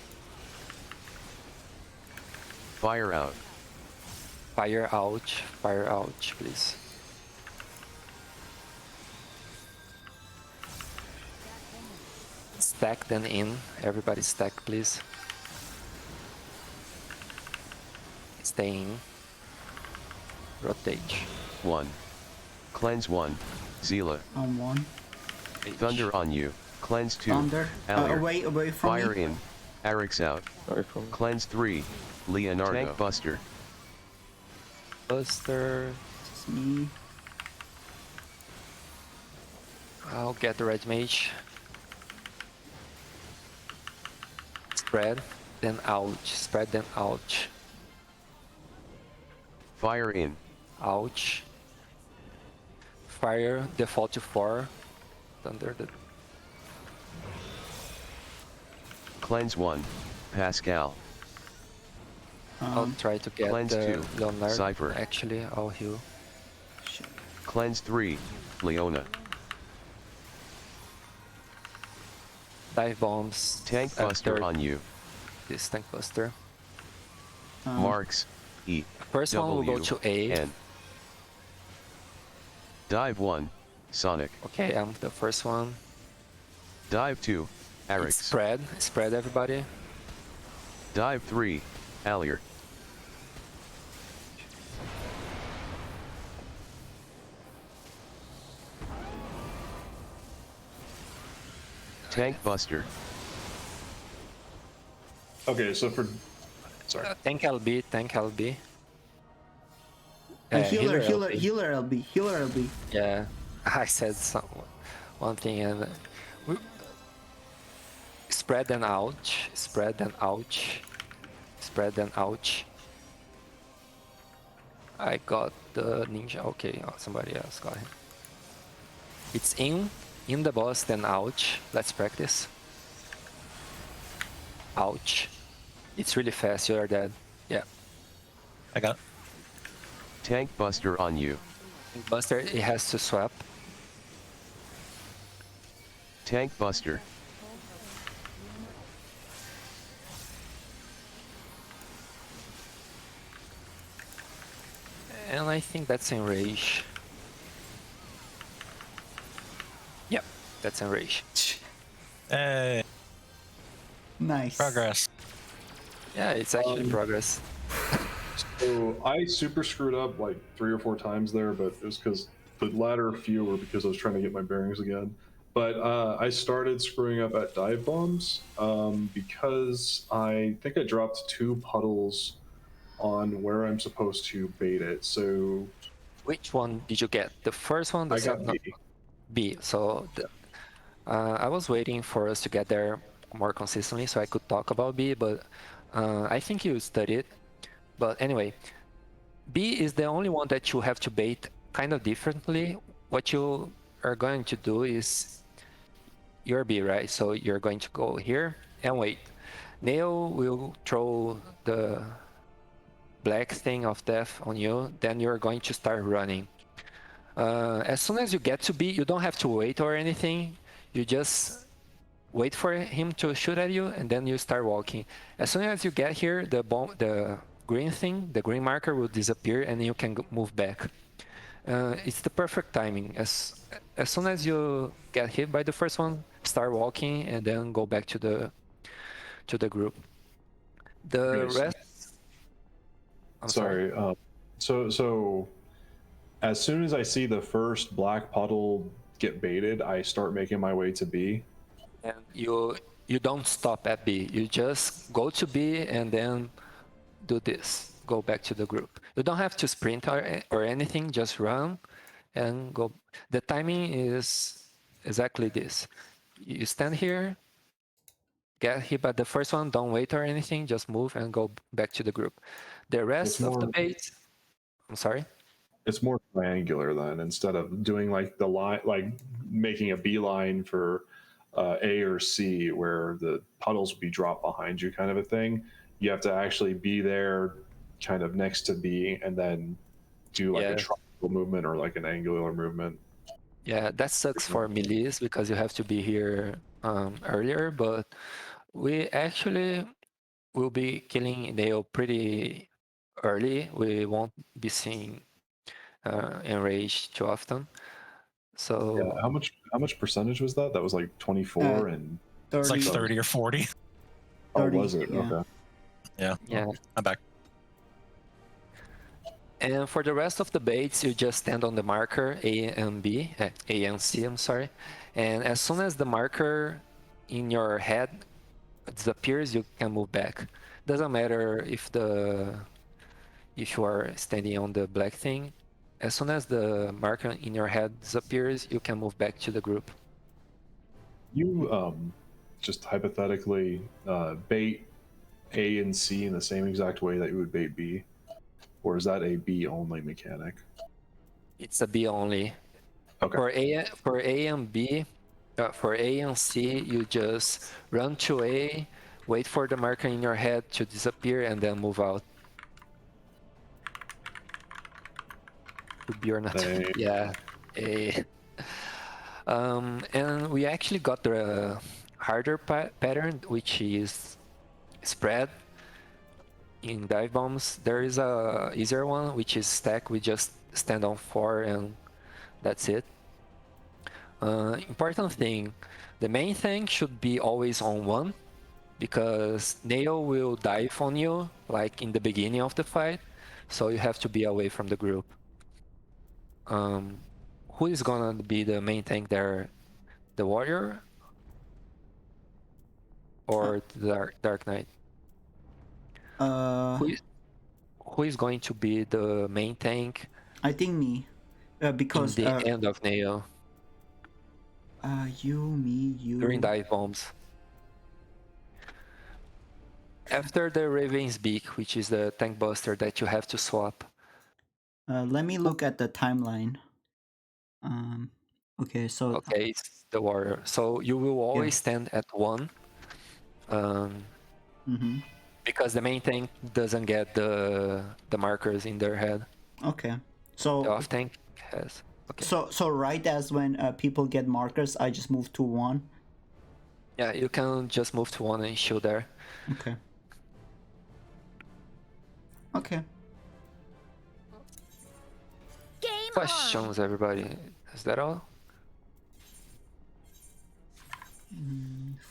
Fire out. Fire ouch. Fire ouch, please. Stack then in. Everybody stack, please. Stay in. Rotate. 1. Cleanse 1. Zila. On one. Thunder on you. Cleanse 2. Thunder. Alir. Away from Fire me. in. Arix out. Sorry for me. Cleanse 3. Leonardo. Tank Buster. Buster. This is me. I'll get the red mage. Spread, then ouch. Spread, then ouch. Fire in. Ouch. Fire, default to 4. Thunder, the Cleanse 1. Pascal. I'll try to get Cleanse the 2, Leonard. Cypher. Actually, I'll heal. Shit. Cleanse 3. Leona. Dive bombs. Tank Buster after on you. this tank buster. Marks. E. First one will go W, to A. N. Dive 1. Sonic. Okay, I'm the first one. Dive 2. Arix. Spread. Spread, everybody. Dive 3. Alir. Tank Buster. Okay, so for sorry. Tank LB. Tank LB. Healer LB. LB. Yeah, I said one thing and spread and ouch, spread and ouch, spread and ouch. I got the ninja. Okay, somebody else got him. It's in the boss, then ouch. Let's practice. Ouch. It's really fast. You're dead. Yeah. I got. Tank Buster on you. Buster, it has to swap. Tank Buster. And I think that's enrage. Yep, that's enrage. Hey, Nice. progress. Yeah, it's actually progress. So I super screwed up like 3 or 4 times there, but it was because the latter few were because I was trying to get my bearings again. But I started screwing up at dive bombs because I think I dropped 2 puddles on where I'm supposed to bait it. So Which one did you get? The first one? The I got second? B. B. So I was waiting for us to get there more consistently so I could talk about B, but I think you studied. But anyway, B is the only one that you have to bait kind of differently. What you are going to do is you're B, right? So you're going to go here and wait. Nael will throw the black thing of death on you, then you're going to start running. As soon as you get to B, you don't have to wait or anything. You just wait for him to shoot at you, and then you start walking. As soon as you get here, the green thing, the green marker will disappear, and you can move back. It's the perfect timing. As soon as you get hit by the first one, start walking, and then go back to the group. The Yes. rest. I'm sorry. So as soon as I see the first black puddle get baited, I start making my way to B. And you don't stop at B. You just go to B and then do this. Go back to the group. You don't have to sprint or anything. Just run and go. The timing is exactly this. You stand here, get hit by the first one. Don't wait or anything. Just move and go back to the group. The rest of the bait. I'm sorry. It's more triangular then, instead of doing like the line, like making a beeline for A or C, where the puddles will be dropped behind you, kind of a thing. You have to actually be there, kind of next to B, and then do like a triangle movement or like an angular movement. Yeah, that sucks for melees because you have to be here earlier, but we actually will be killing Nail pretty early. We won't be seeing Enrage too often. So Yeah, how much percentage was that? That was like 24 and It's like 30, 30 or 40. oh, 30, was it? yeah. Okay. Yeah. yeah. I'm back. And for the rest of the baits, you just stand on the marker A and B, A and C, I'm sorry. And as soon as the marker in your head disappears, you can move back. Doesn't matter if you are standing on the black thing. As soon as the marker in your head disappears, you can move back to the group. You just hypothetically bait A and C in the same exact way that you would bait B, or is that a B only mechanic? It's a B only. Okay. For A and B, for A and C, you just run to A, wait for the marker in your head to disappear, and then move out. Would be or not. A. Yeah. A. And we actually got the harder pattern, which is spread in dive bombs. There is a easier one, which is stack. We just stand on 4 and that's it. Important thing, the main thing should be always on 1 because Nael will dive on you like in the beginning of the fight, so you have to be away from the group. Who is gonna be the main tank there? The warrior or the Dark Knight? Uh, Who is going to be the main tank I think me, in because the end of Nael you. during dive bombs? After the Raven's Beak, which is the tank buster that you have to swap. Let me look at the timeline. Okay, so Okay, it's the warrior. So you will always stand at 1. mm-hmm. Because the main tank doesn't get the markers in their head. Okay, The so off tank has. Okay. so right as when people get markers, I just move to 1. Yeah, you can just move to 1 and shield there. Okay. Okay. Game on. Questions, everybody? Is that all?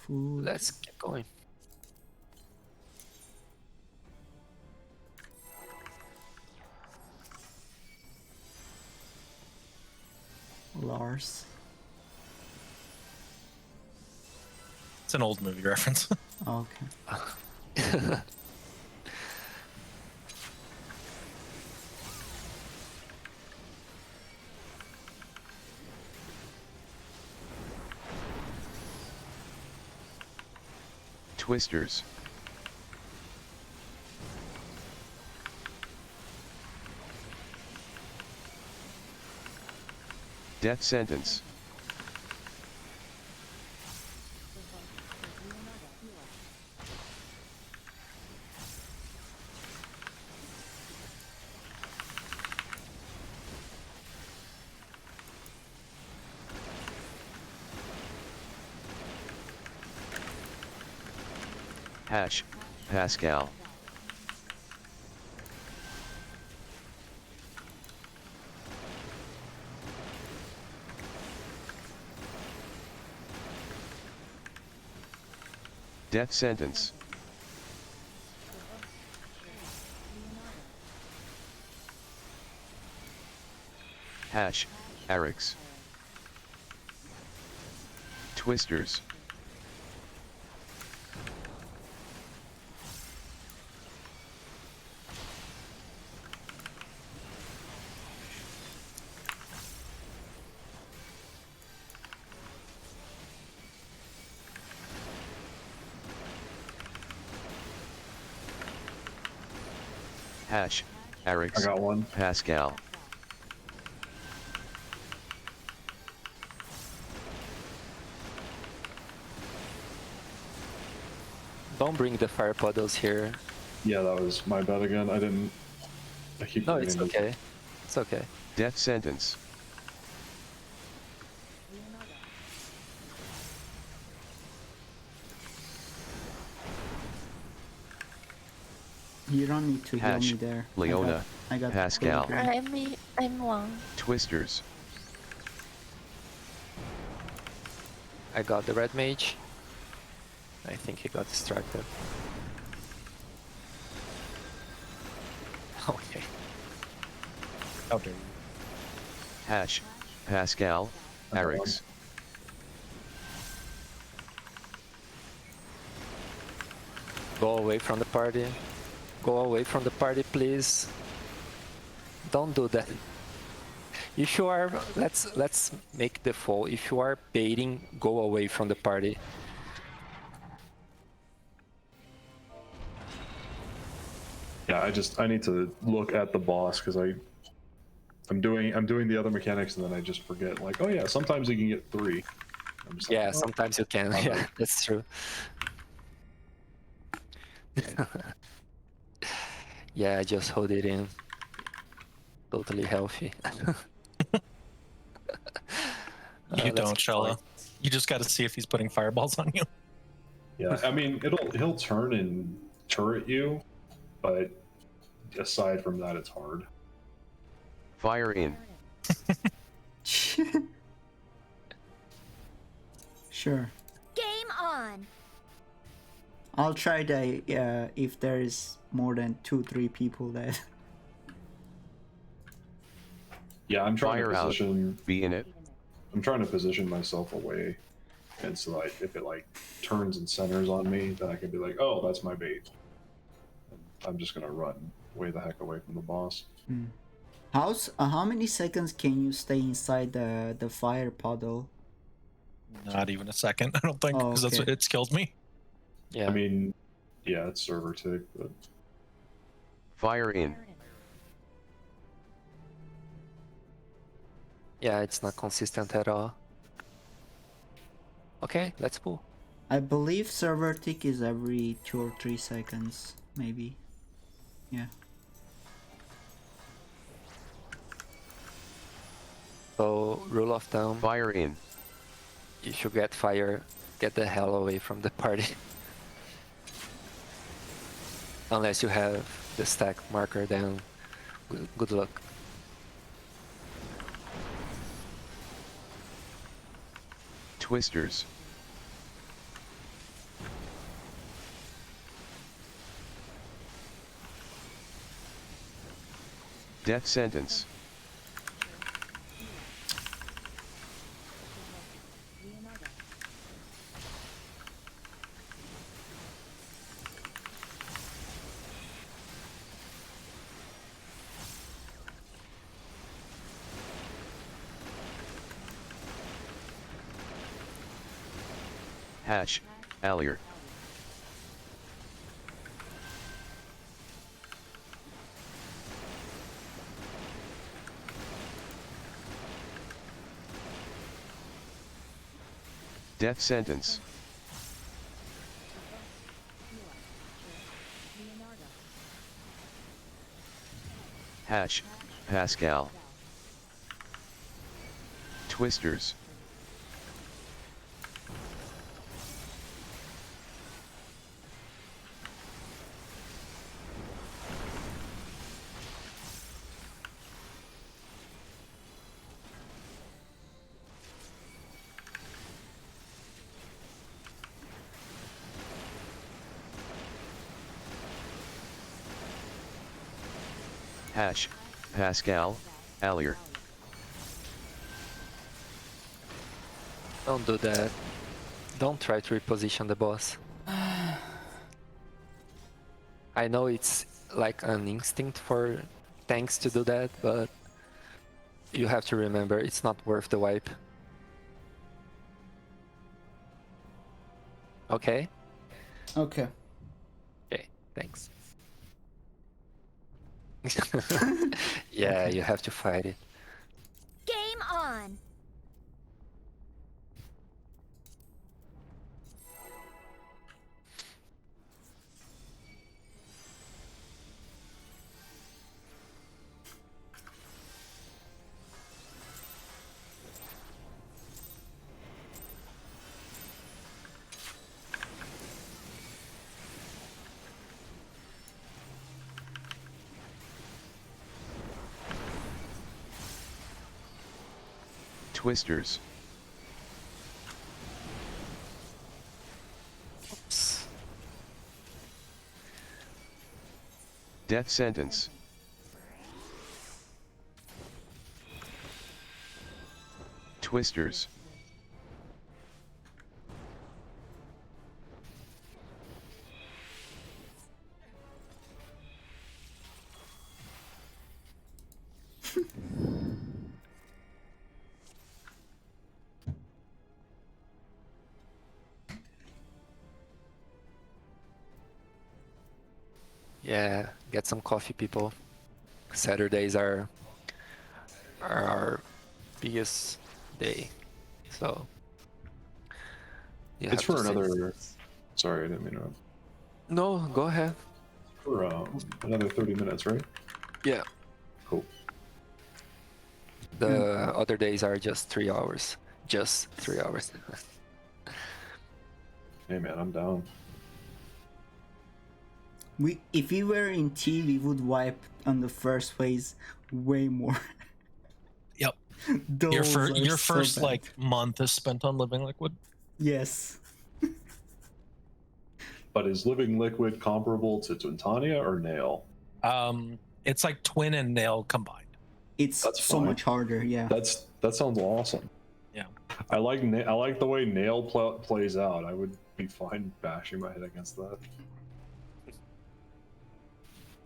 Food. Let's keep going. Lars. It's an old movie reference. Okay. Twisters. Death sentence. Hash, Pascal. Death sentence. Hash, Arix. Twisters. Hash, Arix. I got one. Pascal. Don't bring the fire puddles here. Yeah, that was my bad again. I didn't. I keep No, it's forgetting to- okay. It's okay. Death sentence. You don't need to heal Hash, me there. Leona, I got Pascal. Pilgrim. I'm one. Twisters. I got the red mage. I think he got distracted. Okay. How dare you? Hash, Pascal, Arix. Go away from the party. Go away from the party, please. Don't do that. If you are, let's make the fall. If you are baiting, go away from the party. Yeah, I need to look at the boss because I'm doing the other mechanics and then I just forget. Like, oh yeah, sometimes you can get 3. I'm just like, Yeah, oh, sometimes you can. Alright. Yeah, that's true. Yeah, just hold it in. Totally healthy. You Let's don't, keep Shella. going. You just got to see if he's putting fireballs on you. Yeah, I mean, he'll turn and turret you, but aside from that, it's hard. Fire in. Sure. Game on. I'll try the if there is more than 2-3 people that. Yeah, I'm trying Fire to out. position. Be in it. I'm trying to position myself away, and so like if it like turns and centers on me, then I can be like, oh, that's my bait. And I'm just gonna run way the heck away from the boss. How many seconds can you stay inside the fire puddle? Not even a second, I don't think, Oh, because that's okay. it's killed me. Yeah. I mean, yeah, it's server tick, but Fire in. Yeah, it's not consistent at all. Okay, let's pull. I believe server tick is every 2 or 3 seconds, maybe. Yeah. So, rule of thumb, Fire in. if you get fire, get the hell away from the party. Unless you have the stack marker, then good luck. Twisters. Death sentence. Hash, Allier. Death sentence. Hash, Pascal. Twisters. Hash, Pascal, Allier. Don't do that. Don't try to reposition the boss. I know it's like an instinct for tanks to do that, but you have to remember it's not worth the wipe. Okay? Okay. Okay, thanks. Yeah, you have to fight it. Game on. Twisters. Oops. Death Sentence. Twisters. Yeah, get some coffee, people. Saturdays are our biggest day, so you It's have to for save. another. Sorry, I didn't mean to interrupt. No, go ahead. For another 30 minutes, right? Yeah, Cool. the other days are just 3 hours. Just 3 hours. Hey man, I'm down. If we were in T, we would wipe on the first phase way more. Yep. Those are Your so first bad. like month is spent on Living Liquid. Yes. But is Living Liquid comparable to Twintania or Nail? It's like Twin and Nail combined. It's That's so fine. much harder, yeah. That sounds awesome. Yeah. I like the way Nail plays out. I would be fine bashing my head against that.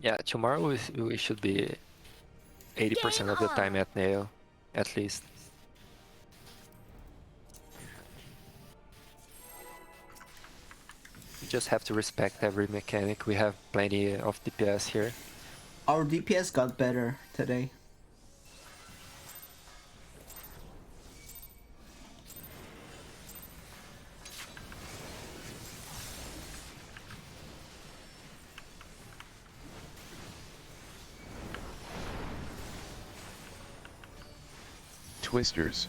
Yeah, tomorrow we should be 80% of the time at Nail, at least. You just have to respect every mechanic. We have plenty of DPS here. Our DPS got better today. Twisters.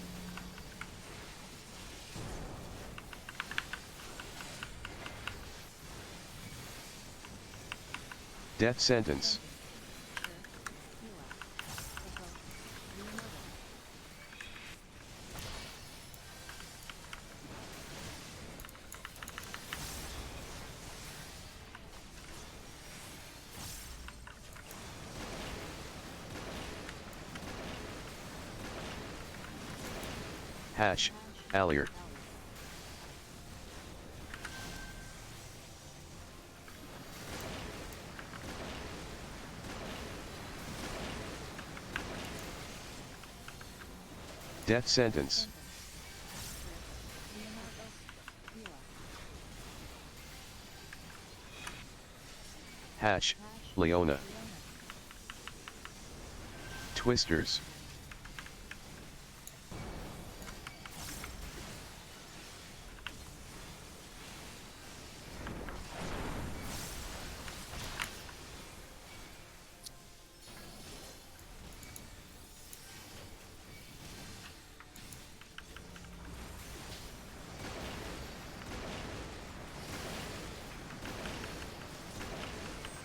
Death Sentence. Hash, Allier. Death Sentence. Hash, Leona. Twisters.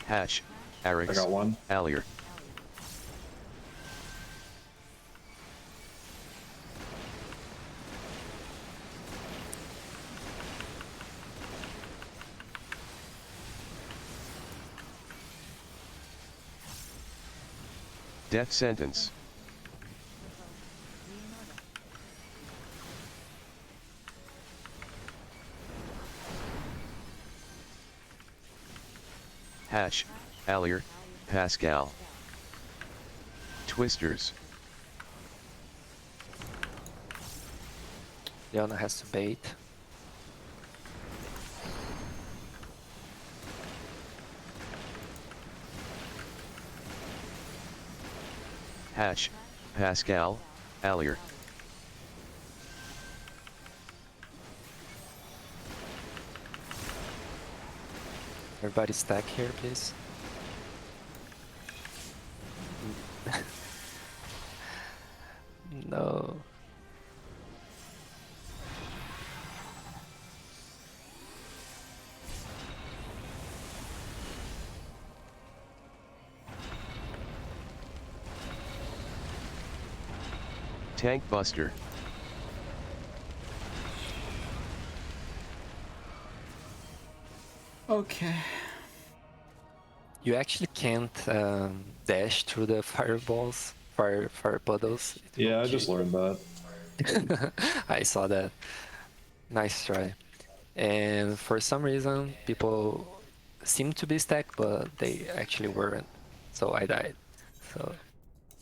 Hash, I Arix, got one. Allier. Death Sentence. Hash, Allier, Pascal. Twisters. Leona has to bait. Hash, Pascal, Allier. Everybody stack here, please. No. Tank Buster. Okay. You actually can't dash through the fireballs, fire puddles. It will Yeah, I kill just learned that. you. I saw that. Nice try. And for some reason, people seem to be stacked, but they actually weren't. So I died. So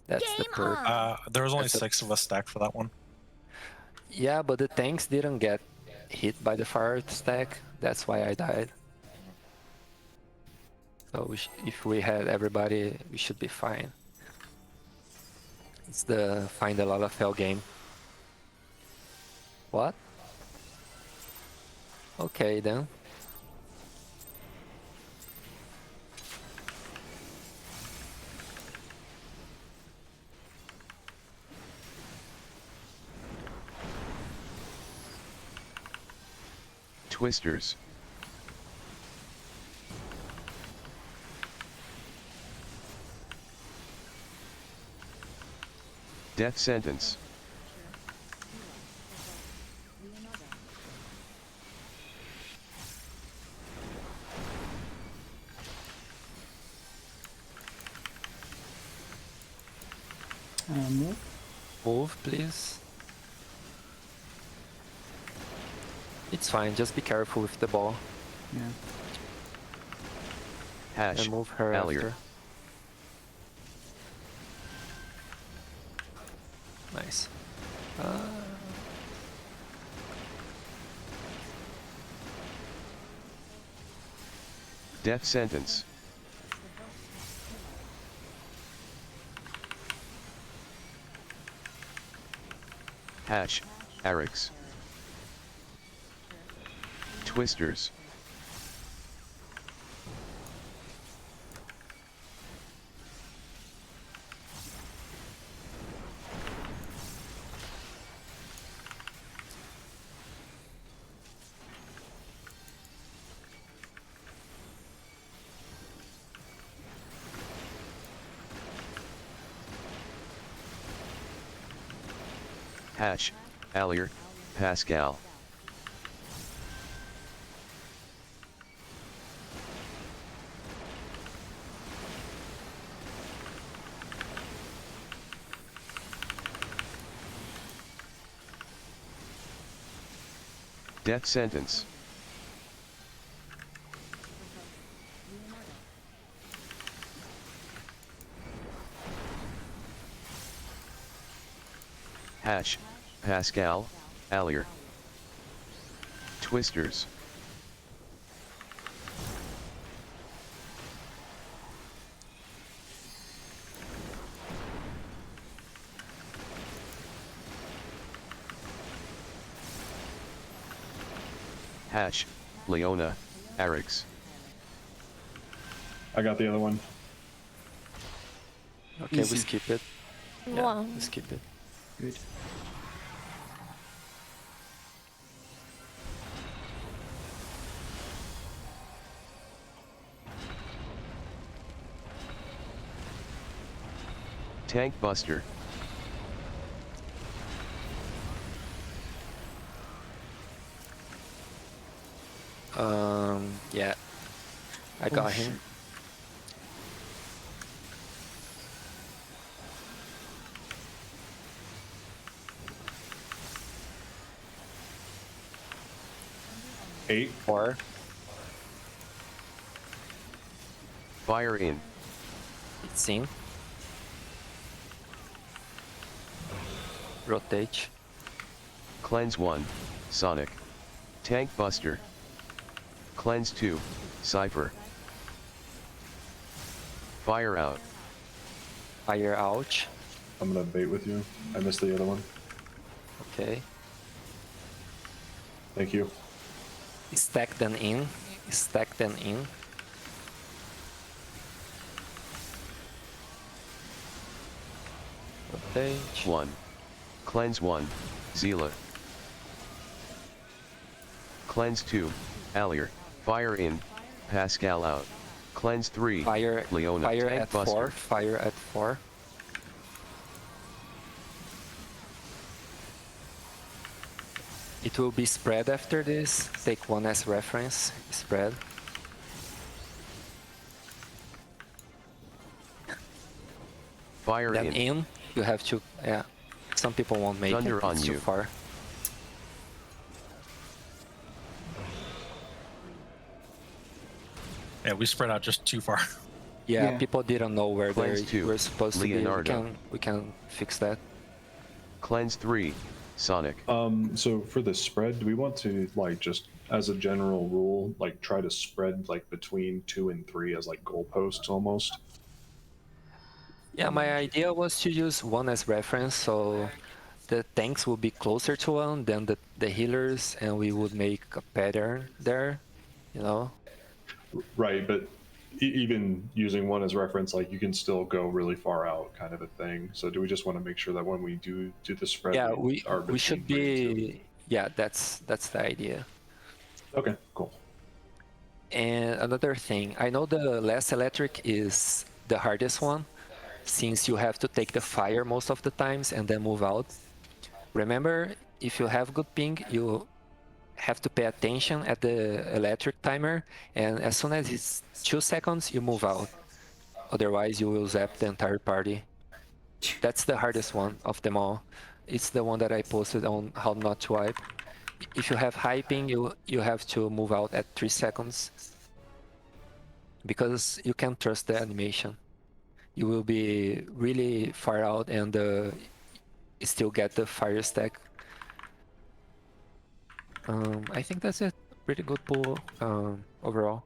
that's the Game perk. on. There was only That's a- 6 of us stacked for that one. Yeah, but the tanks didn't get hit by the fire stack. That's why I died. So if we had everybody, we should be fine. It's the find a lot of hell game. What? Okay then. Twisters. Death sentence. Move. Move, please. It's fine, just be careful with the ball Yeah. Hash. and move her Allier. after. Nice. Death sentence. Hash. Arix. Twisters. Hash. Allier. Pascal. Death sentence. Hash. Pascal. Allier. Twisters. Hash. Leona. Arix. I got the other one. Okay, Easy. we skip it. Yeah, One. we skip it. Good. Tank Buster. Yeah. I got him. shit. Eight. 4. Fire in. It's in. Rotate. Cleanse 1. Sonic. Tank Buster. Cleanse 2. Cypher. Fire out. Fire out. I'm gonna bait with you. I missed the other one. Okay. Thank you. Stack them in. Stack them in. Rotate. 1. Cleanse 1. Zila. Cleanse 2. Allier. Fire in. Pascal out. Cleanse 3. Fire. Leona. Fire Tank at Buster. 4. Fire at 4. It will be spread after this. Take one as reference. Spread. Fire Then in. you have to, yeah. Some people won't make Thunder it, on it's too you. far. Yeah, we spread out just too far. Yeah, Yeah. people didn't know where Cleanse they 2, were supposed to Leonardo. be. We can fix that. Cleanse 3, Sonic. So for the spread, do we want to like just as a general rule, like try to spread like between 2 and 3 as like goalposts almost? Yeah, my idea was to use 1 as reference, so the tanks will be closer to 1 than the healers, and we would make a pattern there, you know? Right, but even using 1 as reference, like you can still go really far out, kind of a thing. So do we just want to make sure that when we do the spread, Yeah, we are we should between 3 and 2? be. Yeah, that's the idea. Okay, cool. And another thing, I know the last electric is the hardest one, since you have to take the fire most of the times and then move out. Remember, if you have good ping, you have to pay attention at the electric timer, and as soon as it's 2 seconds, you move out. Otherwise, you will zap the entire party. That's the hardest one of them all. It's the one that I posted on how not to wipe. If you have high ping, you have to move out at 3 seconds. Because you can't trust the animation. You will be really far out and still get the fire stack. I think that's it. Pretty good pull overall.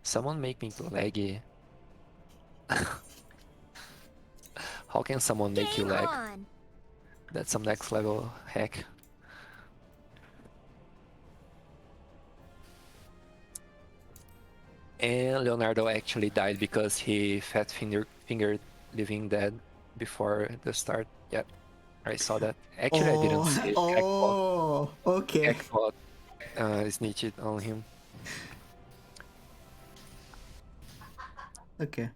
Someone make me laggy. How can someone make you Game lag? on. That's some next level hack. And Leonardo actually died because he fingered Living Dead before the start. Yep, I saw that. Actually, I didn't see it. Oh, okay. Ekbot snitched on him. Okay.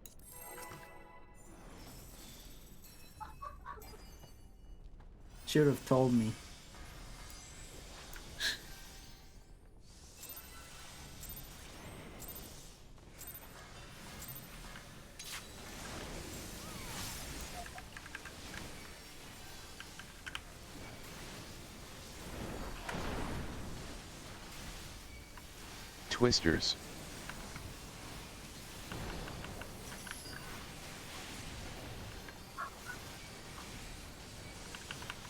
Should have told me. Twisters.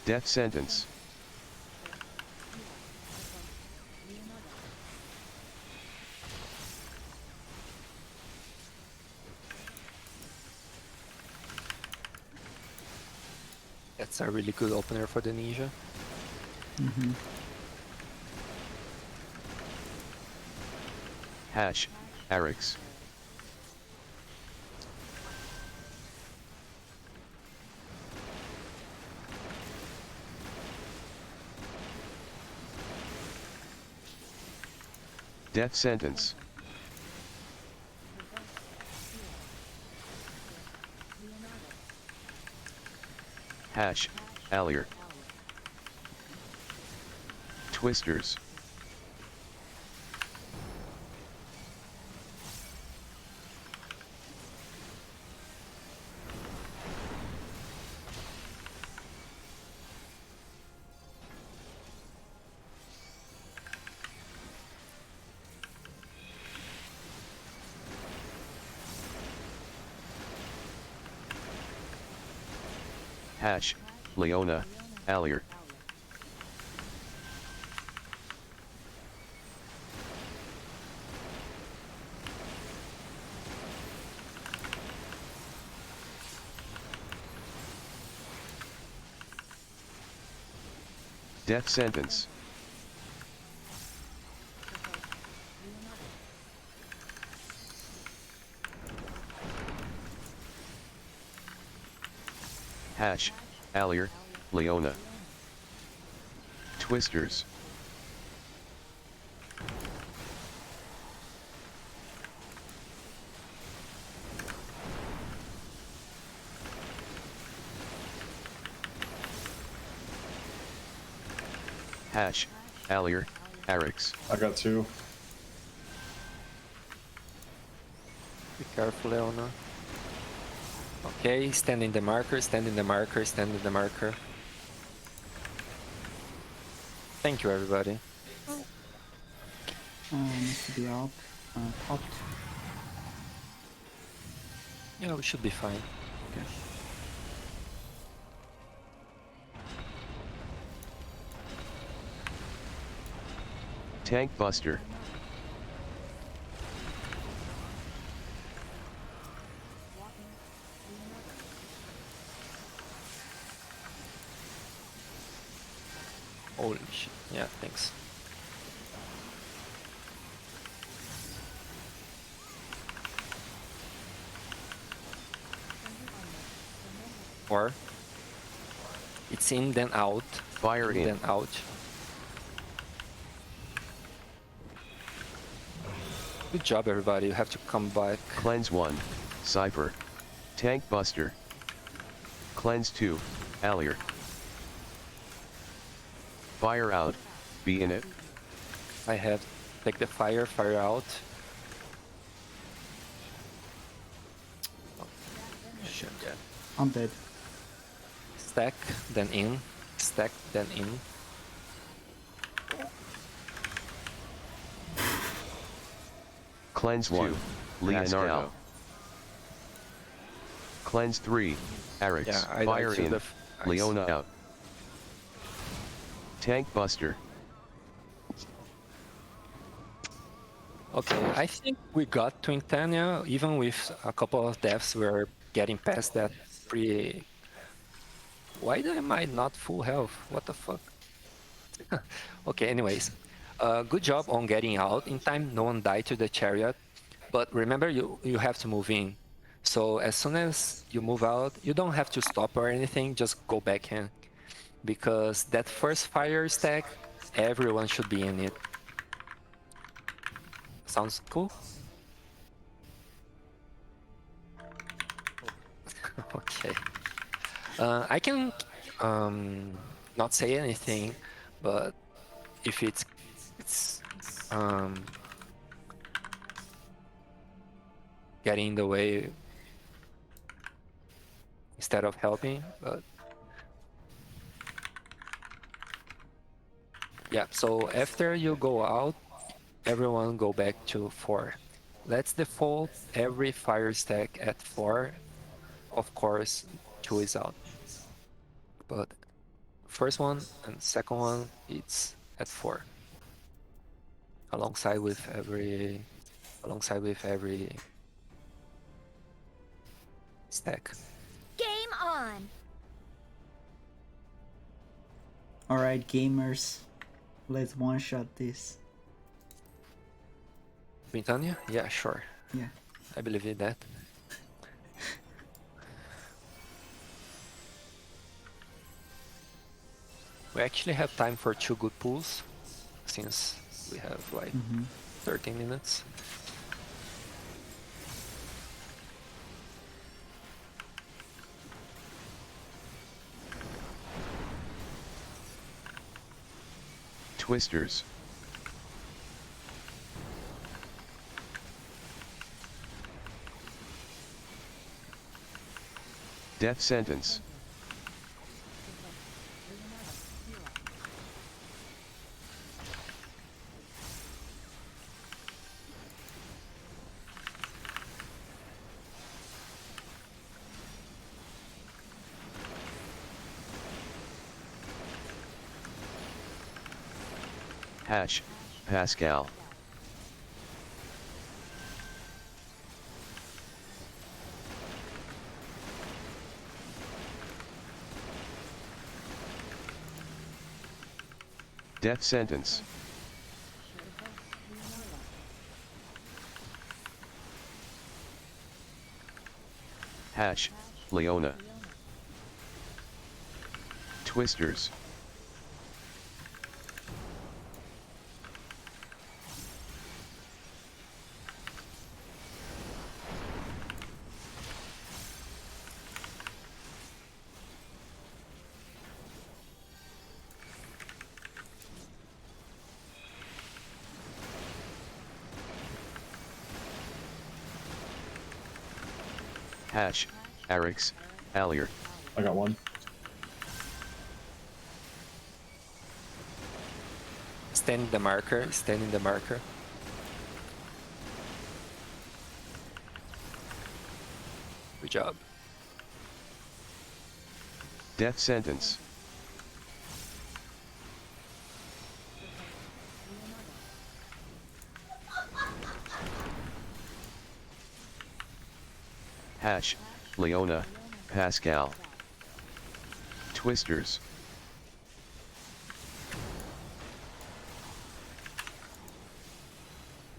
Death sentence. That's a really good opener for the ninja. Mm-hmm. Hash, Arix. Death sentence. Hash, Allier. Twisters. Hash, Leona, Allier. Death sentence. Hash, Allier, Leona. Twisters. Hash, Allier, Arix. I got 2. Be careful, Leona. Okay, stand in the marker, stand in the marker, stand in the marker. Thank you, everybody. Needs to be up, popped. Yeah, we should be fine. Okay. Tank Buster. Holy shit. Yeah, thanks. Or it's in then out. Fire in. Then out. Good job, everybody. You have to come back. Cleanse 1. Cypher. Tank Buster. Cleanse 2. Allier. Fire out. Be in it. I have take the fire out. Oh, shit. Yeah. I'm dead. Stack, then in. Stack, then in. Cleanse 2. Leonardo. Cleanse 3. Arix. Yeah, I Fire died to in. the ice. Leona out. Tank Buster. Okay, I think we got to Intania. Even with a couple of deaths, we're getting past that pretty... Why am I not full health? What the fuck? Okay, anyways. Good job on getting out in time. No one died to the chariot. But remember, you have to move in. So as soon as you move out, you don't have to stop or anything. Just go back in. Because that first fire stack, everyone should be in it. Sounds cool? Okay. I can not say anything, but if it's getting in the way instead of helping, but yeah, so after you go out, everyone go back to 4. Let's default every fire stack at 4. Of course, 2 is out. But first one and second one, it's at 4. Alongside with every stack. Game on. Alright, gamers. Let's one-shot this. Britannia? Yeah, sure. Yeah. I believe in that. We actually have time for 2 good pulls, since we have like 13 minutes. Twisters. Death sentence. Hash, Pascal. Death sentence. Hash, Leona. Twisters. Hash, Arix, Alier. I got one. Stand in the marker. Stand in the marker. Good job. Death sentence. Hash, Leona, Pascal. Twisters.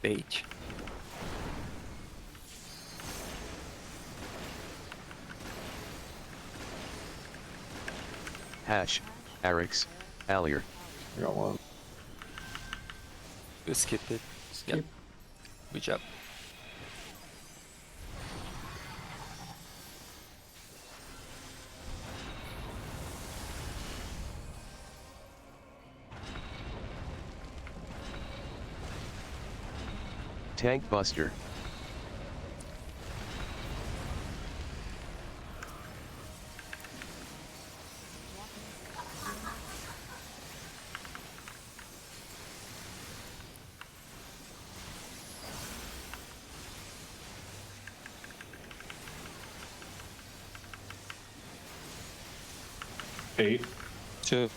Page. Hash, Arix, Alier. I got one. You skipped it. Skip. Yep. Good job. Tank Buster. Eight. 2.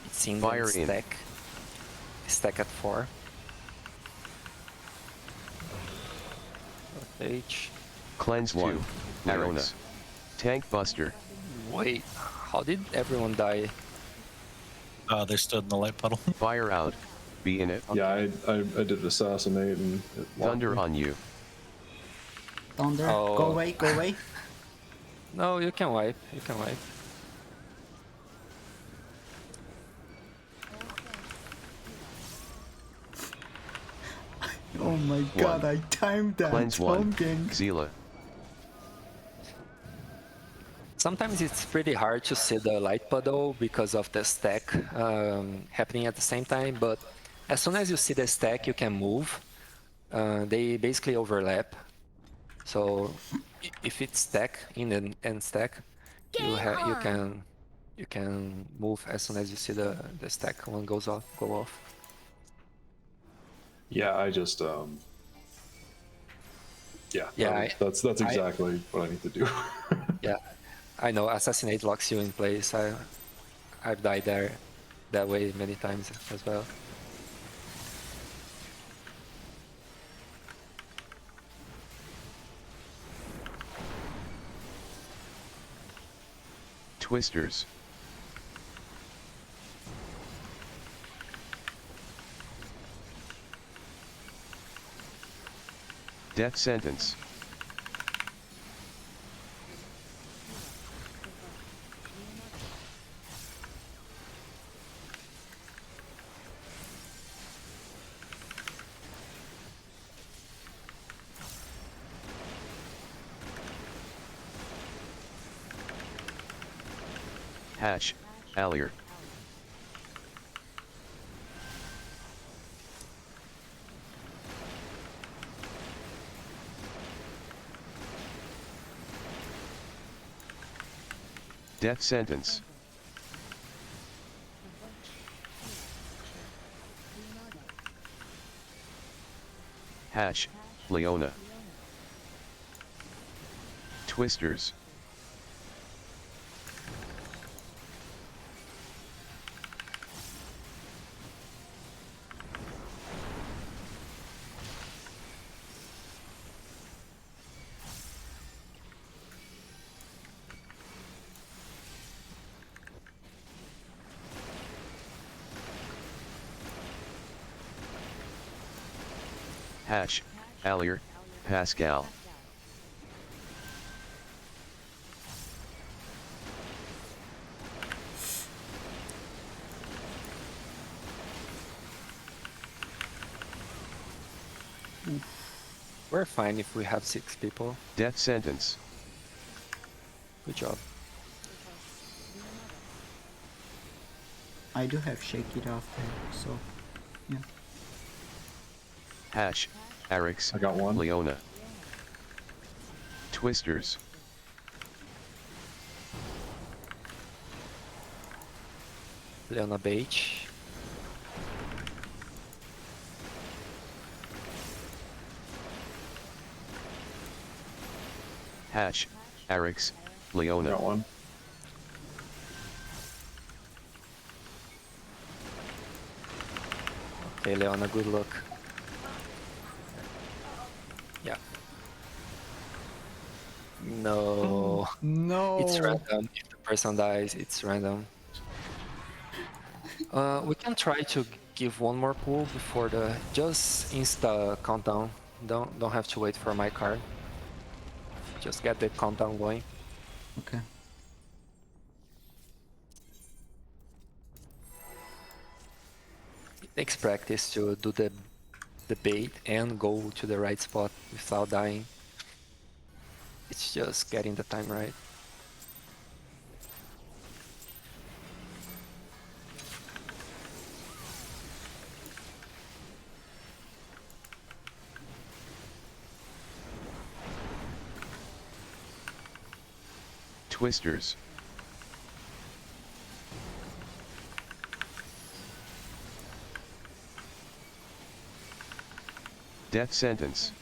It's in Fire the in. stack. Stack at 4. Page. Cleanse 2, One. Arona. Tank Buster. Wait, how did everyone die? They stood in the light puddle. Fire out. Be in it. Yeah, I did assassinate and it locked Thunder me. on you. Thunder, Oh. go away, go away. No, you can wipe. You can wipe. Oh my god, I timed that. Cleanse 1, Pumpkin. Xela. Sometimes it's pretty hard to see the light puddle because of the stack happening at the same time, but as soon as you see the stack, you can move. They basically overlap. So if it's stack in an end stack, you can move as soon as you see the stack one go off. Yeah, I just yeah. Yeah, that's exactly what I need to do. Yeah, I know. Assassinate locks you in place. I've died there that way many times as well. Twisters. Death sentence. Hash, Alier. Death sentence. Hash, Leona. Twisters. Hash, Alier, Pascal. We're fine if we have 6 people. Death sentence. Good job. I do have shake it off there, so yeah. Hash, Arix, I got one. Leona. Twisters. Leona Beach. Hash, Arix, Leona. Got one. Okay, Leona, good luck. Yeah. No. No. It's random. If the person dies, it's random. We can try to give one more pull before the just insta countdown. Don't have to wait for my card. Just get the countdown going. Okay. It takes practice to do the bait and go to the right spot without dying. It's just getting the time right. Twisters. Death sentence.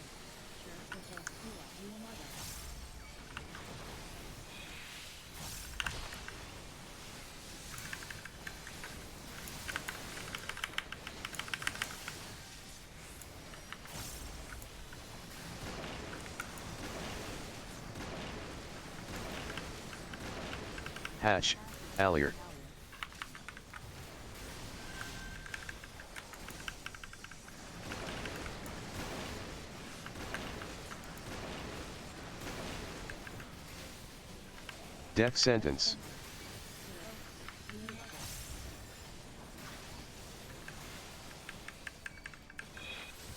Hash, Allier. Death sentence.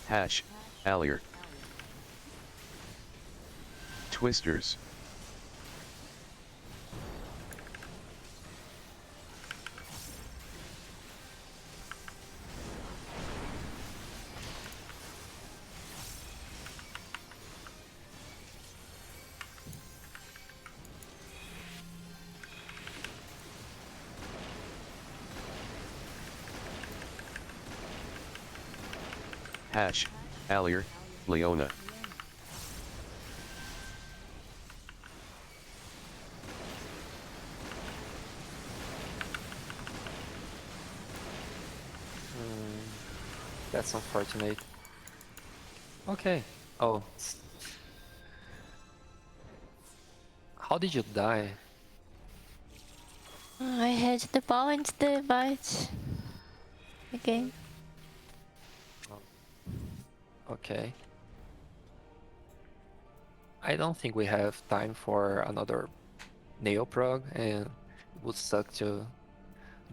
Hash, Allier. Twisters. Hash, Allier, Leona. That's unfortunate. Okay. Oh. How did you die? I had the ball and the bite. Again. Okay. I don't think we have time for another Nael Prog, and it would suck to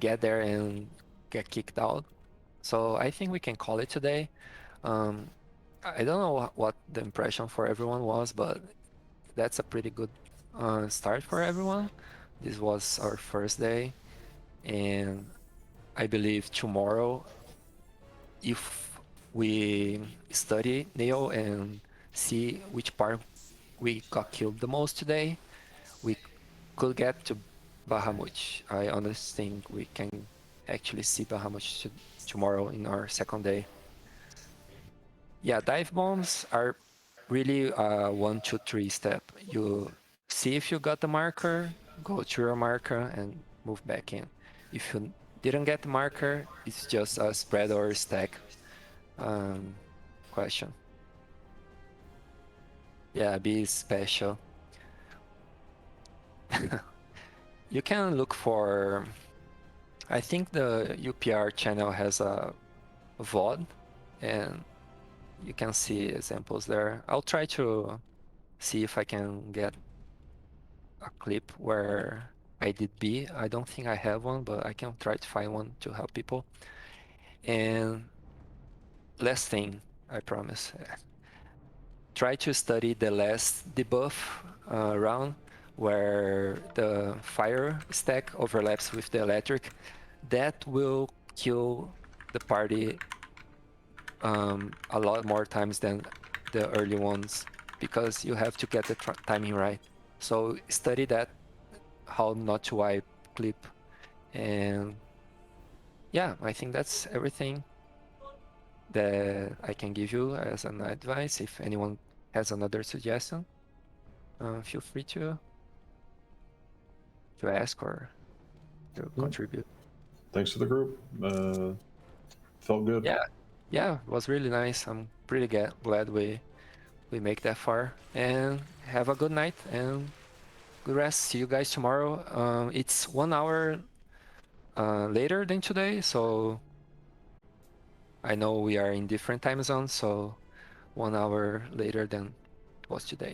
get there and get kicked out. So I think we can call it today. I don't know what the impression for everyone was, but that's a pretty good start for everyone. This was our first day, and I believe tomorrow, if we study Nael and see which part we got killed the most today, we could get to Bahamut. I honestly think we can actually see Bahamut tomorrow in our second day. Yeah, dive bombs are really 1, 2, 3 step. You see if you got the marker, go to your marker and move back in. If you didn't get the marker, it's just a spread or stack question. Yeah, be special. You can look for, I think the UPR channel has a VOD, and you can see examples there. I'll try to see if I can get a clip where I did B. I don't think I have one, but I can try to find one to help people. And last thing, I promise. Try to study the last debuff round where the fire stack overlaps with the electric. That will kill the party a lot more times than the early ones. because you have to get the timing right. So study that, how not to wipe clip, and yeah, I think that's everything that I can give you as an advice. If anyone has another suggestion, feel free to ask or to contribute. Thanks to the group. Felt good. Yeah, it was really nice. I'm pretty glad we make that far. And have a good night and good rest. See you guys tomorrow. It's 1 hour later than today, so I know we are in different time zones, so 1 hour later than it was today.